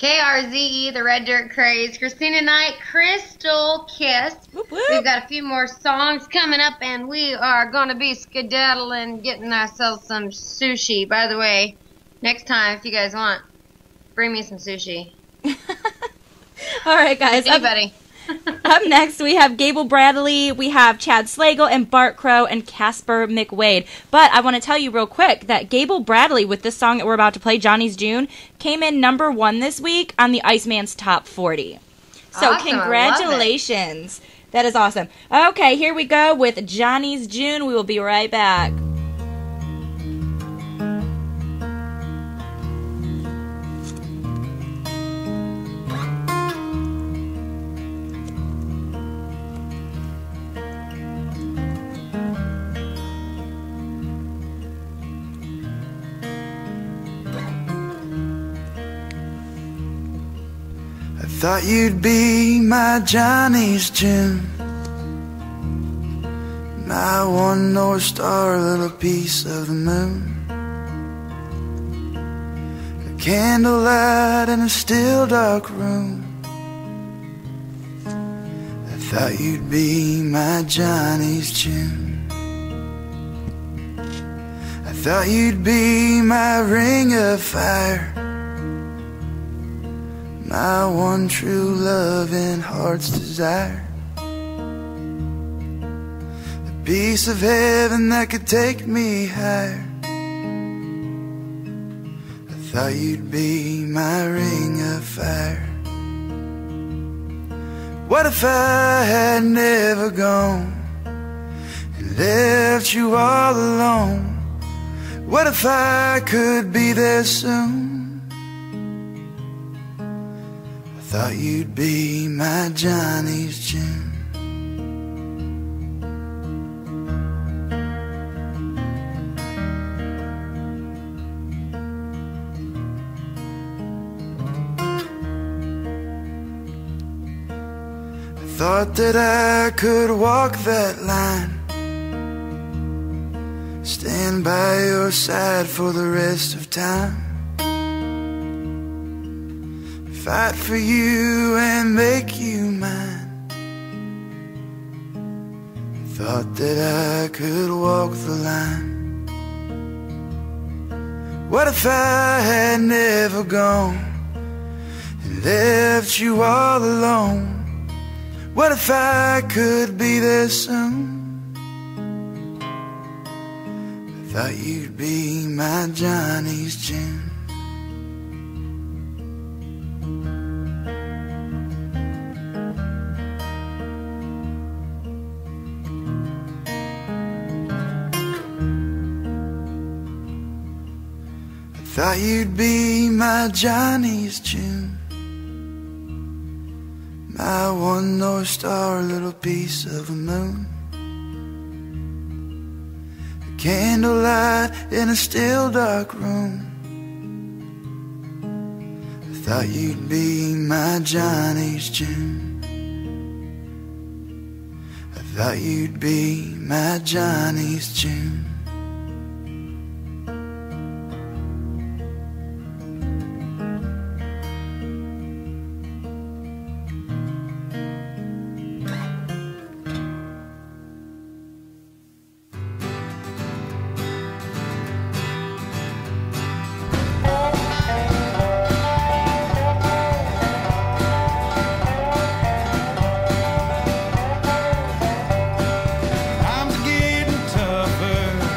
KRZE, the Red Dirt Craze, Krystina Nite, Krystal Kiss. Whoop, whoop. We've got a few more songs coming up, and we are going to be skedaddling, getting ourselves some sushi. By the way, next time, if you guys want, bring me some sushi. All right, guys. Anybody. Up next, we have Gable Bradley, we have Chad Slagle, and Bart Crow, and Casper McWade. But I want to tell you real quick that Gable Bradley, with this song that we're about to play, Johnny's June, came in #1 this week on the Iceman's Top 40. So Awesome, congratulations. That is awesome. Okay, here we go with Johnny's June. We will be right back. Thought you'd be my Johnny's June, my one North Star, little piece of the moon. Candlelight in a still dark room. I thought you'd be my Johnny's tune. I thought you'd be my ring of fire, my one true love and heart's desire. A piece of heaven that could take me higher. Thought you'd be my ring of fire. What if I had never gone and left you all alone? What if I could be there soon? I thought you'd be my Johnny's tune. Thought that I could walk that line, stand by your side for the rest of time, fight for you and make you mine. Thought that I could walk the line. What if I had never gone and left you all alone? What if I could be there soon? I thought you'd be my Johnny's tune. I thought you'd be my Johnny's tune. My one North Star, little piece of a moon. A candlelight in a still dark room. I thought you'd be my Johnny's tune. I thought you'd be my Johnny's tune. Times are getting tougher,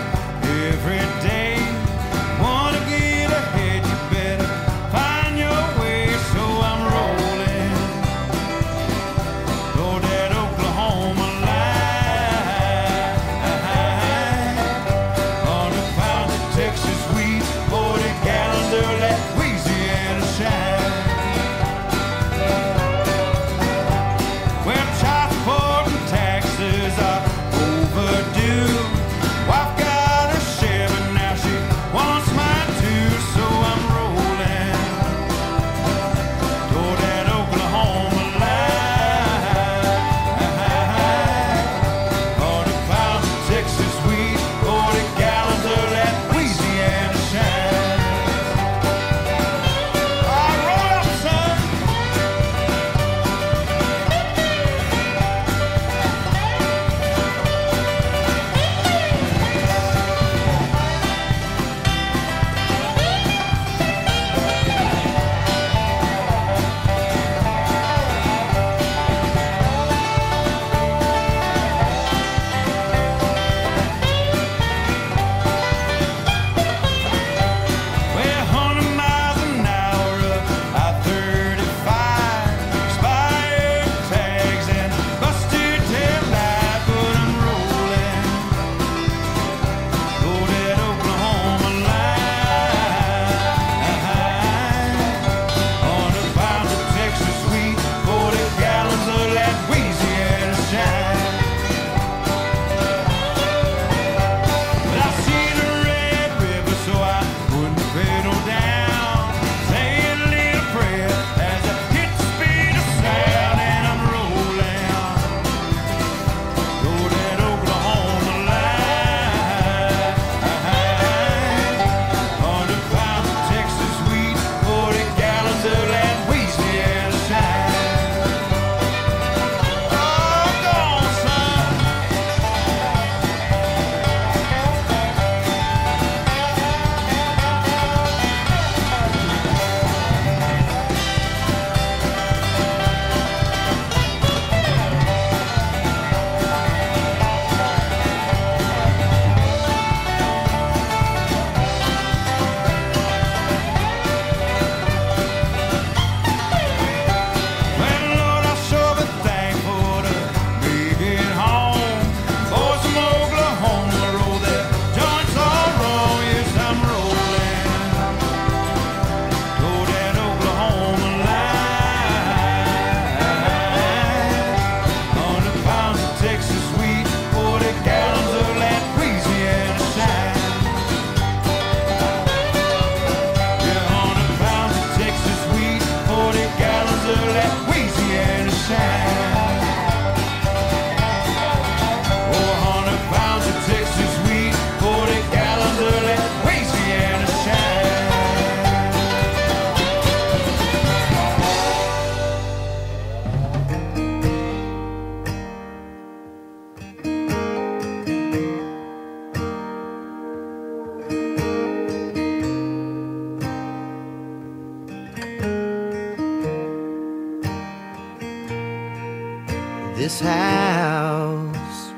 this house.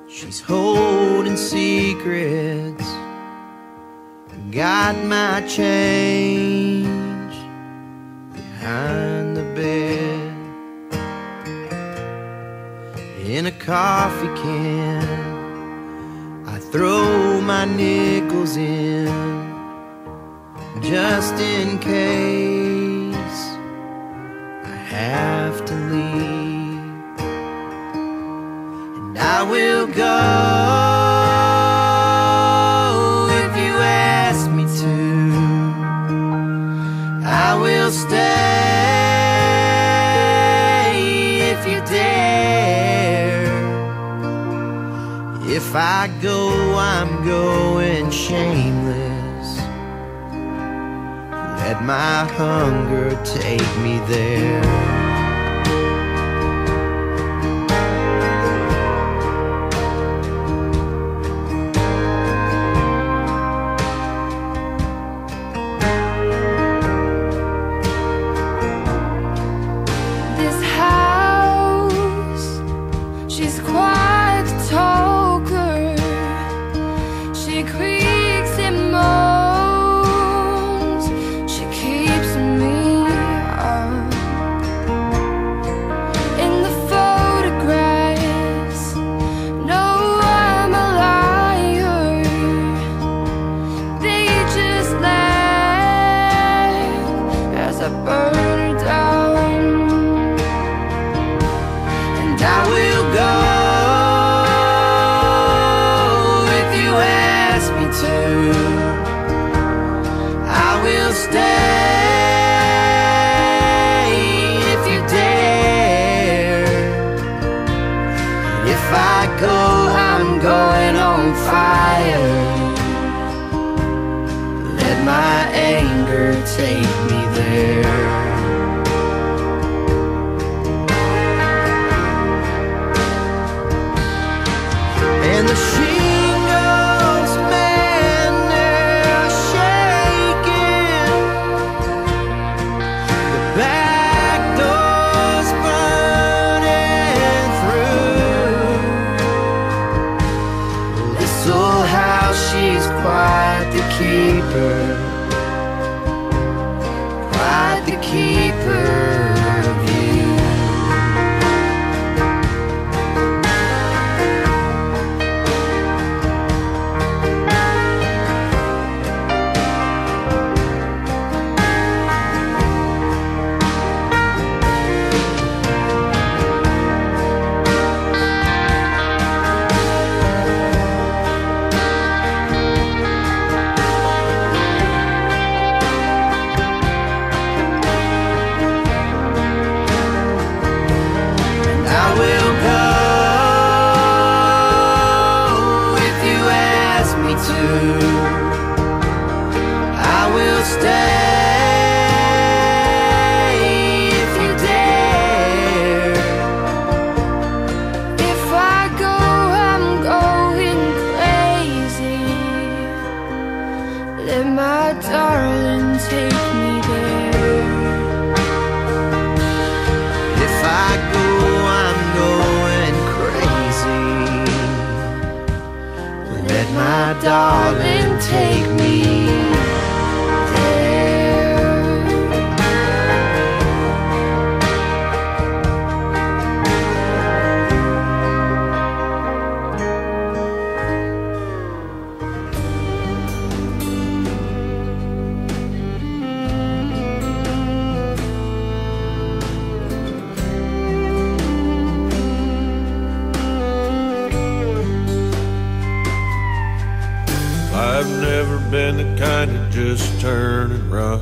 She's holding secrets. Got my change behind the bed. In a coffee can, I throw my nickels in, just in case I have to leave. And I will go if you ask me to. I will stay if you dare. If I go, I'm going shameless. Let my hunger take me there. This house, she's quite a talker. She creaks and moans. She keeps me up. In the photographs, no, I'm a liar. They just laugh as I burn her down. And I will go if you ask me to. I will stay if you dare. If I go, I'm going on fire. Let my anger take me there. And the shingles, man, they're shaking. The back door's burning through. This old house, she's quite the keeper. Quite the keeper of you. And I will go if you ask me to. I will stay if you dare. If I go, I'm going crazy. Let my darling take me there. If I go, I'm going crazy. Let my darling take me there. I've never been the kind to just turn and run.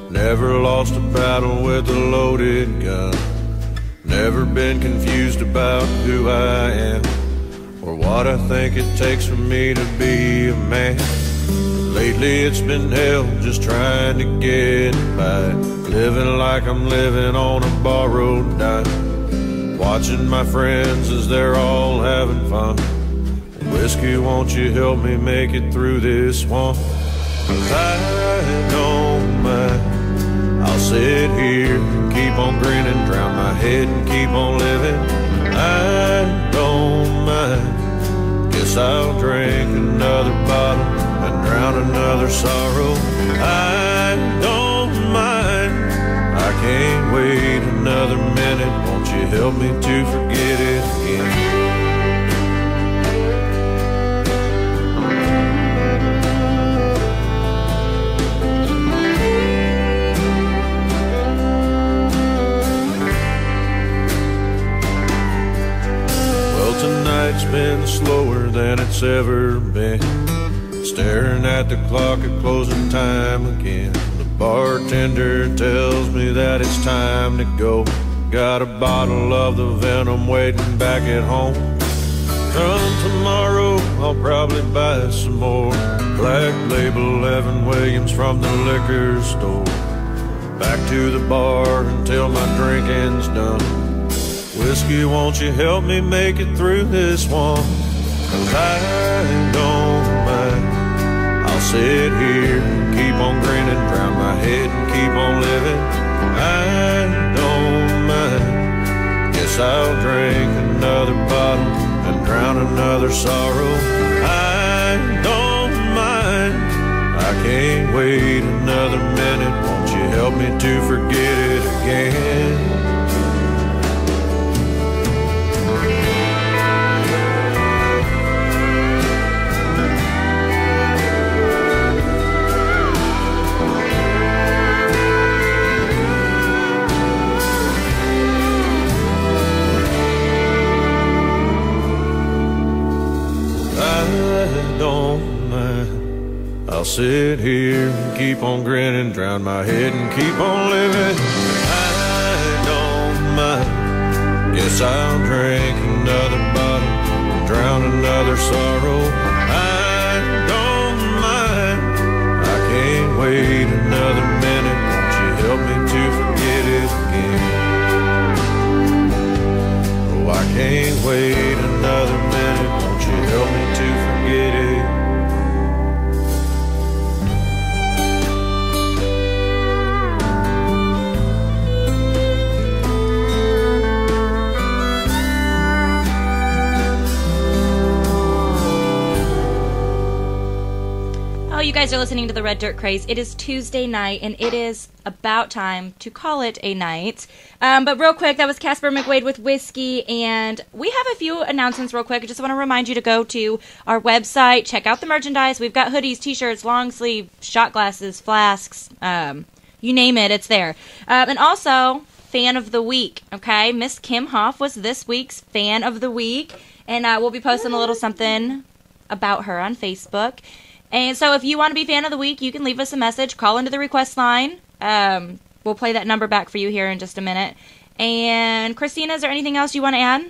Never lost a battle with a loaded gun. Never been confused about who I am or what I think it takes for me to be a man. Lately it's been hell just trying to get by, living like I'm living on a borrowed dime, watching my friends as they're all having fun. Whiskey, won't you help me make it through this one? 'Cause I don't mind, I'll sit here, keep on grinning, drown my head and keep on living. help me to forget it again. Tonight's been slower than it's ever been. Staring at the clock at closing time again. The bartender tells me that it's time to go. Got a bottle of the venom waiting back at home. Come tomorrow, I'll probably buy some more. Black Label Evan Williams from the liquor store. Back to the bar until my drinking's done. Whiskey, won't you help me make it through this one? 'Cause I don't mind. I'll sit here and keep on grinning, drown my head and keep on living. I don't mind. Guess I'll drink another bottle and drown another sorrow. I don't mind. I can't wait another minute. Won't you help me to forget it again? I'll sit here and keep on grinning, drown my head and keep on living. I don't mind. Guess I'll drink another bottle and drown another sorrow. I don't mind. I can't wait another minute. Won't you help me to forget it again? Oh, I can't wait another minute. Won't you help me to forget it? You guys are listening to the Red Dirt Craze. It is Tuesday night, and it is about time to call it a night. But real quick, that was Casper McWade with Whiskey, and we have a few announcements real quick. I just want to remind you to go to our website, check out the merchandise. We've got hoodies, t-shirts, long sleeve, shot glasses, flasks, you name it, it's there. And also, Fan of the Week, okay? Miss Kim Hoff was this week's Fan of the Week, and we'll be posting a little something about her on Facebook. And so if you want to be Fan of the Week, you can leave us a message. Call into the request line. We'll play that number back for you here in just a minute. And Krystina, is there anything else you want to add?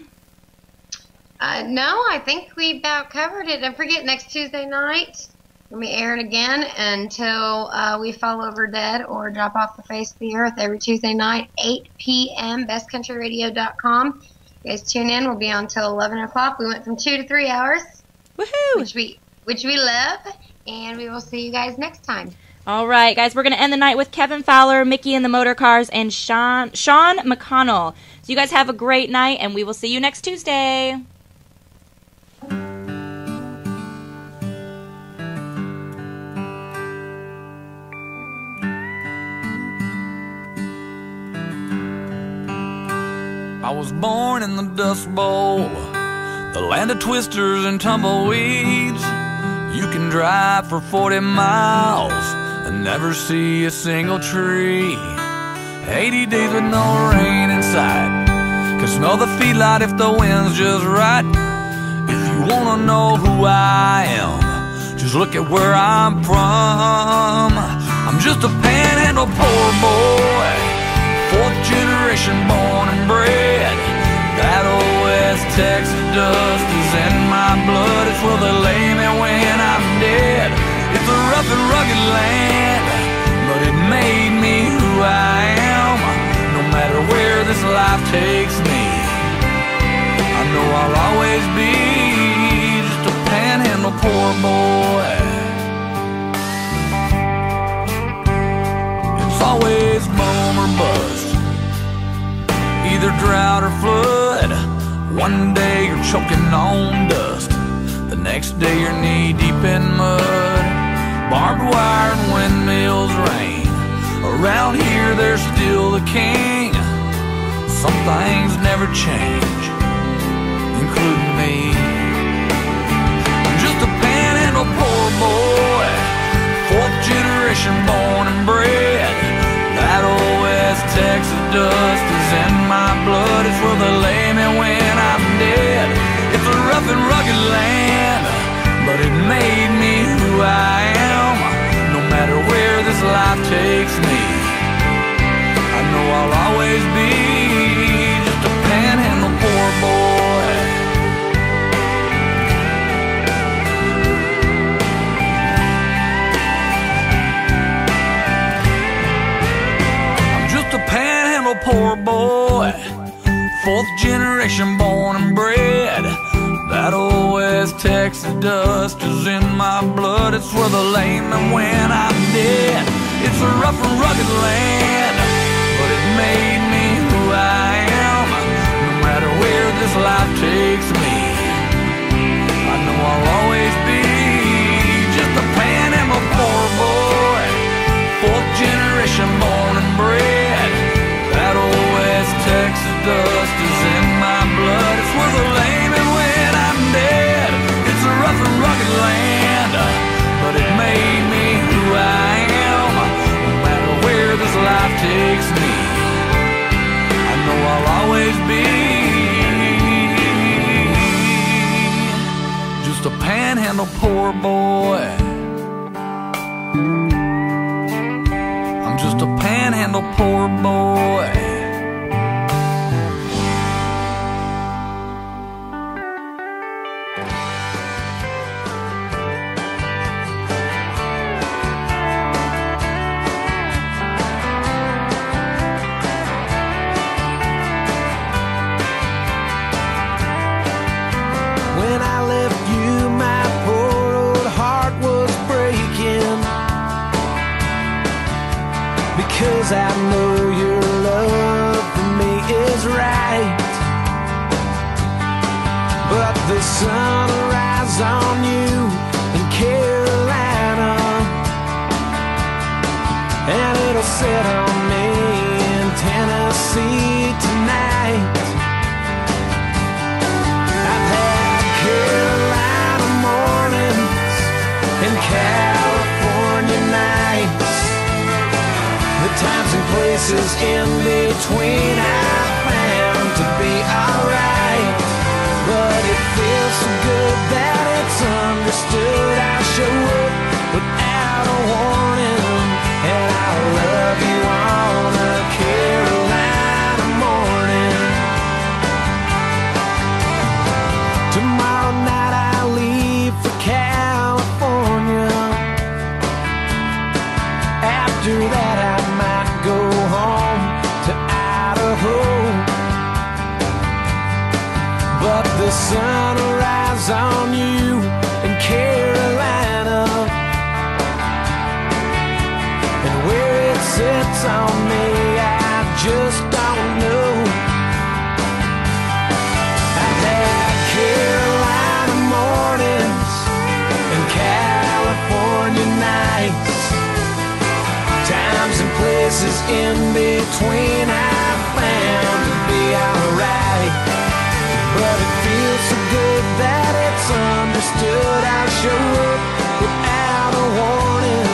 No, I think we about covered it. Don't forget, next Tuesday night, we'll be airing again until we fall over dead or drop off the face of the earth every Tuesday night, 8 p.m., bestcountryradio.com. You guys tune in. We'll be on until 11 o'clock. We went from 2 to 3 hours. Woohoo! Which we love. And we will see you guys next time. All right, guys, we're going to end the night with Kevin Fowler, Mickey and the Motor Cars, and Sean McConnell. So you guys have a great night, and we will see you next Tuesday. I was born in the Dust Bowl, the land of twisters and tumbleweeds. You can drive for 40 miles and never see a single tree. 80 days with no rain in sight, can smell the feedlot if the wind's just right. If you wanna know who I am, just look at where I'm from. I'm just a panhandle poor boy, 4th generation born and bred. That old West Texas dust is in my blood. It's where they lay me when I'm dead. It's a rough and rugged land, but it made me who I am. No matter where this life takes me, I know I'll always be just a panhandle poor boy. It's always boom or bust, either drought or flood. One day you're choking on dust, the next day you're knee deep in mud. Barbed wire and windmills rain, around here they're still the king. some things never change, including me. I'm just a panhandle poor boy, fourth generation born and bred. That old West Texas dust is in my blood. It's where they lay me when I'm dead. It's a rough and rugged land, but it made me who I am. No matter where this life takes me, I know I'll always be just a panhandle poor boy. I'm just a panhandle poor boy, fourth generation born and bred. That old West Texas dust is in my blood. It's where they lay me when I'm dead. It's a rough and rugged land, but it made me who I am. No matter where this life takes me, I know I'll always be just a panhandle poor boy, fourth generation born and bred. That old West Texas dust is in my blood. It's where they lay me when I'm dead. It's a rough and rugged land, but it made me who I am. No matter where this life takes me, I know I'll always be just a panhandle poor boy. I'm just a panhandle poor boy. When I left you, my poor old heart was breaking, because I know your love for me is right. But the sun will rise on you in Carolina, and it'll set on me in Tennessee tonight. I've had Carolina mornings and California nights. The times and places in between I've found to be alright. But it feels so good that it's understood. I show up without a warning, and I'll love you on a Carolina morning. Tomorrow night I leave for California. After that I might go home to Idaho. But the sun will rise on you in Carolina, and where it sits on me I just don't know. I've had Carolina mornings and California nights. Times and places in between I've found to be alright. But it feels so good that it's understood. I'll show up without a warning,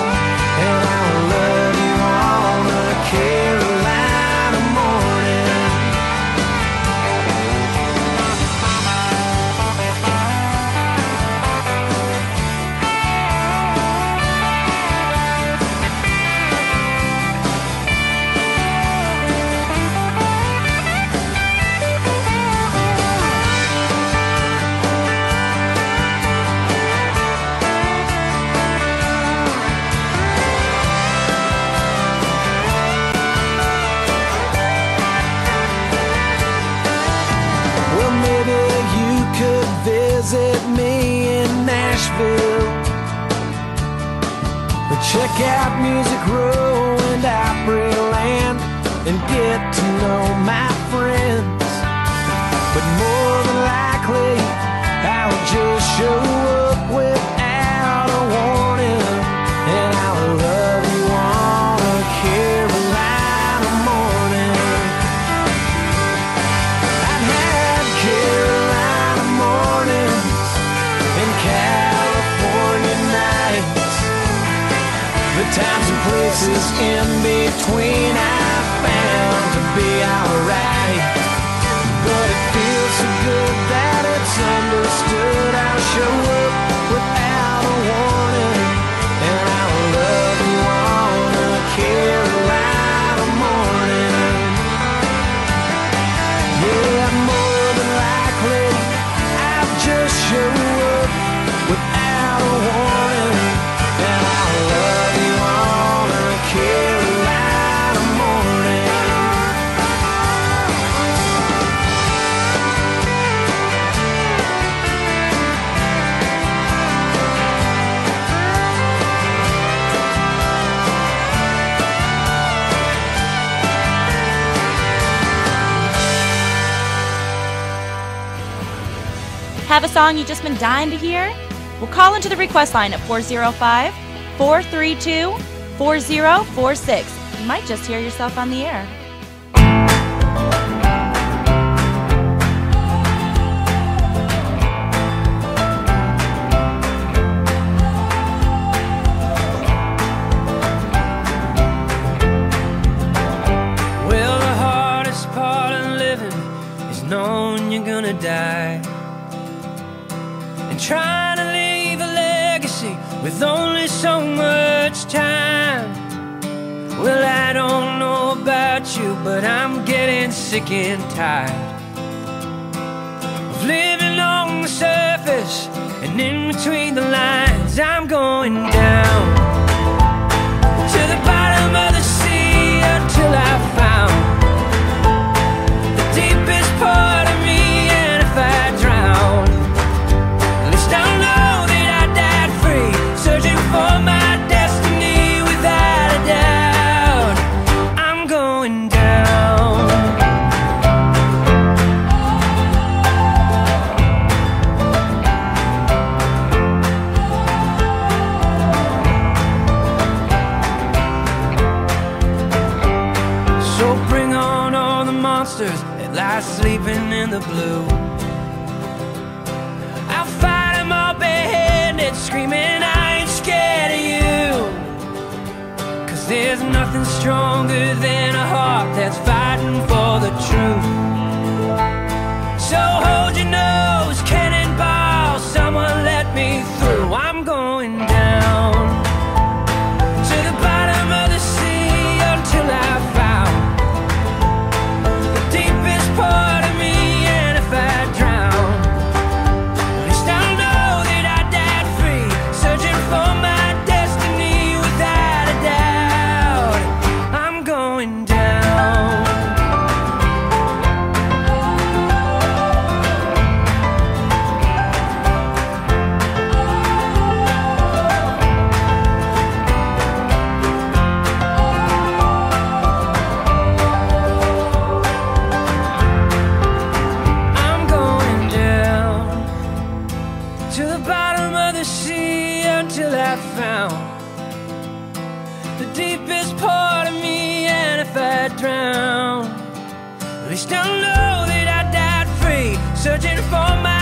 and I'll love you on a Carolina morning. Well, maybe you could visit me in Nashville, or check out Music Row and Opryland and get to know my friends. But more than likely I'll just show up without a warning, and I'll love you on a Carolina morning. Have a song you've just been dying to hear? Well, call into the request line at 405-432-4046. You might just hear yourself on the air. Well, the hardest part of living is knowing you're gonna die, and trying to leave a legacy with only so much time. Well, I don't know about you, but I'm getting sick and tired of living on the surface and in between the lines. I'm going down to the bottom of the sea until I found the deepest part of me. And if I drown, at least I'll know that I died free, searching for my destiny without a doubt. I'm going down. So bring on all the monsters that lie sleeping in the blue. I'll fight them all barehanded, screaming I ain't scared of you. 'Cause there's nothing stronger than a heart that's fighting for the truth. So hold your nose, cannonball, someone let me through. I'm going down to the bottom of the sea until I found the deepest part of me. And if I drown, at least I'll know that I died free, searching for my destiny without a doubt. I'm going down. I'm going down to the bottom of the sea until I found the deepest part of me. And if I drown, at least I'll know that I died free, searching for my